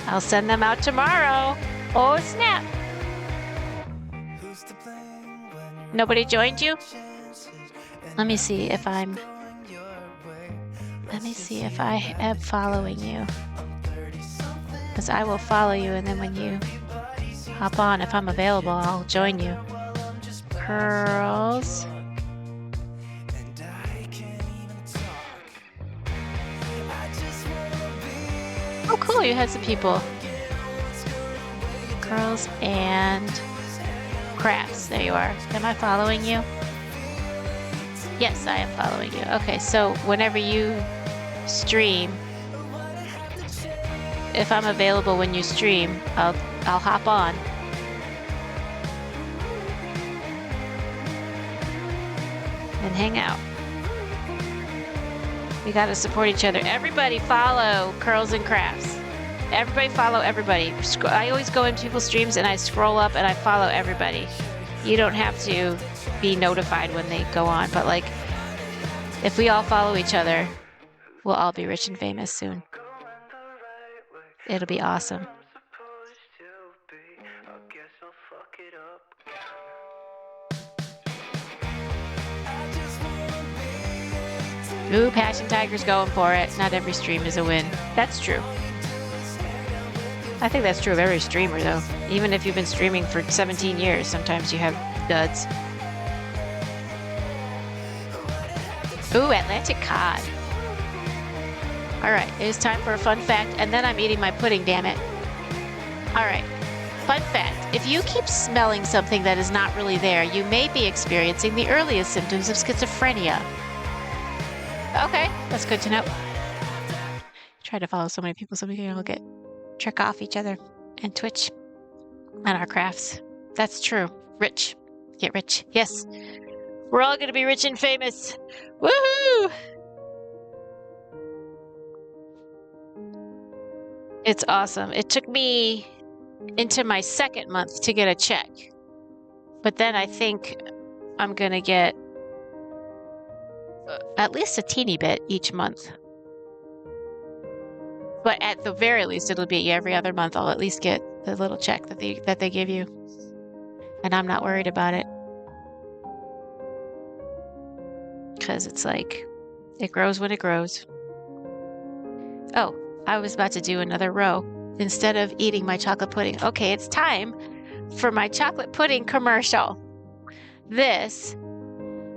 I'll send them out tomorrow. Oh, snap. Nobody joined you? Let me see if I am following you. Because I will follow you, and then when you hop on, if I'm available, I'll join you. Curls. Oh, cool, you had some people. Curls and crafts. There you are. Am I following you? Yes, I am following you. Okay, so whenever you stream, if I'm available when you stream, I'll hop on. And hang out. We gotta support each other. Everybody follow Curls and Crafts. Everybody follow everybody. I always go into people's streams and I scroll up and I follow everybody. You don't have to be notified when they go on, but like, if we all follow each other, we'll all be rich and famous soon. It'll be awesome. Ooh, Passion Tiger's going for it. Not every stream is a win. That's true. I think that's true of every streamer, though. Even if you've been streaming for 17 years, sometimes you have duds. Ooh, Atlantic cod. All right, it is time for a fun fact, and then I'm eating my pudding, damn it. All right, fun fact. if you keep smelling something that is not really there, you may be experiencing the earliest symptoms of schizophrenia. Okay, that's good to know. Try to follow so many people so we can all trick off each other and Twitch on our crafts. That's true. Rich. Get rich. Yes. We're all going to be rich and famous. Woohoo! It's awesome. It took me into my second month to get a check. But then I think I'm going to get at least a teeny bit each month. But at the very least, it'll be every other month. I'll at least get the little check that they give you. And I'm not worried about it. Because it's like, it grows when it grows. Oh, I was about to do another row instead of eating my chocolate pudding. Okay, it's time for my chocolate pudding commercial. This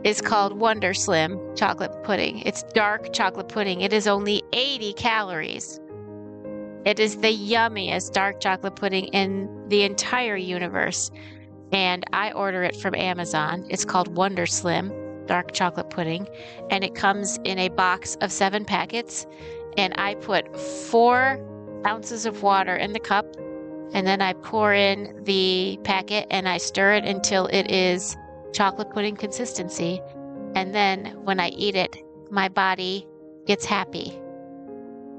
is called Wonder Slim chocolate pudding. It's dark chocolate pudding. It is only 80 calories. It is the yummiest dark chocolate pudding in the entire universe. And I order it from Amazon. It's called Wonder Slim dark chocolate pudding. And it comes in a box of 7 packets. And I put 4 ounces of water in the cup. And then I pour in the packet and I stir it until it is chocolate pudding consistency. And then when I eat it, my body gets happy.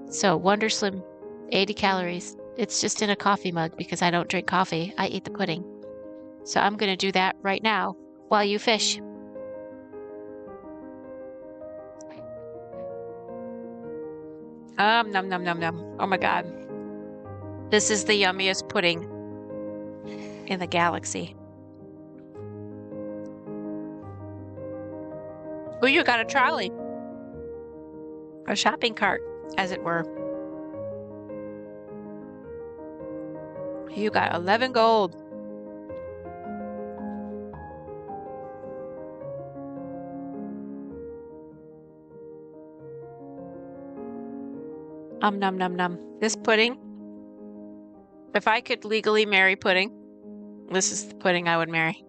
So Wonder Slim, 80 calories. It's just in a coffee mug because I don't drink coffee. I eat the pudding. So I'm going to do that right now while you fish. Nom nom nom nom. Oh my God. This is the yummiest pudding in the galaxy. Oh, you got a trolley. A shopping cart, as it were. You got 11 gold. Num num num. This pudding, if I could legally marry pudding, this is the pudding I would marry.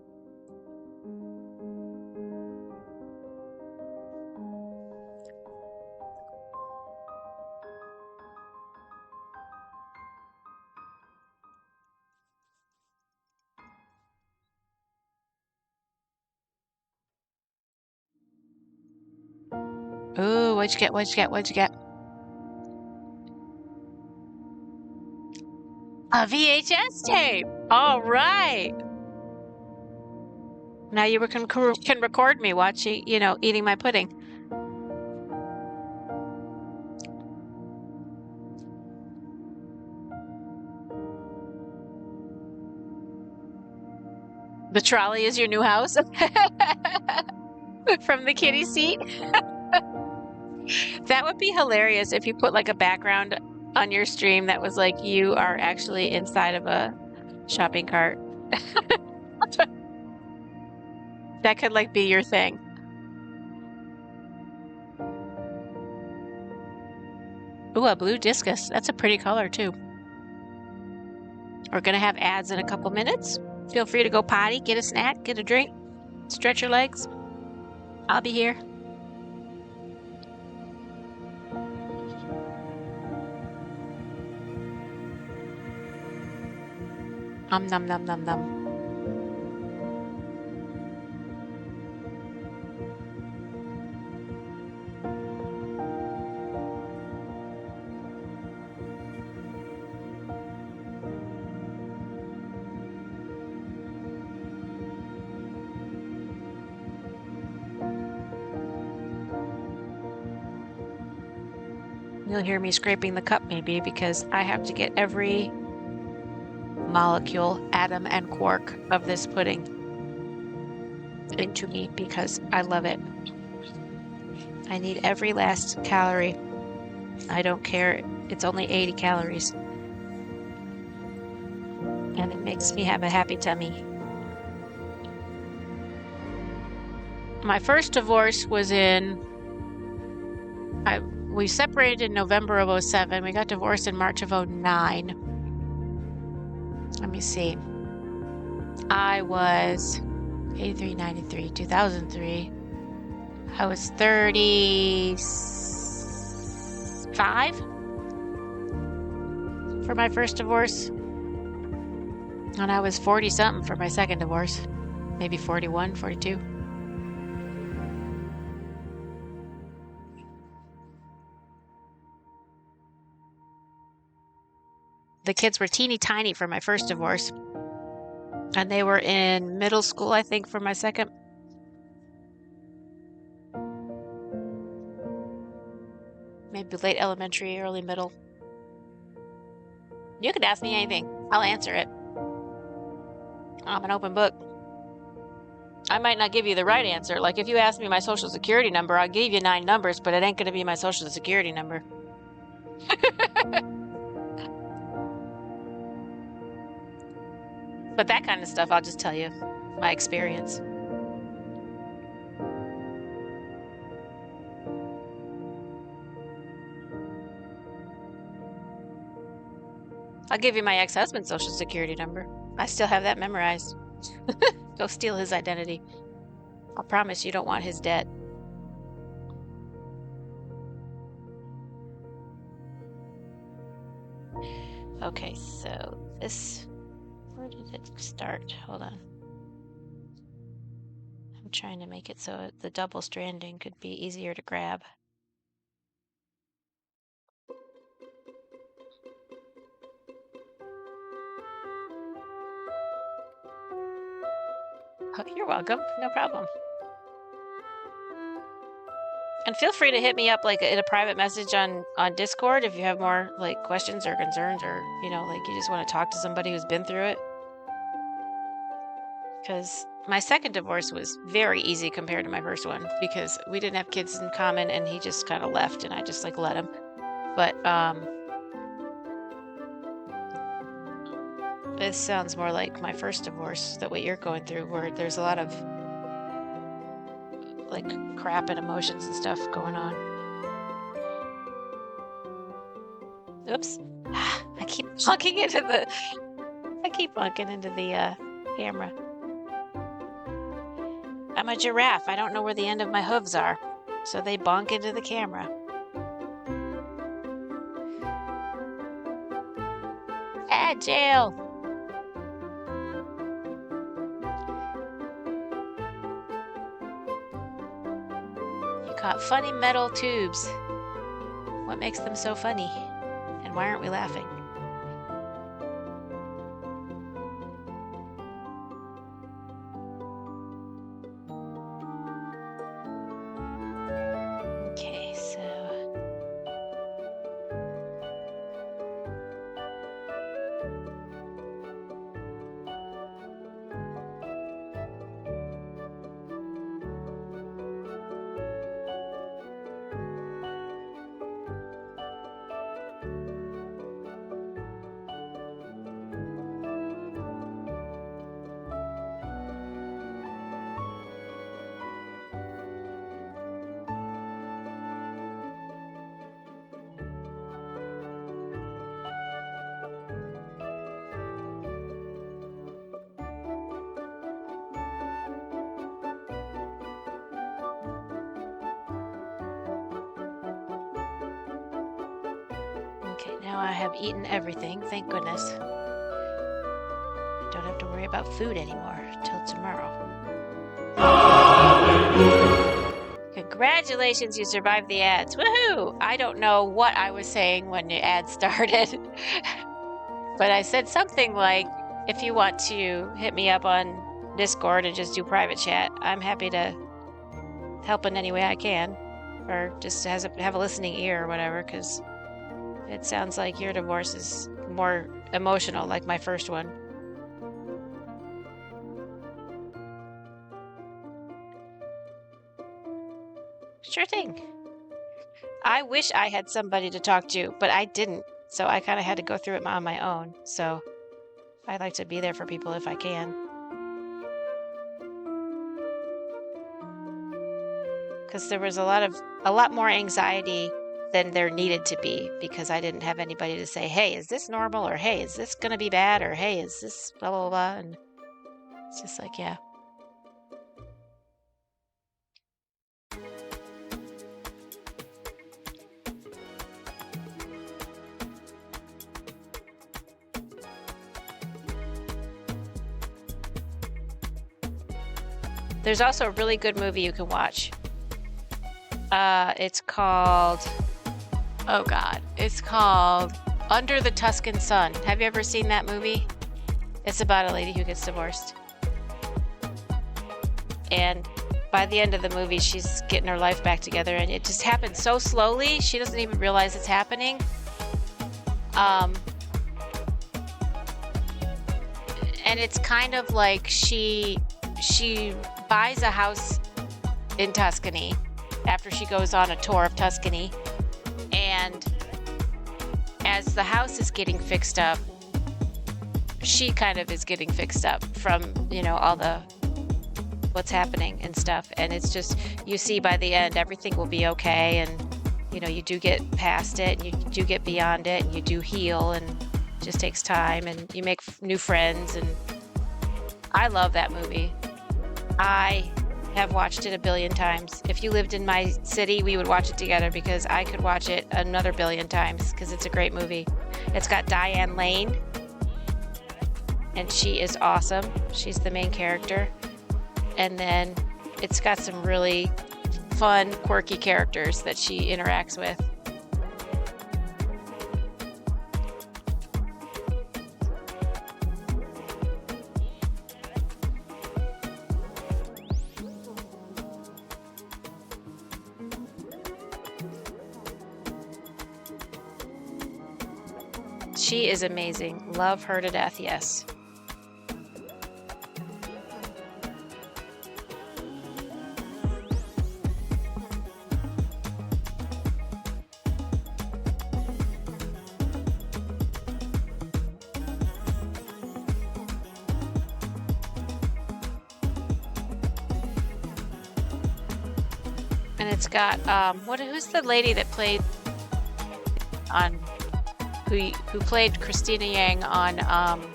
Ooh, what'd you get? What'd you get? What'd you get? A VHS tape. All right. Now you can record me watching, eating my pudding. The trolley is your new house? From the kiddie seat? That would be hilarious if you put like a background on your stream that was like you are actually inside of a shopping cart. That could like be your thing. Ooh, a blue discus. That's a pretty color too. We're gonna have ads in a couple minutes. Feel free to go potty, get a snack, get a drink, stretch your legs. I'll be here. Nom nom nom nom. You'll hear me scraping the cup maybe because I have to get every molecule, atom, and quark of this pudding into me because I love it. I need every last calorie. I don't care. It's only 80 calories. And it makes me have a happy tummy. My first divorce was we separated in November of 07. We got divorced in March of 09. Let me see. I was 83, 93, 2003. I was 35 for my first divorce. And I was 40 something for my second divorce. Maybe 41, 42. The kids were teeny tiny for my first divorce. And they were in middle school, I think, for my second. Maybe late elementary, early middle. You could ask me anything. I'll answer it. I'm an open book. I might not give you the right answer. Like if you ask me my social security number, I'll give you 9 numbers, but it ain't going to be my social security number. But that kind of stuff, I'll just tell you my experience. I'll give you my ex-husband's social security number. I still have that memorized. Go steal his identity. I'll promise you don't want his debt. Okay, so this... Where did it start? Hold on. I'm trying to make it so the double stranding could be easier to grab. Oh, you're welcome. No problem. And feel free to hit me up like in a private message on Discord if you have more like questions or concerns, or you know, like you just want to talk to somebody who's been through it. Because my second divorce was very easy compared to my first one because we didn't have kids in common and he just kind of left and I just like let him. But this sounds more like my first divorce, that what you're going through, where there's a lot of like crap and emotions and stuff going on. Oops. I keep bunking into the camera. I'm a giraffe. I don't know where the end of my hooves are, so they bonk into the camera. Agile. You caught funny metal tubes. What makes them so funny? And why aren't we laughing? Okay, so okay, now I have eaten everything, thank goodness. I don't have to worry about food anymore till tomorrow. Congratulations, you survived the ads. Woohoo! I don't know what I was saying when the ad started. But I said something like, if you want to hit me up on Discord and just do private chat, I'm happy to help in any way I can. Or just have a listening ear or whatever, because it sounds like your divorce is more emotional, like my first one. Sure thing. I wish I had somebody to talk to, but I didn't. So I kind of had to go through it on my own. So I like to be there for people if I can. Because there was a lot more anxiety than there needed to be, because I didn't have anybody to say, hey, is this normal? Or hey, is this going to be bad? Or hey, is this blah, blah, blah? And It's just like, yeah. There's also a really good movie you can watch. It's called, oh God, it's called Under the Tuscan Sun. Have you ever seen that movie? It's about a lady who gets divorced. And by the end of the movie, she's getting her life back together, and it just happens so slowly, she doesn't even realize it's happening. And it's kind of like she buys a house in Tuscany after she goes on a tour of Tuscany, and as the house is getting fixed up, she kind of is getting fixed up from, you know, all the what's happening and stuff. And it's just, you see by the end everything will be okay, and you know, you do get past it, and you do get beyond it, and you do heal, and it just takes time, and you make new friends. And I love that movie. I have watched it a billion times. If you lived in my city, we would watch it together, because I could watch it another billion times, because it's a great movie. It's got Diane Lane, and she is awesome. She's the main character. And then it's got some really fun, quirky characters that she interacts with. She is amazing. Love her to death, yes. And it's got who's the lady that played on who played Christina Yang on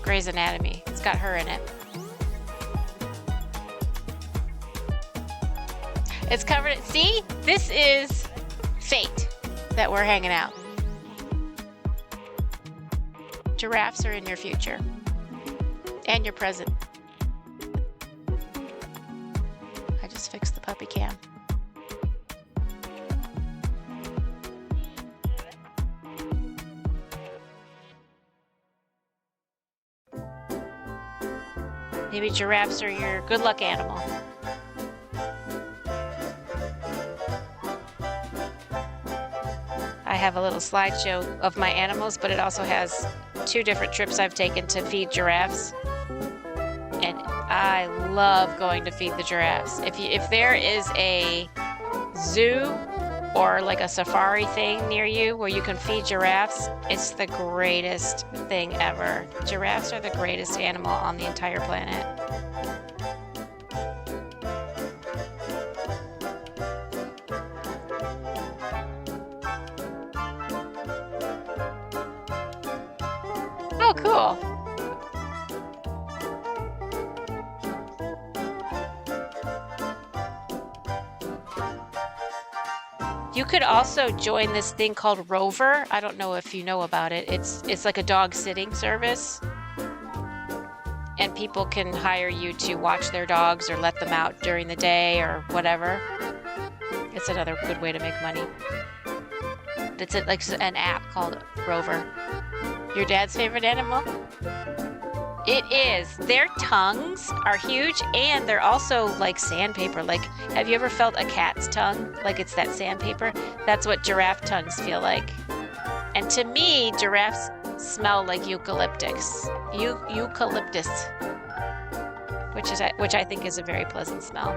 Grey's Anatomy? It's got her in it. It's covered. See, this is fate that we're hanging out. Giraffes are in your future and your present. I just fixed the puppy cam. Maybe giraffes are your good luck animal. I have a little slideshow of my animals, but it also has 2 different trips I've taken to feed giraffes. And I love going to feed the giraffes. If there is a zoo or like a safari thing near you where you can feed giraffes, it's the greatest thing ever. Giraffes are the greatest animal on the entire planet. Oh, cool. You could also join this thing called Rover. I don't know if you know about it. It's like a dog sitting service. And people can hire you to watch their dogs or let them out during the day or whatever. It's another good way to make money. It's like an app called Rover. Your dad's favorite animal? It is. Their tongues are huge, and they're also like sandpaper. Like, have you ever felt a cat's tongue? Like it's that sandpaper? That's what giraffe tongues feel like. And to me, giraffes smell like eucalyptus, which I think is a very pleasant smell.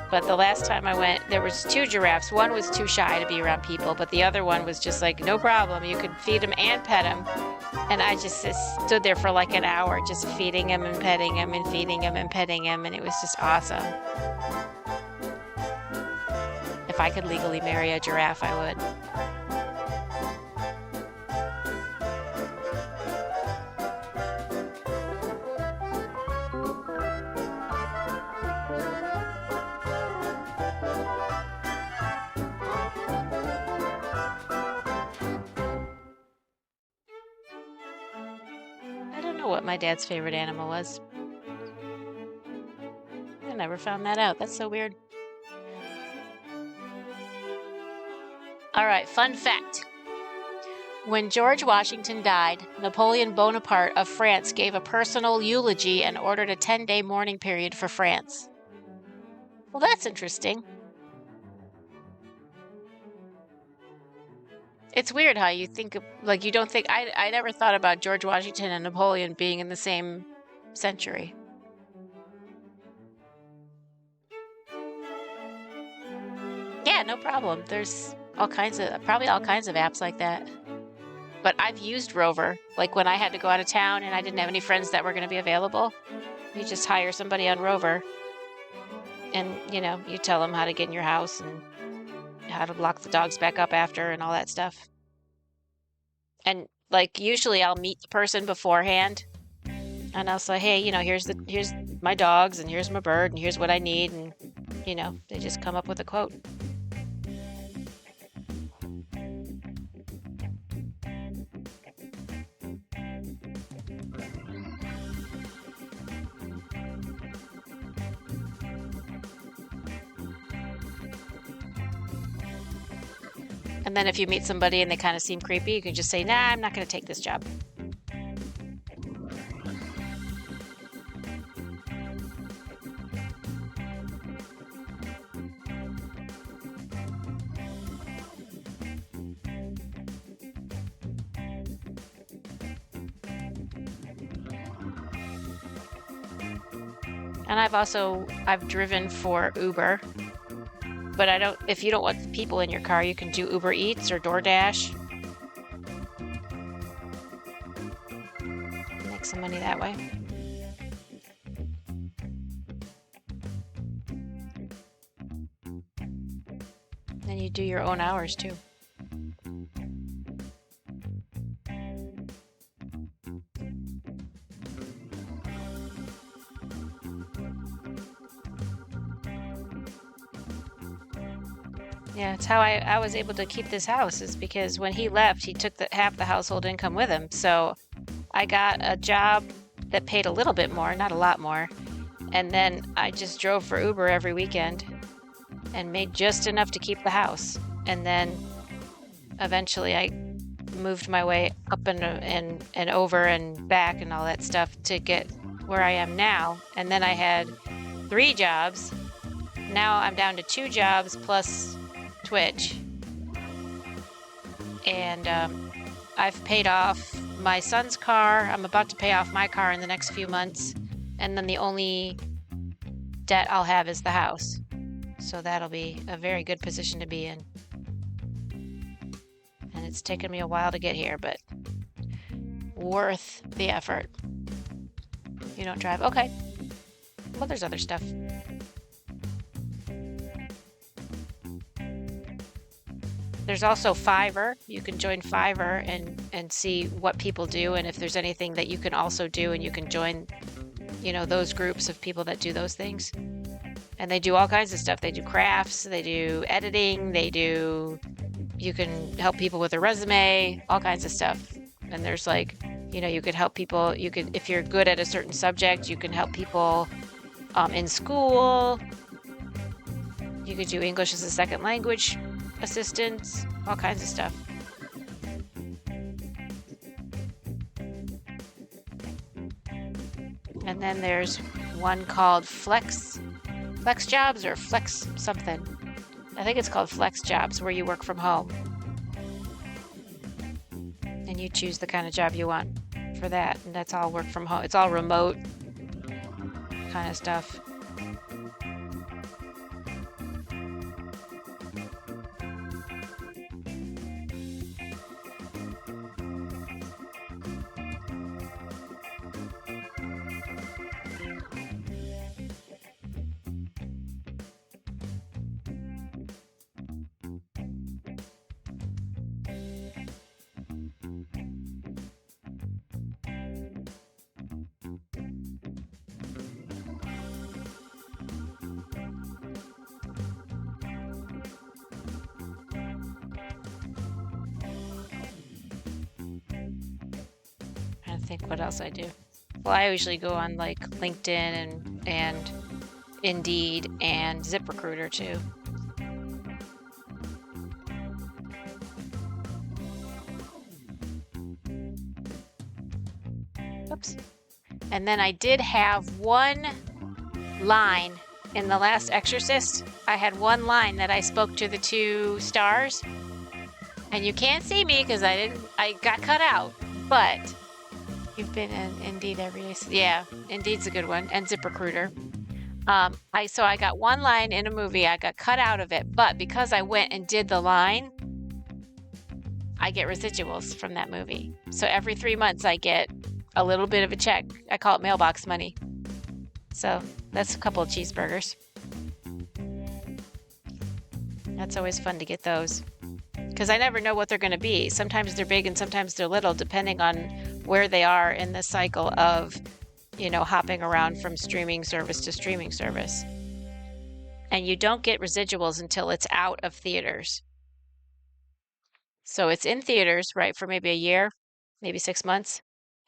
But the last time I went, there was 2 giraffes. One was too shy to be around people, but the other one was just like, no problem. You could feed him and pet him. And I just stood there for like an hour just feeding him and petting him and feeding him and petting him, and it was just awesome. If I could legally marry a giraffe, I would. know what my dad's favorite animal was. I never found that out. That's so weird. All right, fun fact. When George Washington died, Napoleon Bonaparte of France gave a personal eulogy and ordered a 10-day mourning period for France. Well, that's interesting. It's weird how you think of, like, you don't think, I never thought about George Washington and Napoleon being in the same century. Yeah, no problem. There's probably all kinds of apps like that. But I've used Rover, like when I had to go out of town and I didn't have any friends that were going to be available. You just hire somebody on Rover and, you know, you tell them how to get in your house and how to lock the dogs back up after and all that stuff. And like usually I'll meet the person beforehand and I'll say, hey, you know, here's my dogs and here's my bird and here's what I need. And, you know, they just come up with a quote. And then if you meet somebody and they kind of seem creepy, you can just say, nah, I'm not going to take this job. And I've driven for Uber. But if you don't want people in your car, you can do Uber Eats or DoorDash. Make some money that way. Then you do your own hours too. Yeah, it's how I was able to keep this house, is because when he left, he took half the household income with him. So I got a job that paid a little bit more, not a lot more. And then I just drove for Uber every weekend and made just enough to keep the house. And then eventually I moved my way up and over and back and all that stuff to get where I am now. And then I had 3 jobs. Now I'm down to 2 jobs plus Twitch, and I've paid off my son's car. I'm about to pay off my car in the next few months, and then the only debt I'll have is the house. So that'll be a very good position to be in. And it's taken me a while to get here, but worth the effort. You don't drive? Okay. Well, there's other stuff. There's also Fiverr. You can join Fiverr and see what people do, and if there's anything that you can also do, and you can join, you know, those groups of people that do those things. And they do all kinds of stuff. They do crafts, they do editing, you can help people with a resume, all kinds of stuff. And there's like, you know, you could help people, if you're good at a certain subject, you can help people in school. You could do English as a second language assistance, all kinds of stuff. And then there's one called Flex Jobs or Flex something. I think it's called Flex Jobs, where you work from home. And you choose the kind of job you want for that. And that's all work from home. It's all remote kind of stuff. I think what else I do. Well, I usually go on like LinkedIn and Indeed and ZipRecruiter too. Oops. And then I did have one line in the last Exorcist. I had one line that I spoke to the 2 stars. And you can't see me because I got cut out. But you've been in Indeed every day. Yeah, Indeed's a good one. And ZipRecruiter. So I got one line in a movie. I got cut out of it. But because I went and did the line, I get residuals from that movie. So every 3 months I get a little bit of a check. I call it mailbox money. So that's a couple of cheeseburgers. That's always fun to get those. Because I never know what they're going to be. Sometimes they're big and sometimes they're little, depending on where they are in the cycle of, you know, hopping around from streaming service to streaming service. And you don't get residuals until it's out of theaters. So it's in theaters, right, for maybe a year, maybe 6 months.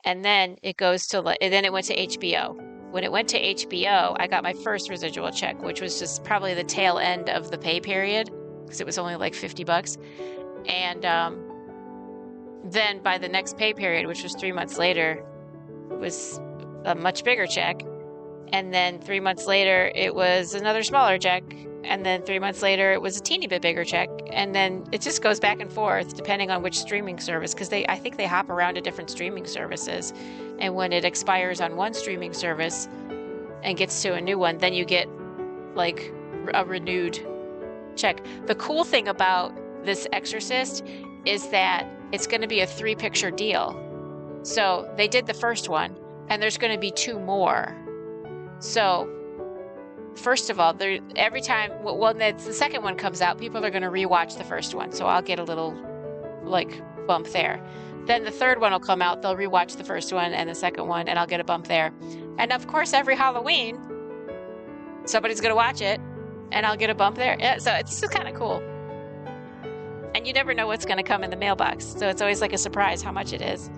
And then it goes to, and then it went to HBO. When it went to HBO, I got my first residual check, which was just probably the tail end of the pay period, because it was only like $50. And then by the next pay period, which was 3 months later, was a much bigger check. And then 3 months later, it was another smaller check. And then 3 months later, it was a teeny bit bigger check. And then it just goes back and forth depending on which streaming service, because I think they hop around to different streaming services. And when it expires on one streaming service and gets to a new one, then you get like a renewed check. The cool thing about this Exorcist is that it's going to be a 3-picture deal. So they did the first one, and there's going to be 2 more. So first of all, every time, when the second one comes out, people are going to rewatch the first one. So I'll get a little like bump there. Then the third one will come out. They'll rewatch the first one and the second one, and I'll get a bump there. And of course, every Halloween, somebody's going to watch it, and I'll get a bump there. Yeah, so it's just kind of cool. And you never know what's going to come in the mailbox. So it's always like a surprise how much it is.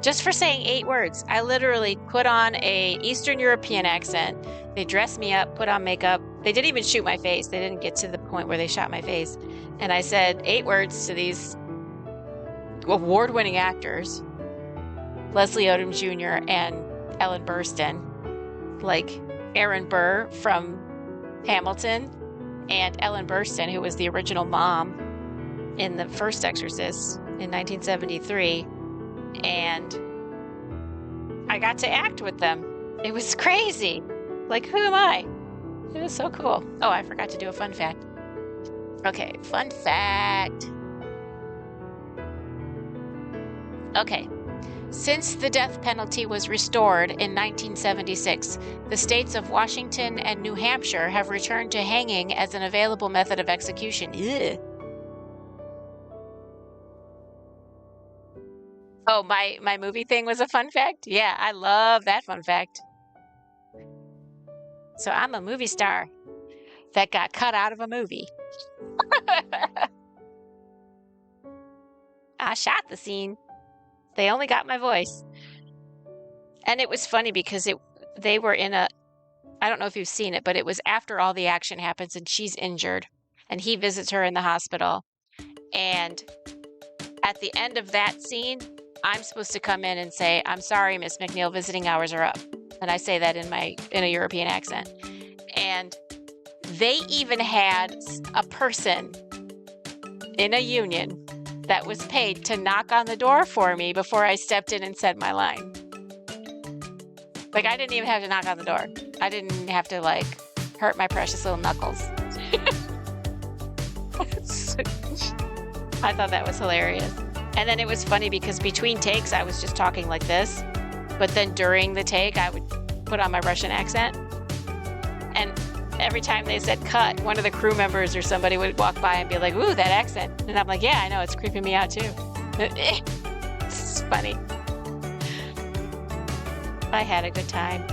Just for saying 8 words, I literally put on a Eastern European accent. They dressed me up, put on makeup. They didn't even shoot my face. They didn't get to the point where they shot my face. And I said 8 words to these award-winning actors, Leslie Odom Jr. and Ellen Burstyn, like Aaron Burr from Hamilton, and Ellen Burstyn, who was the original mom in the first Exorcist in 1973. And I got to act with them. It was crazy. Like, who am I? It was so cool. Oh, I forgot to do a fun fact. Okay, fun fact. Okay. Since the death penalty was restored in 1976, the states of Washington and New Hampshire have returned to hanging as an available method of execution. Ugh. Oh, my movie thing was a fun fact? Yeah, I love that fun fact. So I'm a movie star that got cut out of a movie. I shot the scene. They only got my voice. And it was funny because they were in I don't know if you've seen it, but it was after all the action happens and she's injured. And he visits her in the hospital. And at the end of that scene, I'm supposed to come in and say, "I'm sorry, Miss McNeil, visiting hours are up." And I say that in a European accent. And they even had a person in a union that was paid to knock on the door for me before I stepped in and said my line. Like, I didn't even have to knock on the door. I didn't have to, like, hurt my precious little knuckles. I thought that was hilarious. And then it was funny because between takes, I was just talking like this. But then during the take, I would put on my Russian accent. And every time they said cut, one of the crew members or somebody would walk by and be like, "Ooh, that accent." And I'm like, "Yeah, I know, it's creeping me out too." It's funny. I had a good time.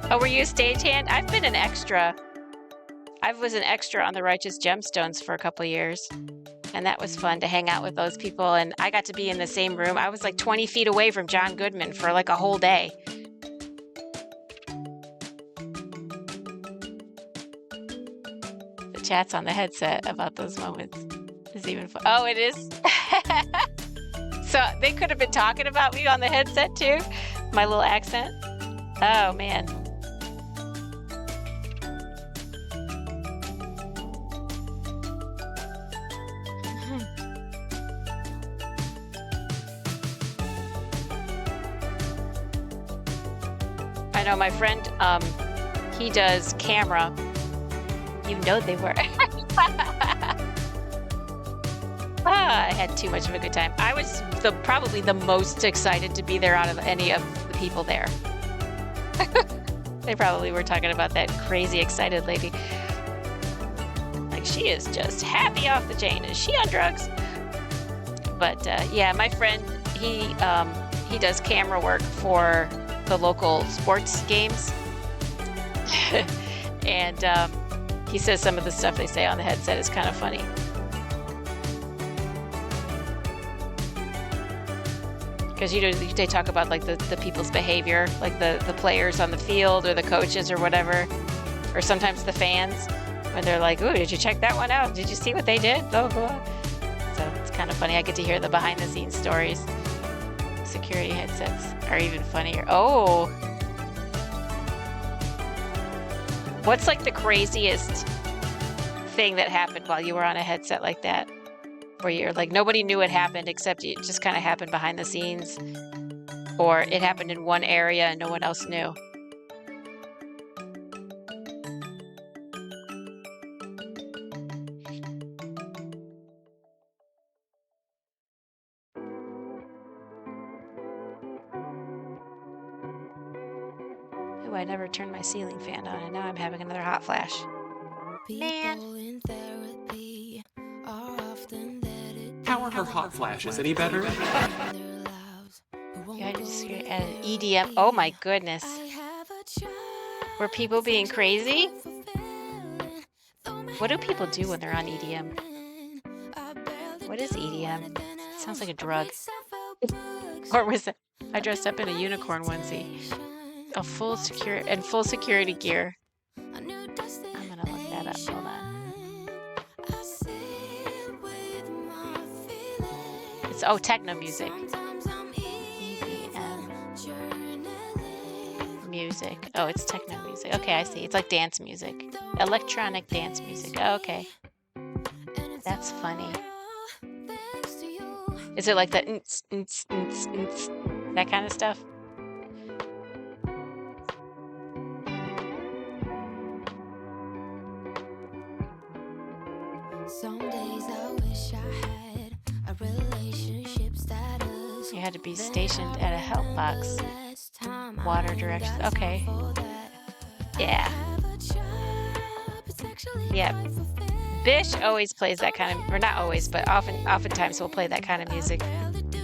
Oh, were you a stagehand? I've been an extra. I was an extra on the Righteous Gemstones for a couple years. And And that was fun to hang out with those people. And I got to be in the same room. I was like 20 feet away from John Goodman for like a whole day. The chat's on the headset about those moments is even fun. Oh, it is? So they could have been talking about me on the headset too? My little accent? Oh, man. I know my friend, he does camera. You know they were. I had too much of a good time. I was probably the most excited to be there out of any of the people there. They probably were talking about that crazy excited lady. Like, she is just happy off the chain. Is she on drugs? But yeah, my friend, he does camera work for the local sports games. And he says some of the stuff they say on the headset is kind of funny. Because they talk about like the people's behavior, like the players on the field or the coaches or whatever, or sometimes the fans, when they're like, "Ooh, did you check that one out? Did you see what they did?" Blah, blah, blah. So it's kind of funny. I get to hear the behind the scenes stories. Security headsets are even funnier. Oh, what's like the craziest thing that happened while you were on a headset like that? Where you're like, nobody knew it happened except it just kind of happened behind the scenes, or it happened in one area and no one else knew. Ooh, I never turned my ceiling fan on and now I'm having another hot flash. Man. How are her hot flashes? Any better? Yeah, I just hear an EDM. Oh my goodness. Were people being crazy? What do people do when they're on EDM? What is EDM? It sounds like a drug. Or was it? I dressed up in a unicorn onesie. A full security gear. I'm gonna look that up. Hold on. It's techno music. EDM music. Oh, it's techno music. Okay, I see. It's like dance music. Electronic dance music. Oh, okay. That's funny. Is it like that that kind of stuff? Some days I wish I had a relationship status. You had to be stationed at a help box. Water directions. Okay. Yeah. Yeah. Bish always plays that kind of, or not always, but oftentimes will play that kind of music.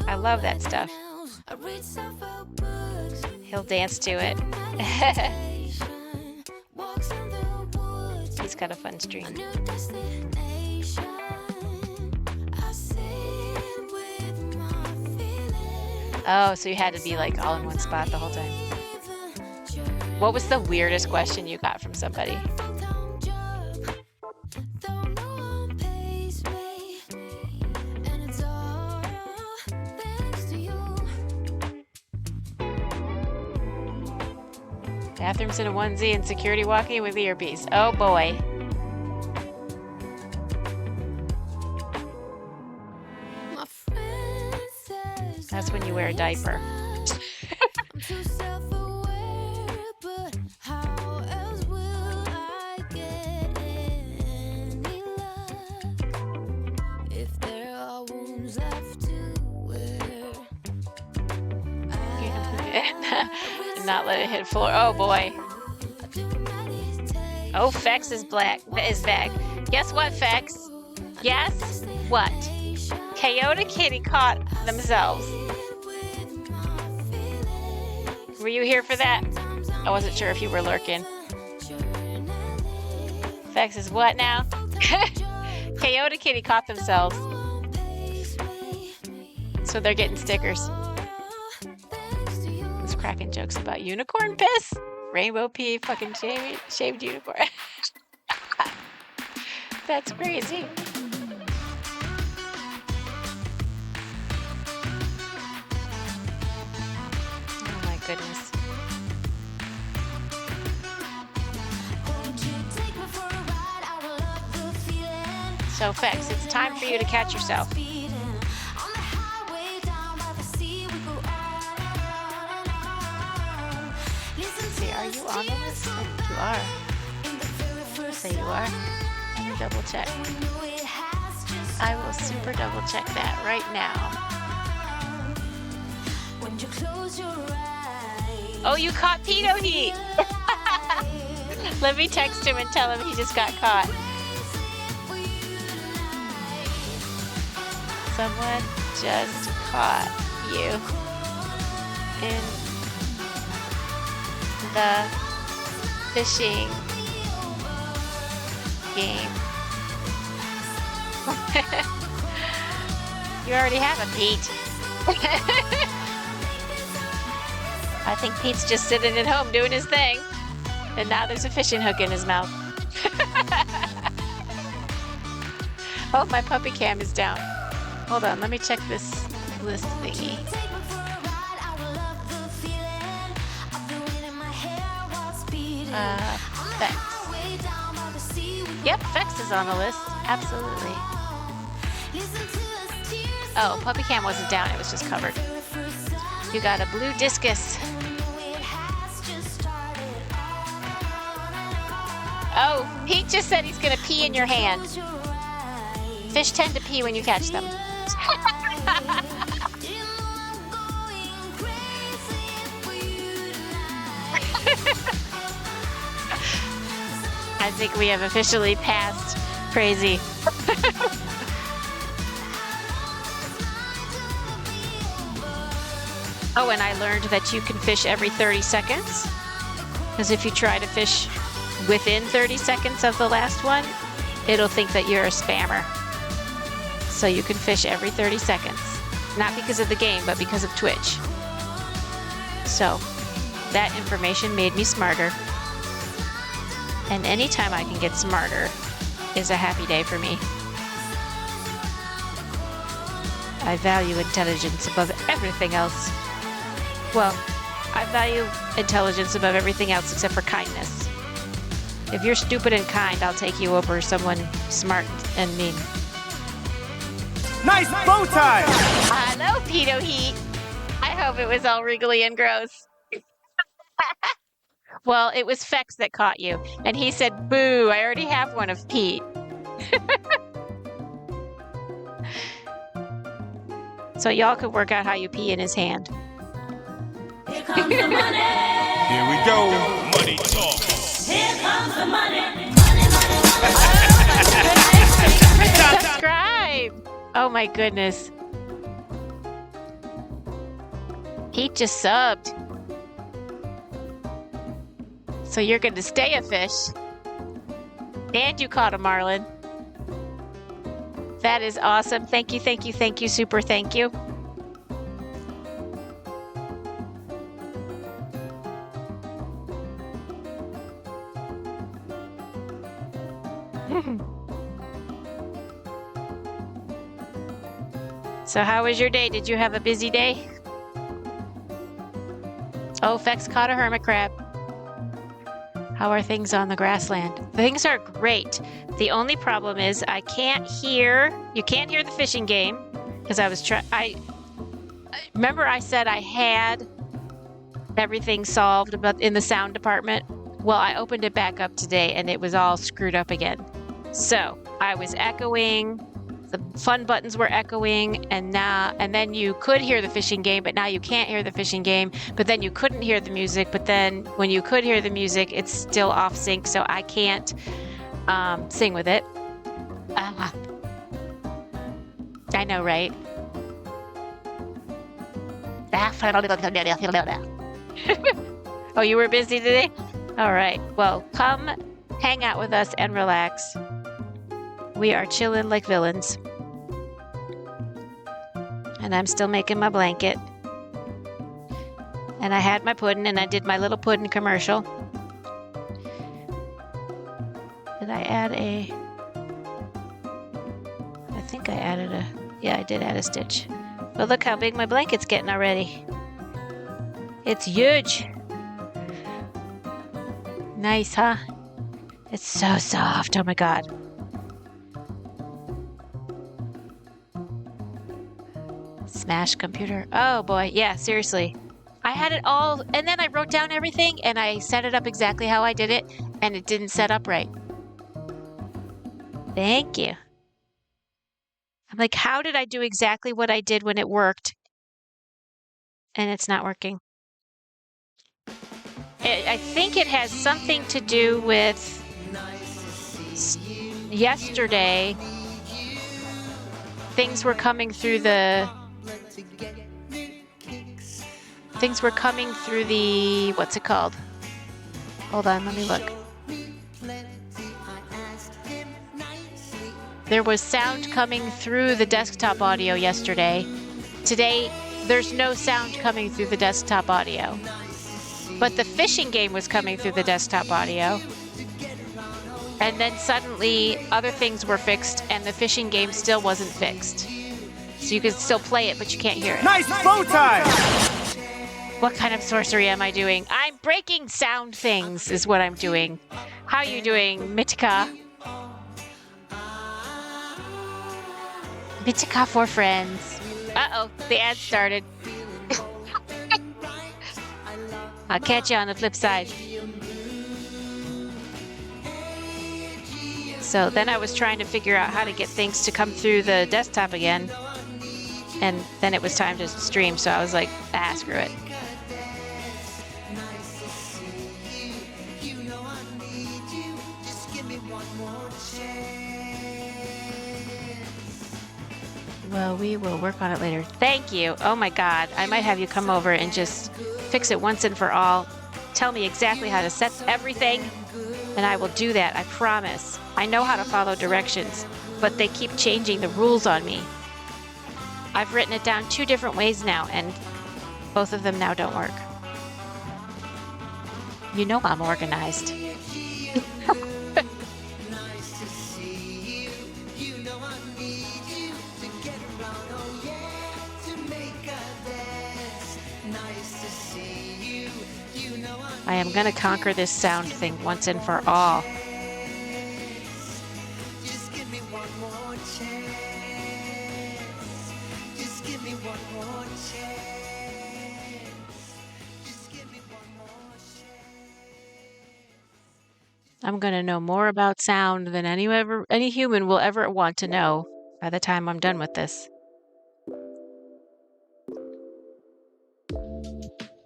I love that stuff. He'll dance to it. He's got a fun stream. Oh, so you had to be like all in one spot the whole time. What was the weirdest question you got from somebody? Bathrooms in a onesie and security walking with earpiece. Oh boy. That's when you wear a diaper. Not let it hit floor. Oh boy. Oh, Fex is back. Guess what, Fex? Yes? What? Coyote Kitty caught themselves. Were you here for that? I wasn't sure if you were lurking. Fex is what now? Coyote Kitty caught themselves. So they're getting stickers. It's cracking jokes about unicorn piss, rainbow pea, fucking shaved unicorn. That's crazy. Oh my goodness. So, Fex, it's time for you to catch yourself. See, are you on the list? I think you are. Say you are. Let me double check. I will super double check that right now. Oh, you caught Pedo Heat! Let me text him and tell him he just got caught. Someone just caught you in the fishing game. You already have a Pete. I think Pete's just sitting at home doing his thing. And now there's a fishing hook in his mouth. Oh, my puppy cam is down. Hold on, let me check this list thingy. Fex. Yep, Fex is on the list. Absolutely. Oh, puppy cam wasn't down, it was just covered. You got a blue discus. Oh, Pete just said he's gonna pee in your hand. Fish tend to pee when you catch them. I think we have officially passed crazy. Oh, and I learned that you can fish every 30 seconds. Because if you try to fish within 30 seconds of the last one, it'll think that you're a spammer. So you can fish every 30 seconds. Not because of the game, but because of Twitch. So that information made me smarter. And anytime I can get smarter is a happy day for me. I value intelligence above everything else. Well, I value intelligence above everything else except for kindness. If you're stupid and kind, I'll take you over someone smart and mean. Nice bow tie! Hello, Pedo Heat. I hope it was all wriggly and gross. Well, it was Fex that caught you, and he said, boo, I already have one of Pete. So y'all could work out how you pee in his hand. Here comes the money. Here we go. Money talk. Here comes the money. Subscribe! Oh my goodness. Pete just subbed. So you're going to stay a fish. And you caught a marlin. That is awesome. Thank you, thank you, thank you, super thank you. So how was your day? Did you have a busy day? Oh, Fex caught a hermit crab. How are things on the grassland? Things are great. The only problem is you can't hear the fishing game because remember I said I had everything solved but in the sound department. Well, I opened it back up today and it was all screwed up again. So I was echoing, the fun buttons were echoing, and then you could hear the fishing game, but now you can't hear the fishing game, but then you couldn't hear the music, but then when you could hear the music, it's still off sync, so I can't sing with it. I know, right? Oh, you were busy today? All right. Well, come hang out with us and relax. We are chilling like villains. And I'm still making my blanket. And I had my pudding, and I did my little pudding commercial. Did I add a... I think I added a... Yeah, I did add a stitch. But look how big my blanket's getting already. It's huge. Nice, huh? It's so soft. Oh my god. Smash computer. Oh boy. Yeah, seriously. I had it all, and then I wrote down everything, and I set it up exactly how I did it, and it didn't set up right. Thank you. I'm like, how did I do exactly what I did when it worked? And it's not working. I think it has something to do with yesterday. Things were coming through the... What's it called? Hold on, let me look. There was sound coming through the desktop audio yesterday. Today, there's no sound coming through the desktop audio. But the fishing game was coming through the desktop audio. And then suddenly, other things were fixed, and the fishing game still wasn't fixed. So you can still play it, but you can't hear it. Nice bow tie! What kind of sorcery am I doing? I'm breaking sound things, is what I'm doing. How are you doing, Mitika? Mitika for friends. Uh-oh, the ad started. I'll catch you on the flip side. So then I was trying to figure out how to get things to come through the desktop again. And then it was time to stream, so I was like, screw it. Well, we will work on it later. Thank you. Oh my God. I might have you come over and just fix it once and for all. Tell me exactly how to set everything, and I will do that. I promise. I know how to follow directions, but they keep changing the rules on me. I've written it down 2 different ways now, and both of them now don't work. You know I'm organized. I am going to conquer this sound thing once and for all. Just give me one more chance. Just give me one more chance. Just give me one more chance. I'm going to know more about sound than any human will ever want to know by the time I'm done with this.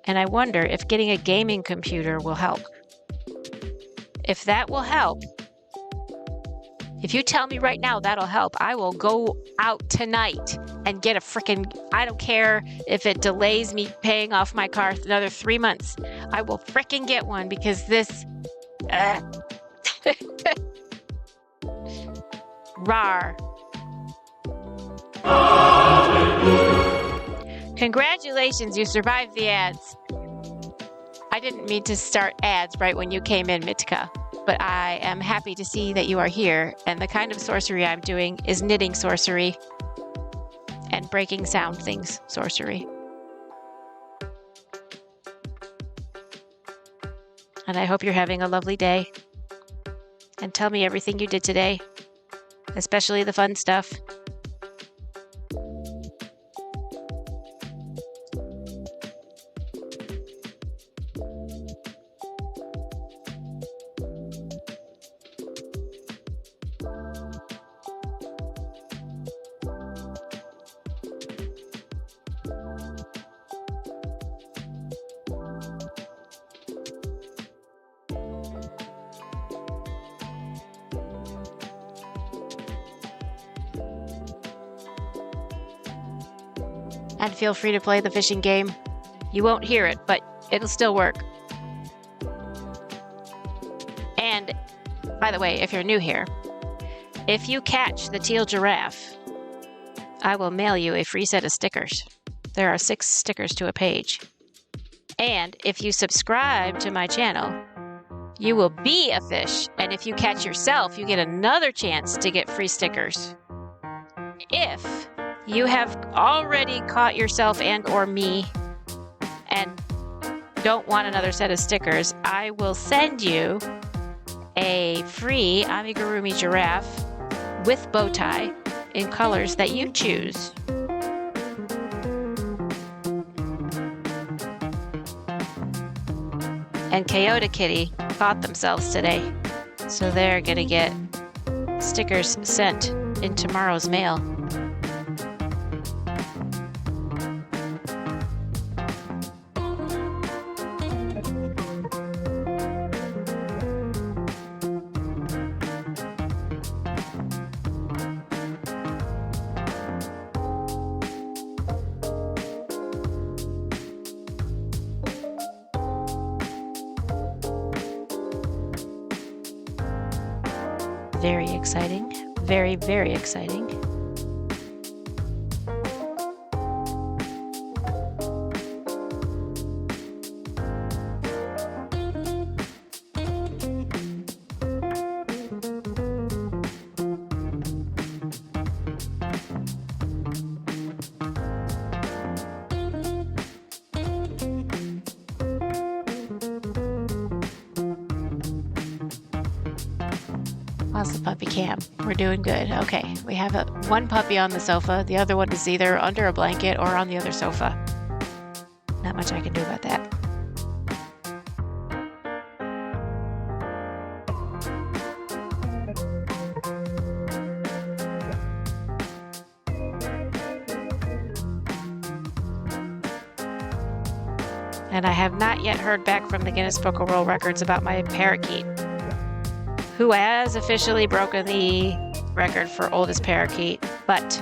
And I wonder if getting a gaming computer will help. If that will help, if you tell me right now that'll help, I will go out tonight and get a frickin', I don't care if it delays me paying off my car another 3 months. I will frickin' get one because this... Rar. Congratulations, you survived the ads. I didn't mean to start ads right when you came in, Mitka, but I am happy to see that you are here, and the kind of sorcery I'm doing is knitting sorcery and breaking sound things sorcery. And I hope you're having a lovely day. And tell me everything you did today, especially the fun stuff. And feel free to play the fishing game. You won't hear it, but it'll still work. And, by the way, if you're new here, if you catch the teal giraffe I will mail you a free set of stickers. There are 6 stickers to a page. And if you subscribe to my channel, you will be a fish. And if you catch yourself, you get another chance to get free stickers. If you have already caught yourself and or me and don't want another set of stickers, I will send you a free amigurumi giraffe with bow tie in colors that you choose. And Kyoto Kitty caught themselves today, so they're gonna get stickers sent in tomorrow's mail. Very exciting. Very, very exciting. How's the puppy cam? We're doing good. Okay, we have one puppy on the sofa. The other one is either under a blanket or on the other sofa. Not much I can do about that. And I have not yet heard back from the Guinness Book of World Records about my parakeet, who has officially broken the record for oldest parakeet, but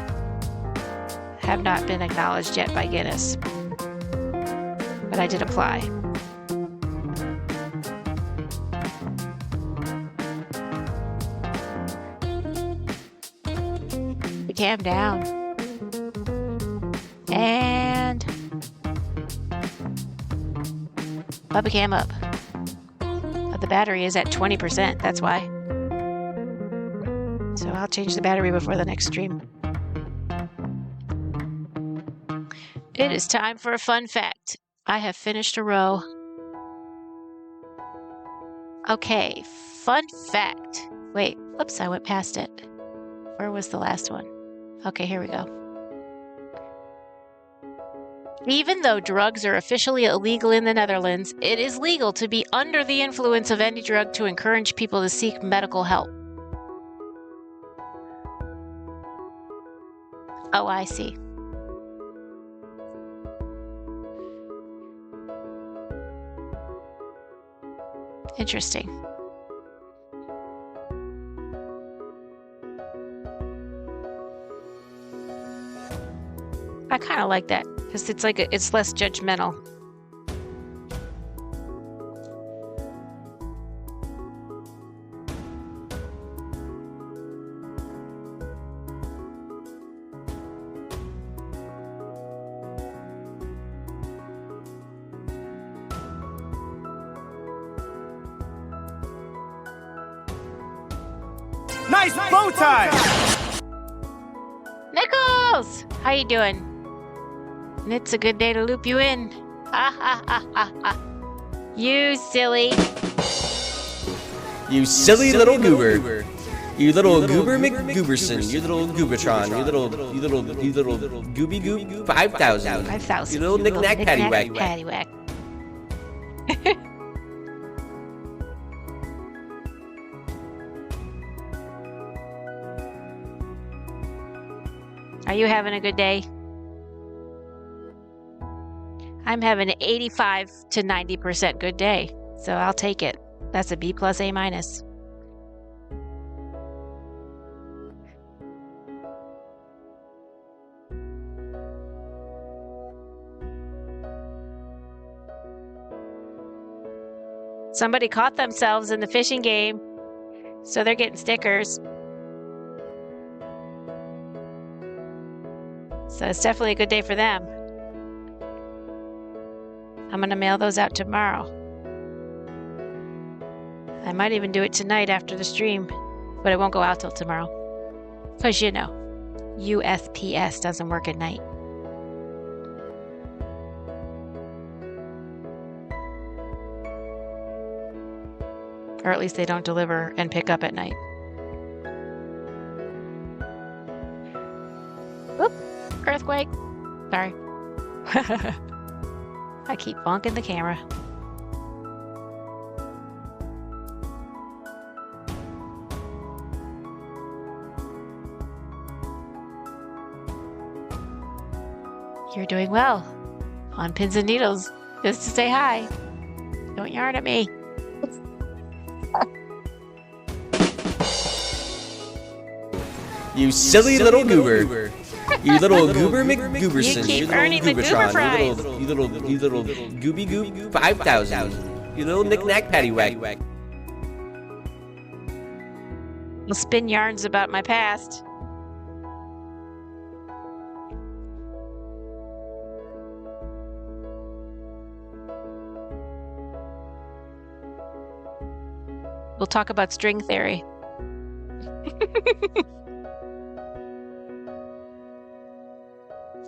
have not been acknowledged yet by Guinness. But I did apply. Cam down. And puppy cam up. The battery is at 20%, that's why. So I'll change the battery before the next stream. It is time for a fun fact. I have finished a row. Okay, fun fact. Wait, whoops, I went past it. Where was the last one? Okay, here we go. Even though drugs are officially illegal in the Netherlands, it is legal to be under the influence of any drug to encourage people to seek medical help. Oh, I see. Interesting. I kind of like that because it's like it's less judgmental. Nice bow tie! Nichols! How you doing? It's a good day to loop you in. Ha ha ha ha ha. You silly. You silly little goober. You little goober McGooberson. You little Goobatron. You little gooby goop 5,000. 5,000. You little knick-knack paddywhack. Paddywhack. Are you having a good day? I'm having an 85 to 90% good day, so I'll take it. That's a B plus A minus. Somebody caught themselves in the fishing game, so they're getting stickers. So it's definitely a good day for them. I'm gonna mail those out tomorrow. I might even do it tonight after the stream, but it won't go out till tomorrow. Because, you know, USPS doesn't work at night. Or at least they don't deliver and pick up at night. Whoop! Earthquake! Sorry. I keep bonking the camera. You're doing well. On pins and needles, just to say hi. Don't yarn at me. You silly little goober. You little goober McGooberson. You keep little earning the goober Goobertron. prize. You little gooby goop 5,000. You little knick-knack paddywhack. We'll spin yarns about my past. We'll talk about string theory.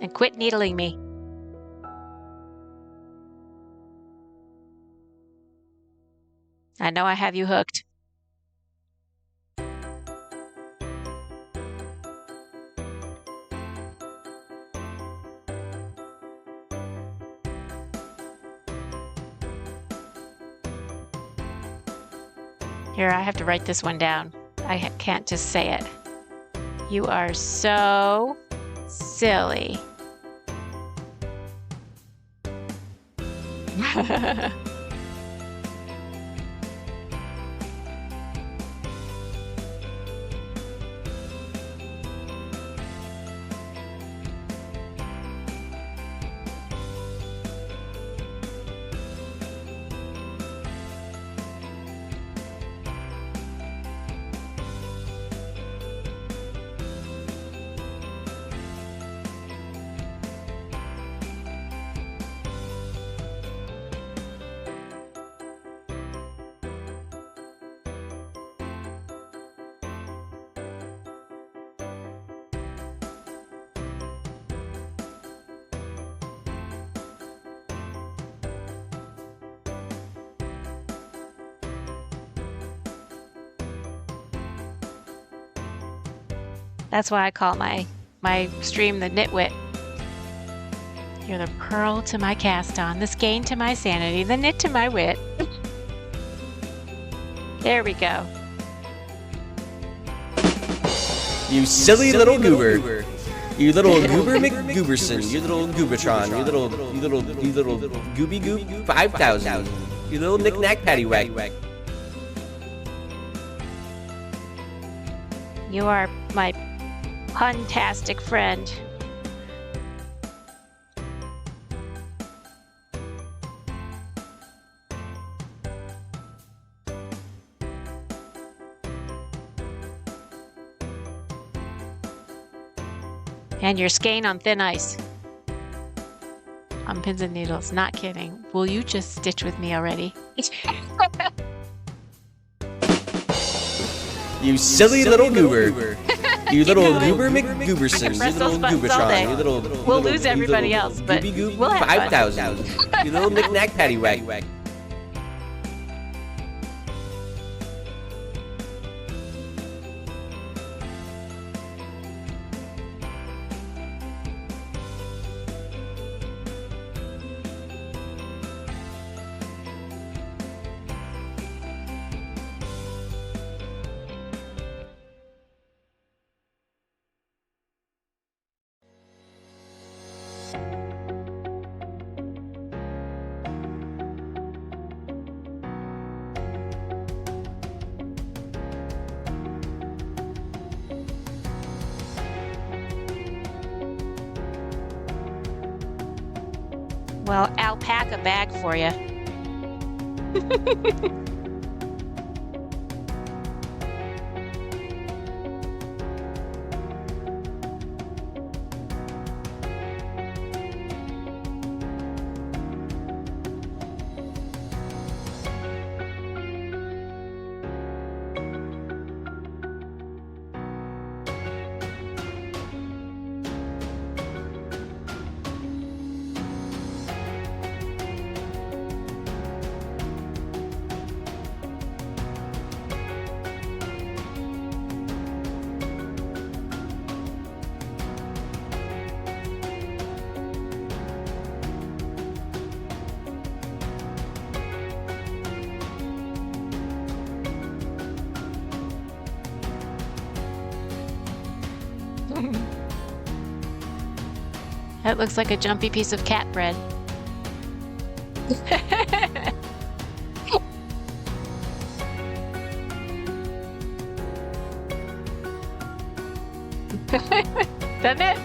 And quit needling me. I know I have you hooked. Here, I have to write this one down. I can't just say it. You are so silly. That's why I call my stream the Knit Wit. You're the pearl to my cast on, the skein to my sanity, the knit to my wit. There we go. You silly little goober. You little goober McGooberson. You little Goobertron. You little gooby goop 5,000. You little knick-knack paddywhack. You are my puntastic friend. And you're skein on thin ice. On pins and needles, not kidding. Will you just stitch with me already? You silly little goober. You little goober McGooberson. You press those little buttons all day. Goobertron. You little We'll lose everybody else, but gooby goop we'll have fun. 5,000. You little knick-knack paddywhack. Well, I'll pack a bag for you. That looks like a jumpy piece of cat bread. Doesn't it?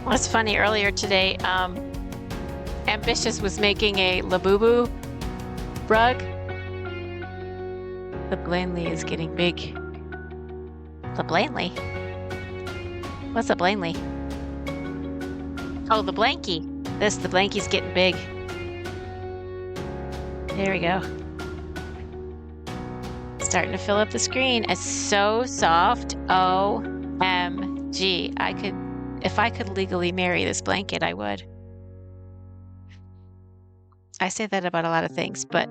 It's funny, earlier today, Ambitious was making a Labubu rug. The Blanley is getting big. The Blanley? What's a Blanley? Oh, the Blankie. The Blankie's getting big. There we go. Starting to fill up the screen. It's so soft. OMG. If I could legally marry this blanket, I would. I say that about a lot of things, but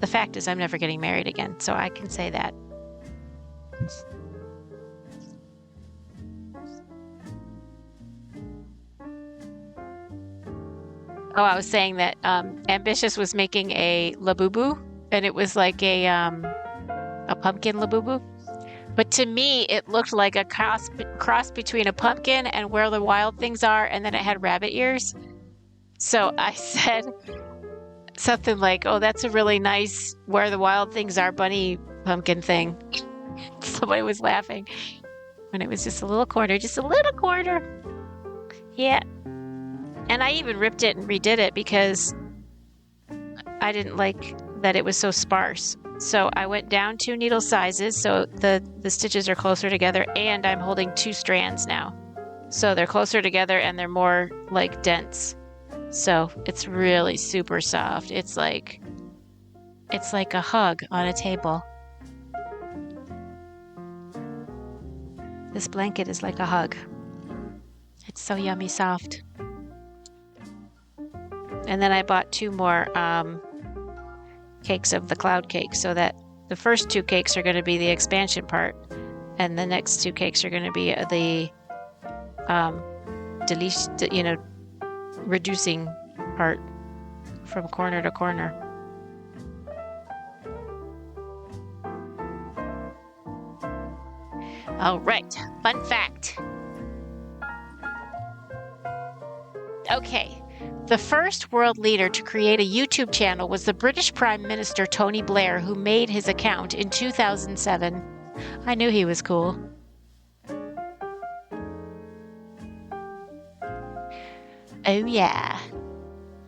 the fact is I'm never getting married again, so I can say that. Oh, I was saying that Ambitious was making a Labubu, and it was like a pumpkin Labubu. But to me, it looked like a cross between a pumpkin and Where the Wild Things Are, and then it had rabbit ears. So I said something like, oh, that's a really nice Where the Wild Things Are bunny pumpkin thing. Somebody was laughing. And it was just a little corner, Yeah. And I even ripped it and redid it because I didn't like that it was so sparse. So I went down 2 needle sizes so the stitches are closer together, and I'm holding 2 strands now. So they're closer together and they're more like dense. So it's really super soft. It's like a hug on a table. This blanket is like a hug. It's so yummy soft. And then I bought 2 more cakes of the cloud cake, so that the first 2 cakes are going to be the expansion part, and the next 2 cakes are going to be the reducing part from corner to corner. All right, fun fact. Okay. The first world leader to create a YouTube channel was the British Prime Minister Tony Blair, who made his account in 2007. I knew he was cool. Oh yeah.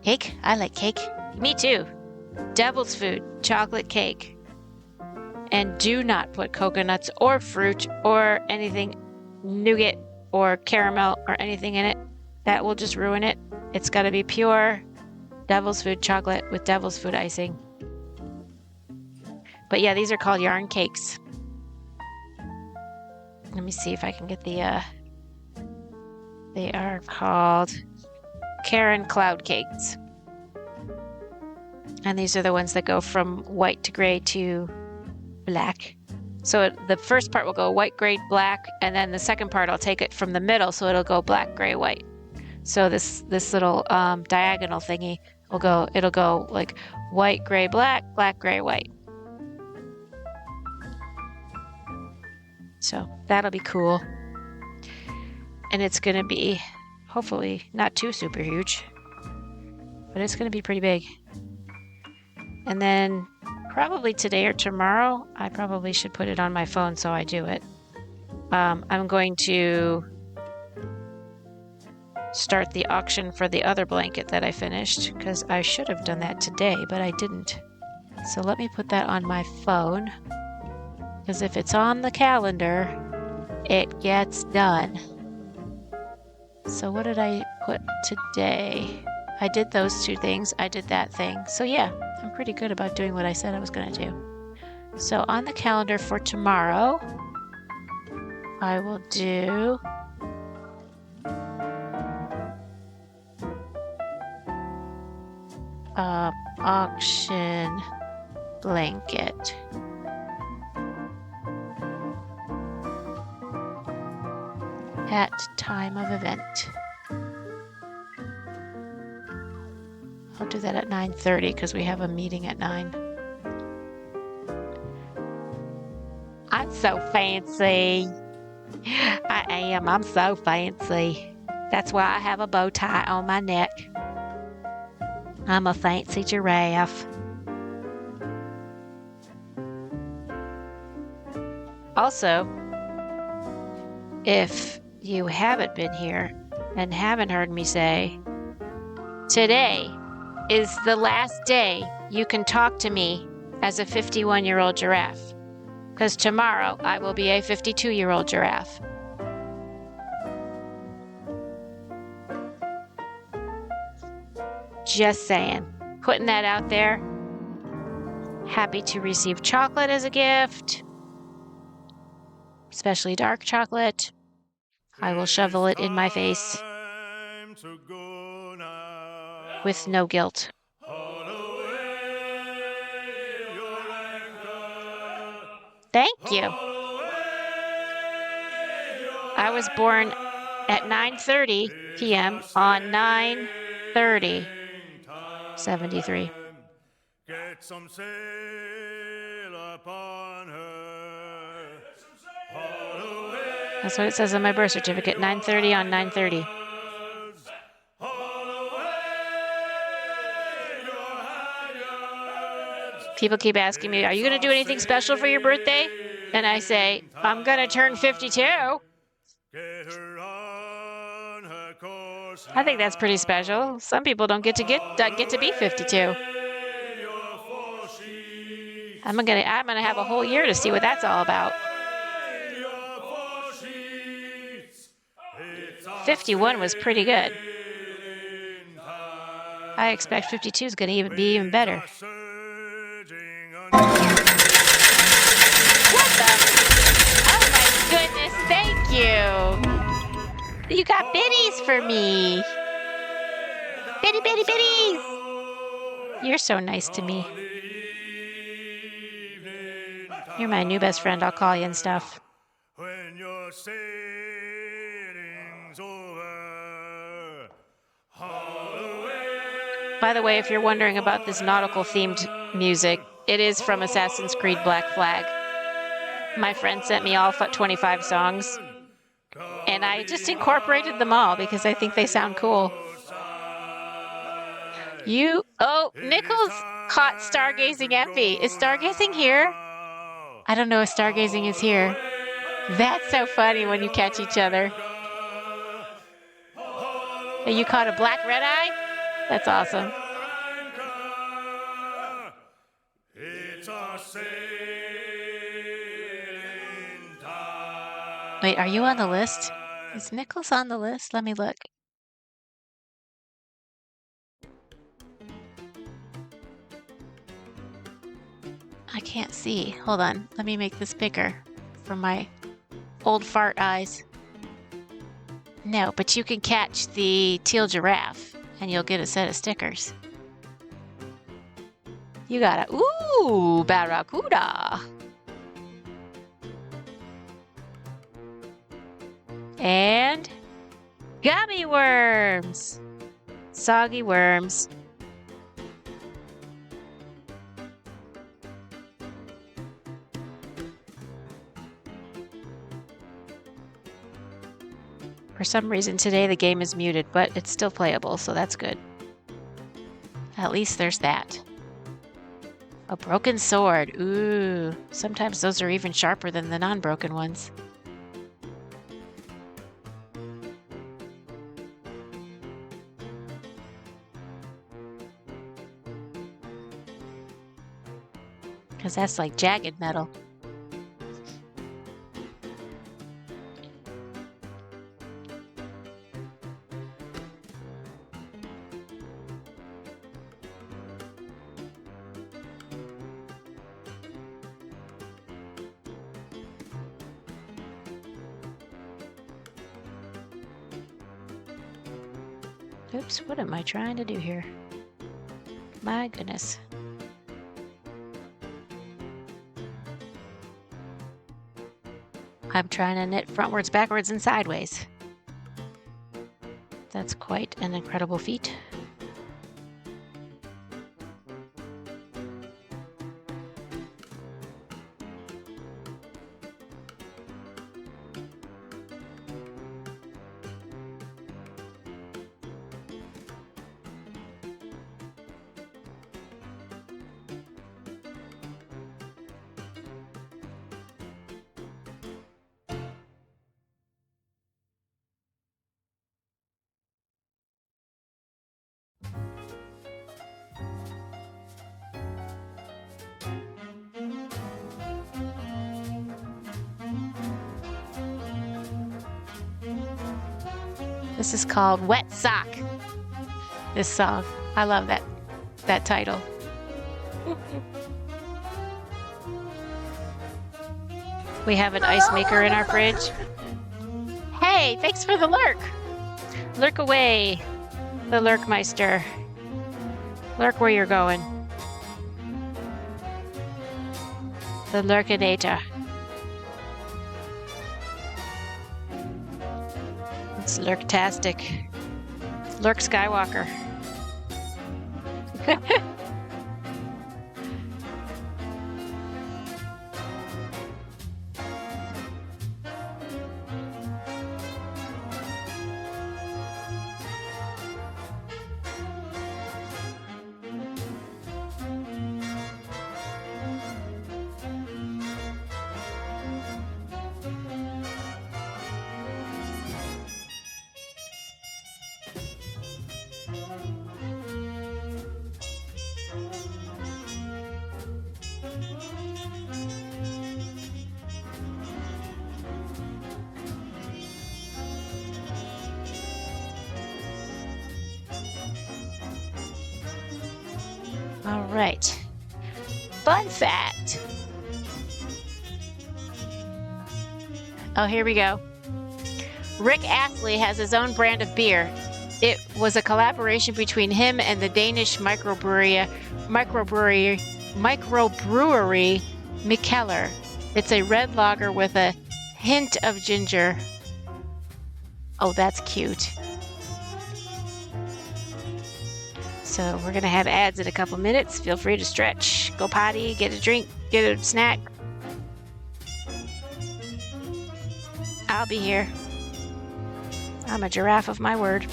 Cake? I like cake. Me too. Devil's food, chocolate cake. And do not put coconuts or fruit or anything, nougat or caramel or anything in it. That will just ruin it. It's got to be pure devil's food chocolate with devil's food icing. But yeah, these are called yarn cakes. Let me see if I can get the, they are called Karen Cloud Cakes. And these are the ones that go from white to gray to black. So the first part will go white, gray, black, and then the second part I'll take it from the middle, so it'll go black, gray, white. So this little diagonal thingy it'll go like white, gray, black, black, gray, white. So that'll be cool. And it's gonna be hopefully not too super huge, but it's gonna be pretty big. And then probably today or tomorrow, I probably should put it on my phone so I do it. I'm going to start the auction for the other blanket that I finished, because I should have done that today, but I didn't. So let me put that on my phone, because if it's on the calendar, it gets done. So what did I put today? I did those 2 things. I did that thing. So yeah, I'm pretty good about doing what I said I was going to do. So on the calendar for tomorrow, I will do auction blanket. At time of event. I'll do that at 9:30 because we have a meeting at 9. I'm so fancy. I am. I'm so fancy. That's why I have a bow tie on my neck. I'm a fancy giraffe. Also, if you haven't been here and haven't heard me say, today is the last day you can talk to me as a 51-year-old giraffe. Because tomorrow I will be a 52-year-old giraffe. Just saying. Putting that out there. Happy to receive chocolate as a gift. Especially dark chocolate. I will shovel it in my face. Time to go now. With no guilt. Haul away your anchor. Thank you. Haul away your I was born at 9:30 p.m. on 9/30/73. Get some sail upon her. Haul away That's what it says on my birth certificate. 9:30 on 9/30. People keep asking me, are you going to do anything special for your birthday? And I say, I'm going to turn 52. I think that's pretty special. Some people don't get to be 52. I'm gonna have a whole year to see what that's all about. 51 was pretty good. I expect 52 is going to be even better. What the? Oh my goodness, thank you. You got biddies for me. Biddy, biddy, biddies. You're so nice to me. You're my new best friend. I'll call you and stuff. When your sailing's over. By the way, if you're wondering about this nautical themed music, it is from Assassin's Creed Black Flag. My friend sent me all 25 songs, and I just incorporated them all because I think they sound cool. Nichols caught Stargazing Envy. Is Stargazing here? I don't know if Stargazing is here. That's so funny when you catch each other. And you caught a black red eye? That's awesome. Wait, are you on the list? Is Nichols on the list? Let me look. I can't see. Hold on. Let me make this bigger for my old fart eyes. No, but you can catch the teal giraffe and you'll get a set of stickers. You got a, ooh, barracuda. And gummy worms. Soggy worms. For some reason today the game is muted, but it's still playable, so that's good. At least there's that. A broken sword. Ooh, sometimes those are even sharper than the non-broken ones. Because that's like jagged metal. Oops, what am I trying to do here? My goodness. I'm trying to knit frontwards, backwards, and sideways. That's quite an incredible feat. This is called Wet Sock. This song. I love that title. We have an ice maker in our fridge. Hey, thanks for the lurk. Lurk away, the Lurkmeister. Lurk where you're going. The Lurkinator. It's Lurktastic. Lurk Skywalker. All right. Fun fact. Oh, here we go. Rick Astley has his own brand of beer. It was a collaboration between him and the Danish microbrewery Mikkeller. It's a red lager with a hint of ginger. Oh, that's cute. So we're going to have ads in a couple minutes. Feel free to stretch, go potty, get a drink, get a snack. I'll be here. I'm a giraffe of my word.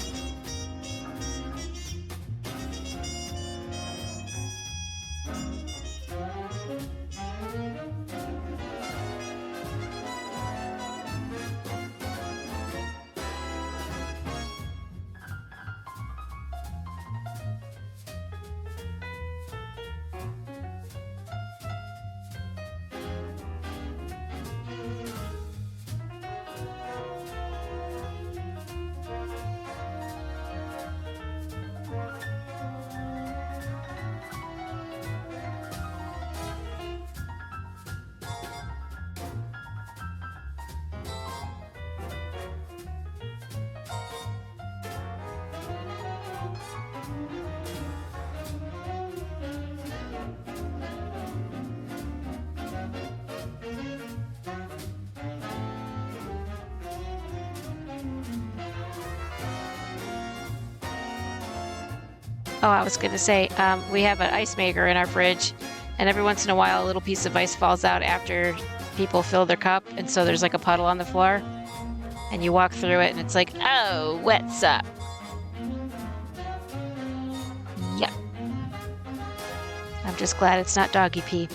Oh, I was going to say, we have an ice maker in our fridge, and every once in a while a little piece of ice falls out after people fill their cup, and so there's like a puddle on the floor, and you walk through it, and it's like, oh, what's up? Yep. I'm just glad it's not doggy pee.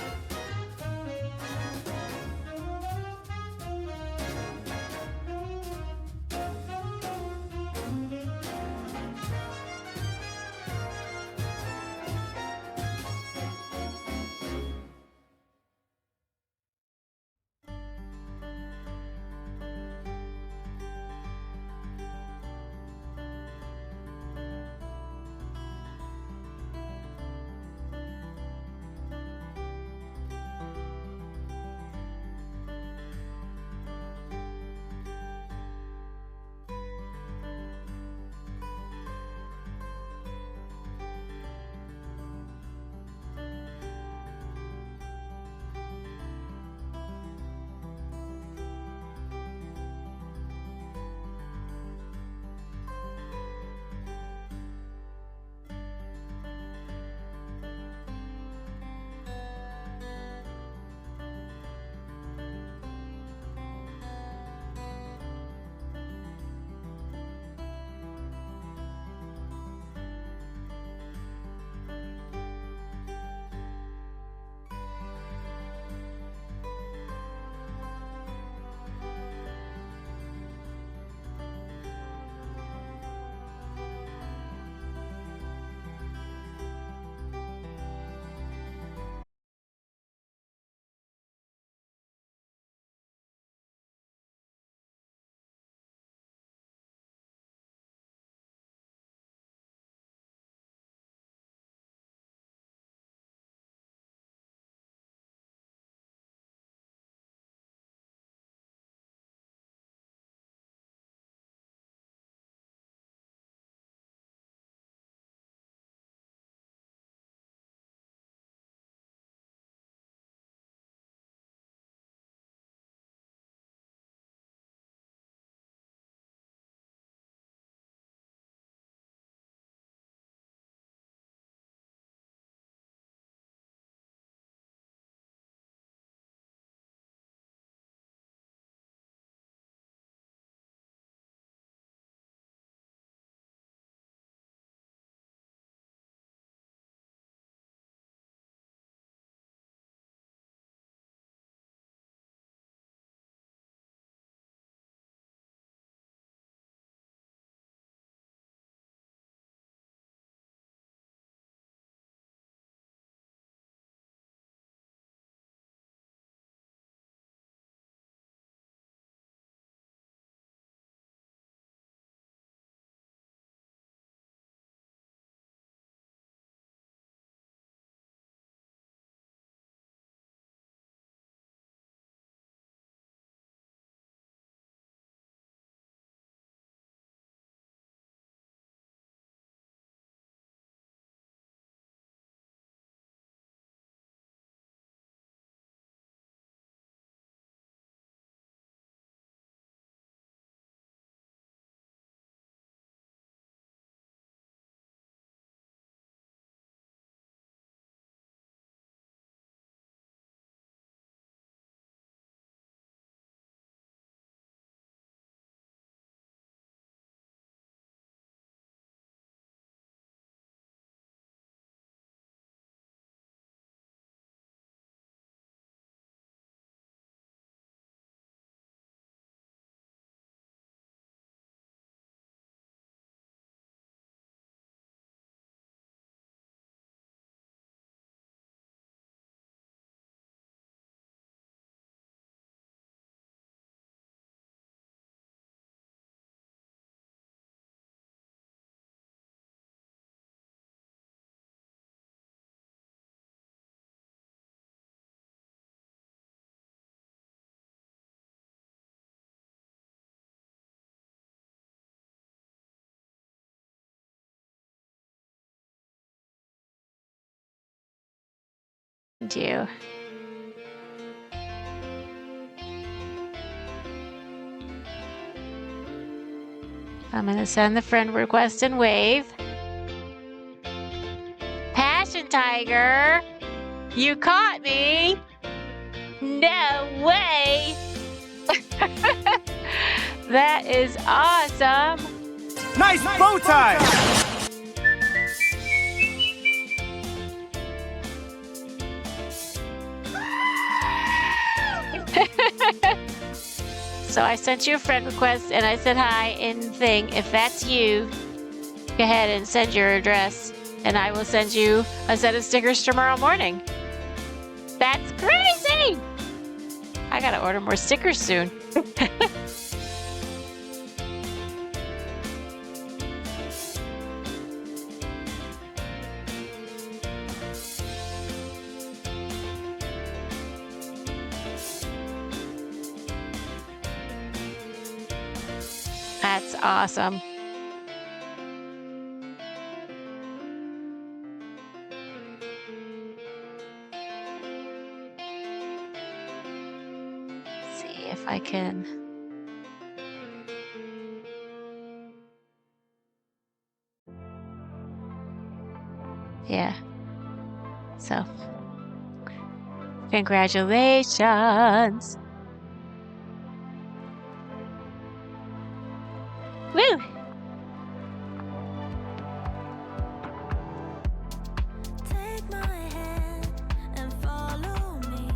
Do. I'm gonna send the friend request and wave. Passion Tiger! You caught me! No way! That is awesome! Nice bow tie! So I sent you a friend request and I said hi in thing. If that's you, go ahead and send your address and I will send you a set of stickers tomorrow morning. That's crazy! I gotta order more stickers soon. That's awesome. Let's see if I can. Yeah. So, congratulations. Woo! Take my hand and follow me.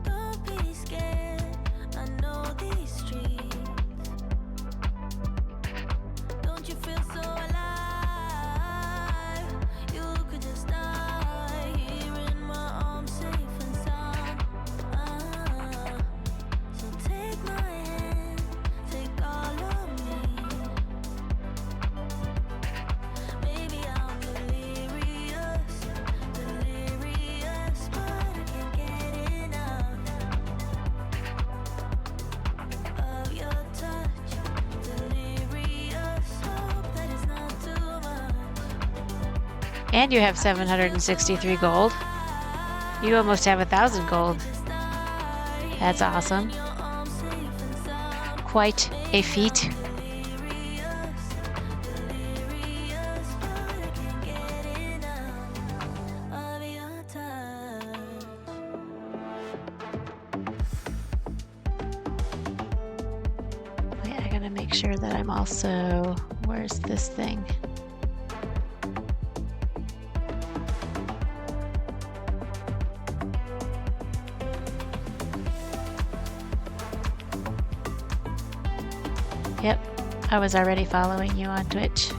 Don't be scared. I know these streets. Don't you feel so alive? You could just die here in my arms, safe and sound. So take my hand, take all of me. Maybe I'm delirious, but I can't get enough of your touch. Delirious, hope that it's not too much. And you have 763 gold. You almost have 1,000 gold. That's awesome. Quite a feat. Wait, I gotta make sure that I'm also... Where's this thing? Yep, I was already following you on Twitch.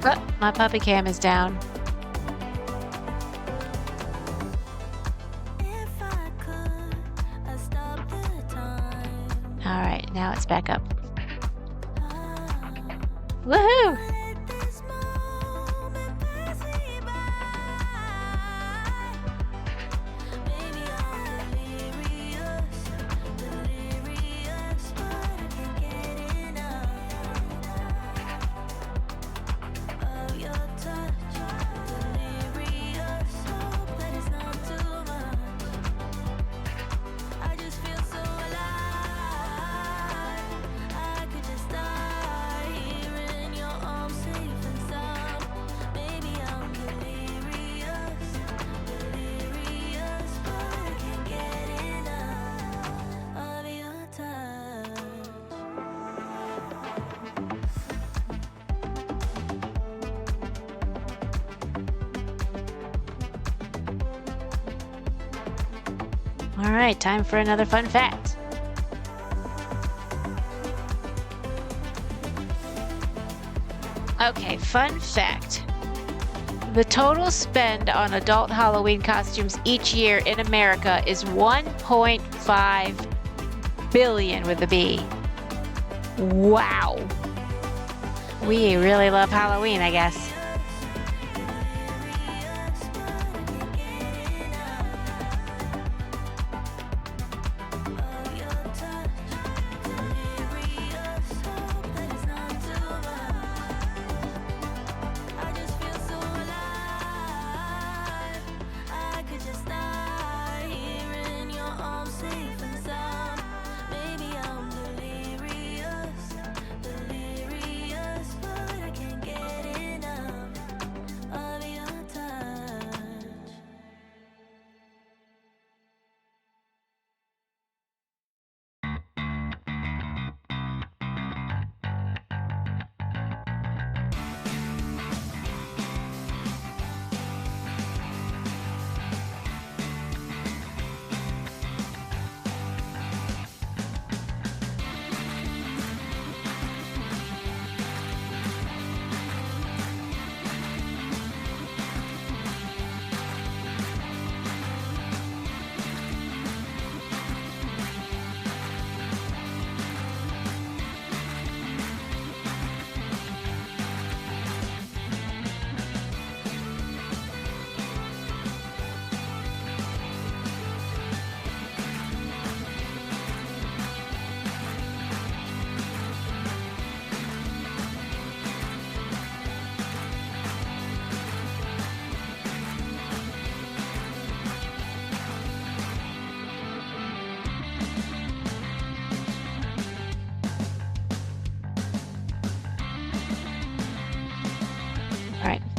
Oh, my puppy cam is down. If I could, I'd stop the time. Alright, now it's back up. Woohoo! Let this moment pass me by. Maybe I'm delirious, but I can't get enough of your touch. Delirious, hope that it's not too much. I just feel so alive. I could just die here in your arms, safe and sound. Maybe I'm delirious, but I can't get enough of your touch. Alright, time for another fun fact. Okay, fun fact. The total spend on adult Halloween costumes each year in America is 1.5 billion with a B. Wow. We really love Halloween, I guess. Of your touch.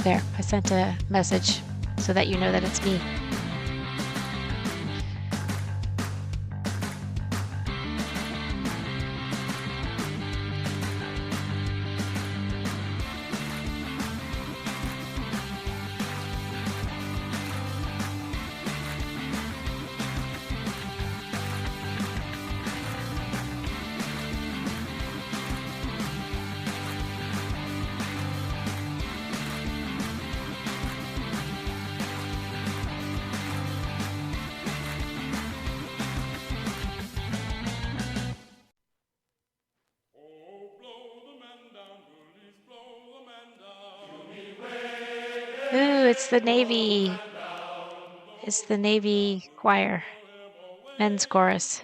There, I sent a message so that you know that it's me. Ooh, it's the Navy. It's the Navy choir. Men's chorus.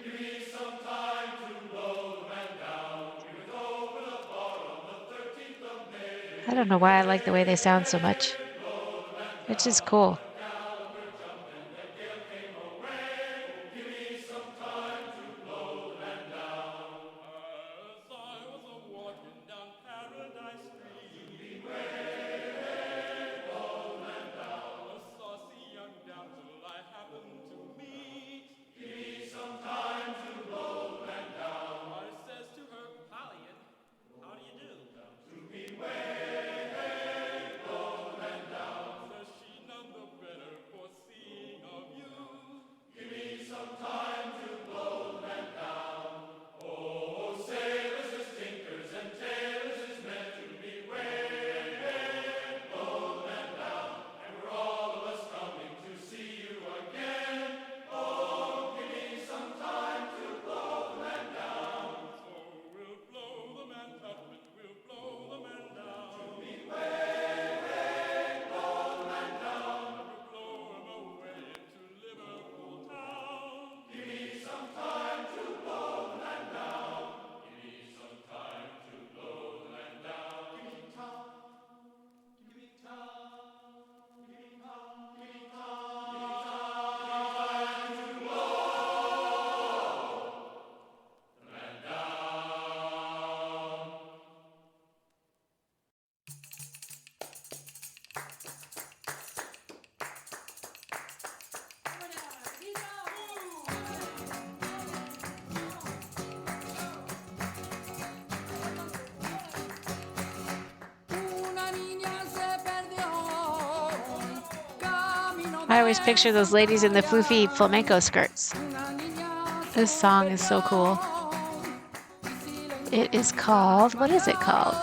I don't know why I like the way they sound so much. It's just cool. I always picture those ladies in the floofy flamenco skirts. This song is so cool. It is called, what is it called?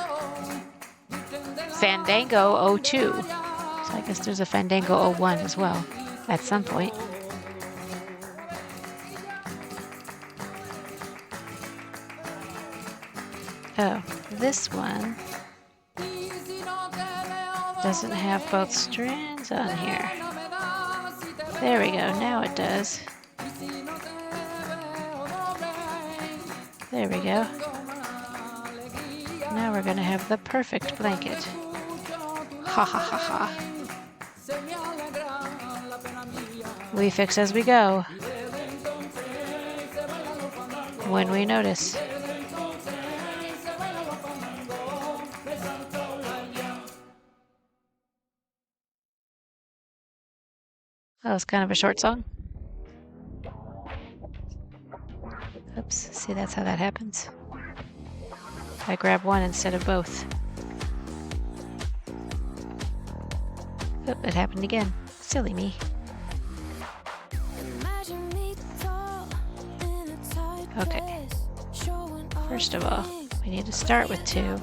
Fandango 02. So I guess there's a Fandango 01 as well at some point. Oh, this one doesn't have both strands on here. There we go, now it does. There we go. Now we're gonna have the perfect blanket. Ha ha ha ha. We fix as we go. When we notice. That was kind of a short song. Oops, see, that's how that happens. I grab one instead of both. Oh, it happened again. Silly me. Okay. First of all, we need to start with 2,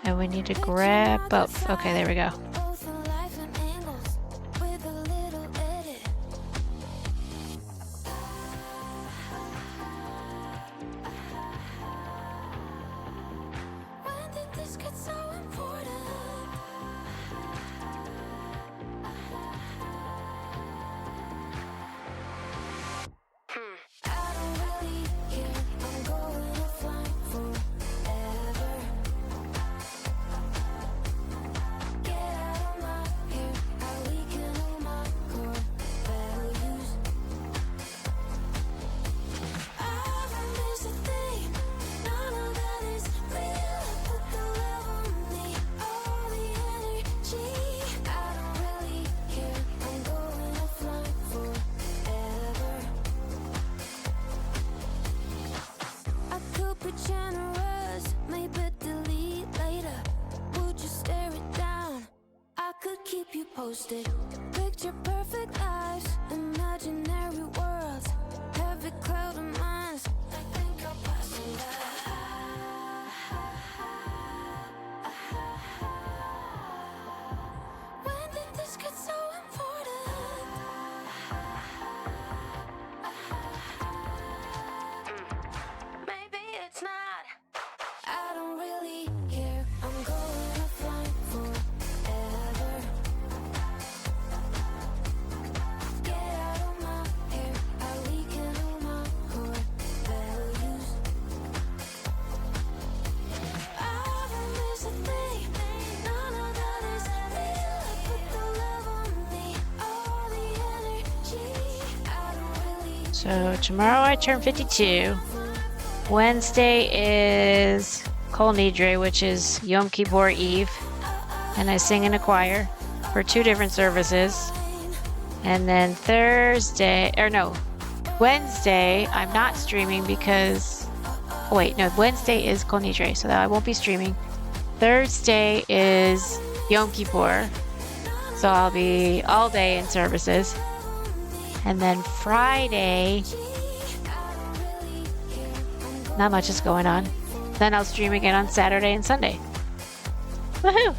and we need to grab both. Okay, there we go. ghosted. Picture perfect lives, imaginary worlds, heavy cloud of minds. I think I'll pass on that. When did this get so important? Maybe it's not. I don't really care. I'm going offline forever. Get out of my hair. I weaken all my core values. I don't miss a thing. None of that is real. I put the love on me, all the energy. I don't really. So tomorrow I turn 52. Wednesday is Kol Nidre, which is Yom Kippur Eve, and I sing in a choir for 2 different services. And then Wednesday, I'm not streaming because, oh wait, no, Wednesday is Kol Nidre, so that I won't be streaming. Thursday is Yom Kippur, so I'll be all day in services. And then Friday, not much is going on. Then I'll stream again on Saturday and Sunday. Woohoo!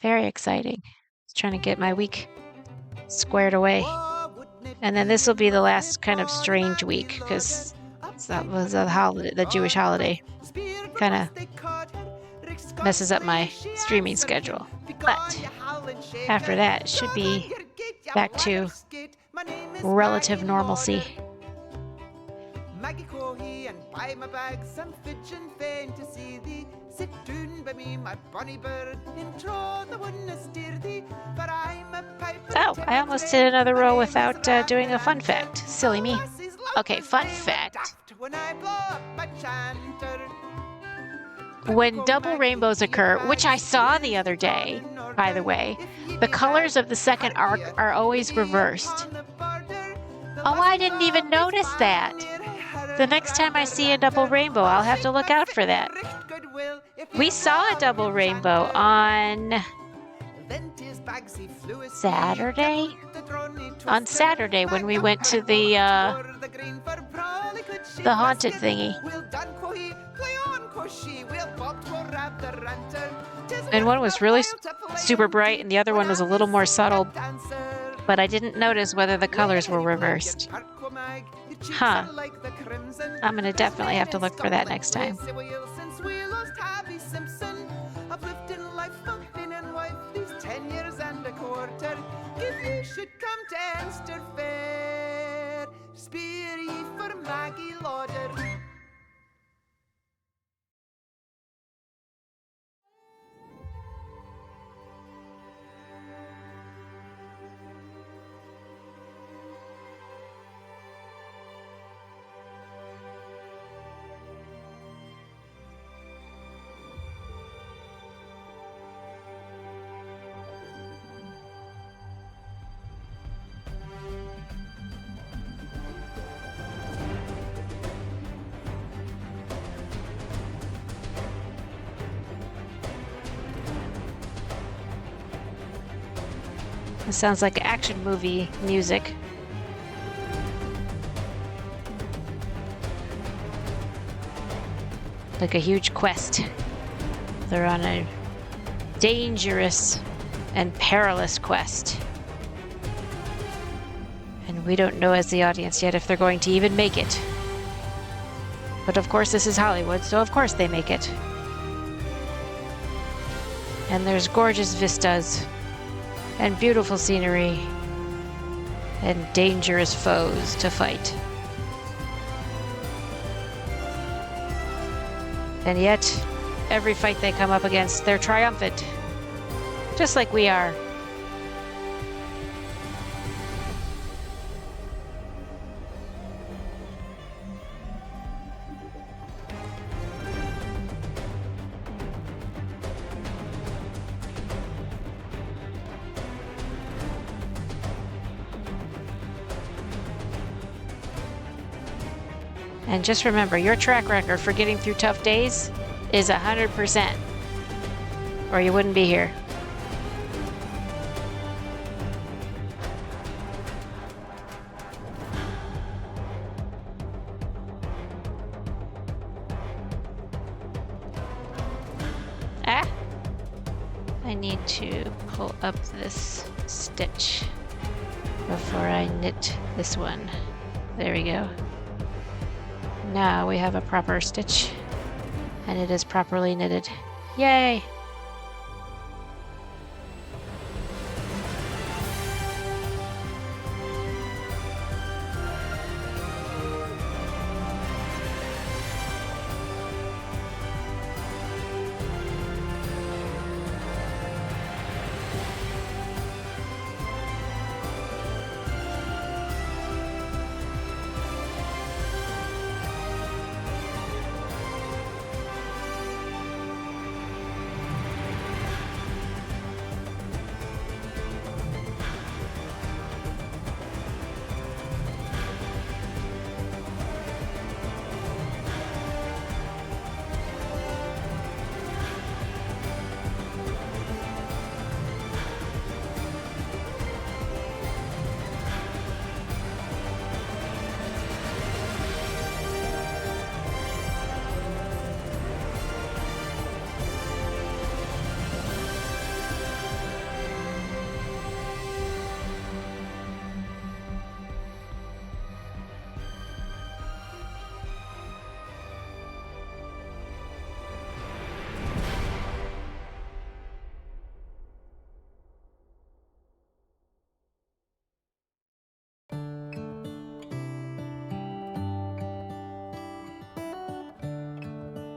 Very exciting. Just trying to get my week squared away. And then this will be the last kind of strange week because that was a holiday, the Jewish holiday. Kind of messes up my streaming schedule. But after that, it should be back to relative normalcy. Maggie Cohey and buy my bag some fidgeon fain to see thee. Sit down by me, my bonny bird, intro the one to steer thee. But I'm a piper. Oh, I almost did another row without doing a fun fact. Silly me. Okay, fun fact. When I blow up my chanter. When double rainbows occur, which I saw the other day, by the way, the colors of the second arc are always reversed. Oh, I didn't even notice that. The next time I see a double rainbow, I'll have to look out for that. We saw a double rainbow on Saturday? On Saturday when we went to the haunted thingy. And one was really super bright and the other one was a little more subtle, but I didn't notice whether the colors were reversed. Huh. I'm gonna definitely have to look for that next time. It sounds like action movie music. Like a huge quest. They're on a dangerous and perilous quest. And we don't know as the audience yet if they're going to even make it. But of course this is Hollywood, so of course they make it. And there's gorgeous vistas. And beautiful scenery, and dangerous foes to fight. And yet, every fight they come up against, they're triumphant. Just like we are. And just remember, your track record for getting through tough days is 100%, or you wouldn't be here. I need to pull up this stitch before I knit this one. There we go. Now we have a proper stitch and it is properly knitted. Yay!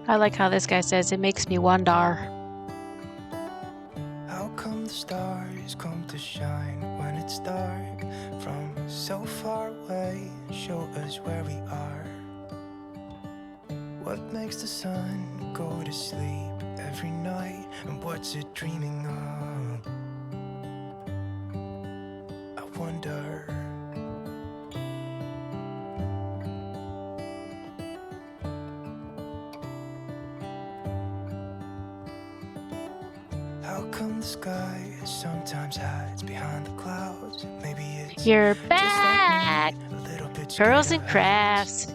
I like how this guy says it makes me wonder. How come the stars come to shine when it's dark? From so far away, show us where we are. What makes the sun go to sleep every night? And what's it dreaming of? I wonder. How come the sky sometimes hides behind the clouds? Maybe it's You're just back! like me, a little bit Pearls and scared. Crafts.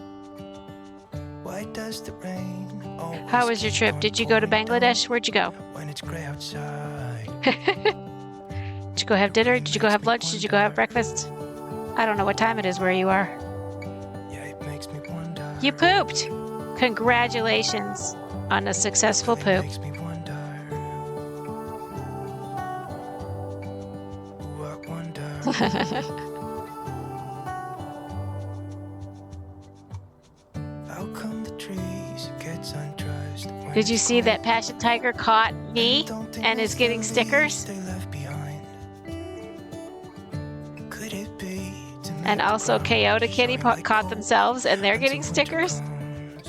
Why does the rain always How was your keep trip? on Did you go to pouring Bangladesh? down Where'd you go? when it's gray outside? Did you go have dinner? Did you go have lunch? Did you go have breakfast? I don't know what time it is where you are. Yeah, it makes me wonder. You pooped! Congratulations on a successful It poop. makes me wonder. Ooh, I wonder. How come the trees get undressed when Did you it's see cold? that Passion Tiger caught me Don't think and is it's getting the stickers? leaves they left behind. Could it be to And make also the Kyoto ground Kitty shine like caught gold themselves and they're getting until winter stickers? comes?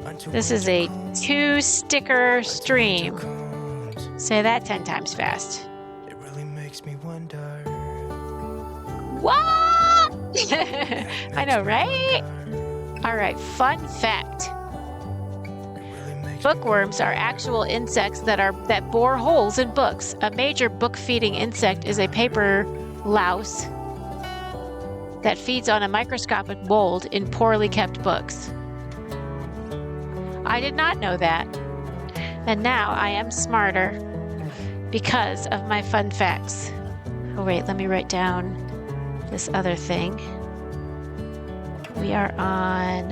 Until This is winter a comes, 2-sticker until winter stream. comes. Say that 10 times fast. It really makes me wonder. What? Yeah, it I know, makes me right? wonder. All right, fun fact. It really makes me Bookworms are actual insects that bore holes in books. A major book-feeding insect is a paper louse that feeds on a microscopic mold in poorly kept books. I did not know that. And now I am smarter because of my fun facts. Oh wait, let me write down this other thing. We are on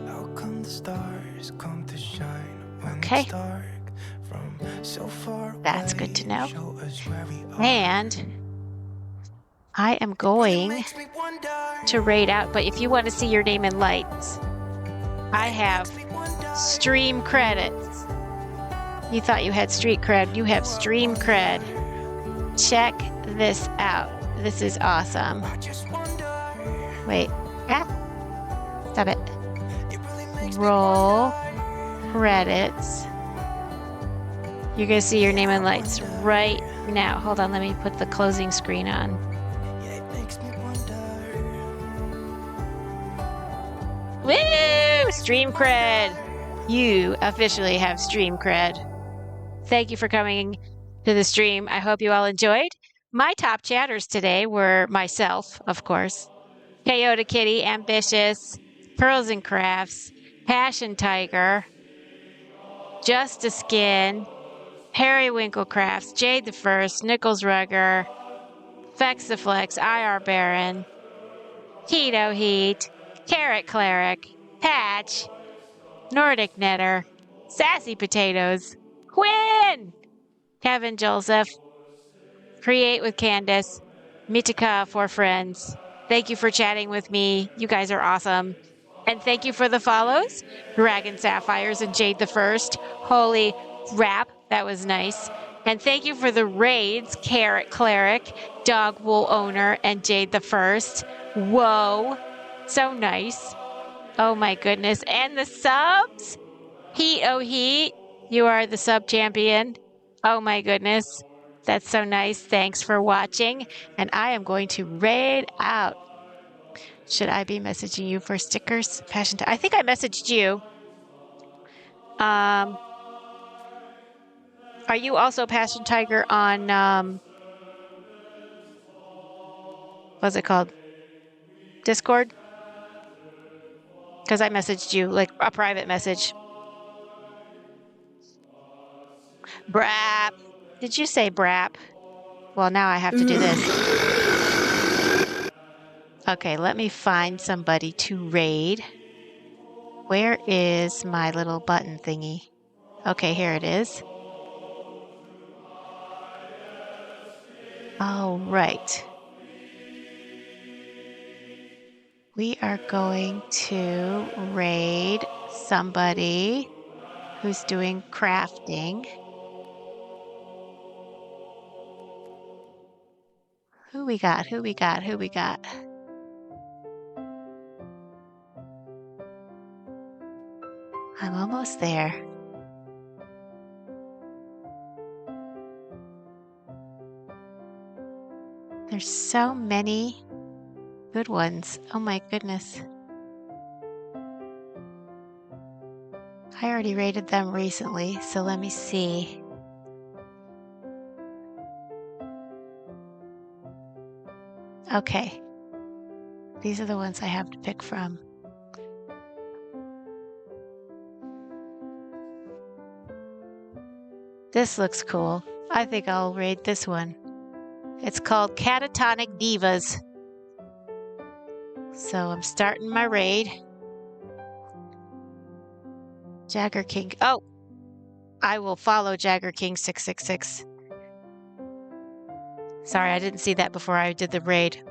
How come the stars come to shine when Okay. it's dark? From so far That's away, good to know. show us where we are. And I am Really going makes me wonder. to raid out, but if you want to see your name in lights, I have Makes me wonder. stream credits. You thought you had street cred, you have stream cred. Check this out. This is awesome. I just wonder. Wait. Ah. Stop it. It really makes me Roll wonder. credits. You're going to see your name in lights right now. Hold on, let me put the closing screen on. Yeah, it makes me wonder. Woo! Stream cred. You officially have stream cred. Thank you for coming to the stream. I hope you all enjoyed. My top chatters today were myself, of course, Kyoto Kitty, Ambitious, Pearls and Crafts, Passion Tiger, Just a Skin, Harry Winklecrafts, Jade the First, Nichols Rugger, Fexaflex, IR Baron, Tito Heat, Carrot Cleric, Patch, Nordic Knitter, Sassy Potatoes, Quinn, Kevin Joseph, Create with Candace, Mitika for Friends. Thank you for chatting with me. You guys are awesome. And thank you for the follows, Dragon Sapphires and Jade the First. Holy crap, that was nice. And thank you for the raids, Carrot Cleric, Dog Wool Owner, and Jade the First. Whoa, so nice. Oh my goodness. And the subs? Heat, oh Heat, you are the sub champion. Oh my goodness. That's so nice. Thanks for watching. And I am going to raid out. Should I be messaging you for stickers? Passion I think I messaged you. Are you also Passion Tiger on what's it called? Discord? Because I messaged you, like a private message. Brap. Did you say brap? Well, now I have to do this. Okay, let me find somebody to raid. Where is my little button thingy? Okay, here it is. All right. We are going to raid somebody who's doing crafting. Who we got? Who we got? Who we got? I'm almost there. There's so many good ones. Oh my goodness. I already rated them recently, so let me see. Okay. These are the ones I have to pick from. This looks cool. I think I'll raid this one. It's called Catatonic Divas. So I'm starting my raid. Jagger King. Oh! I will follow Jagger King 666. Sorry, I didn't see that before I did the raid.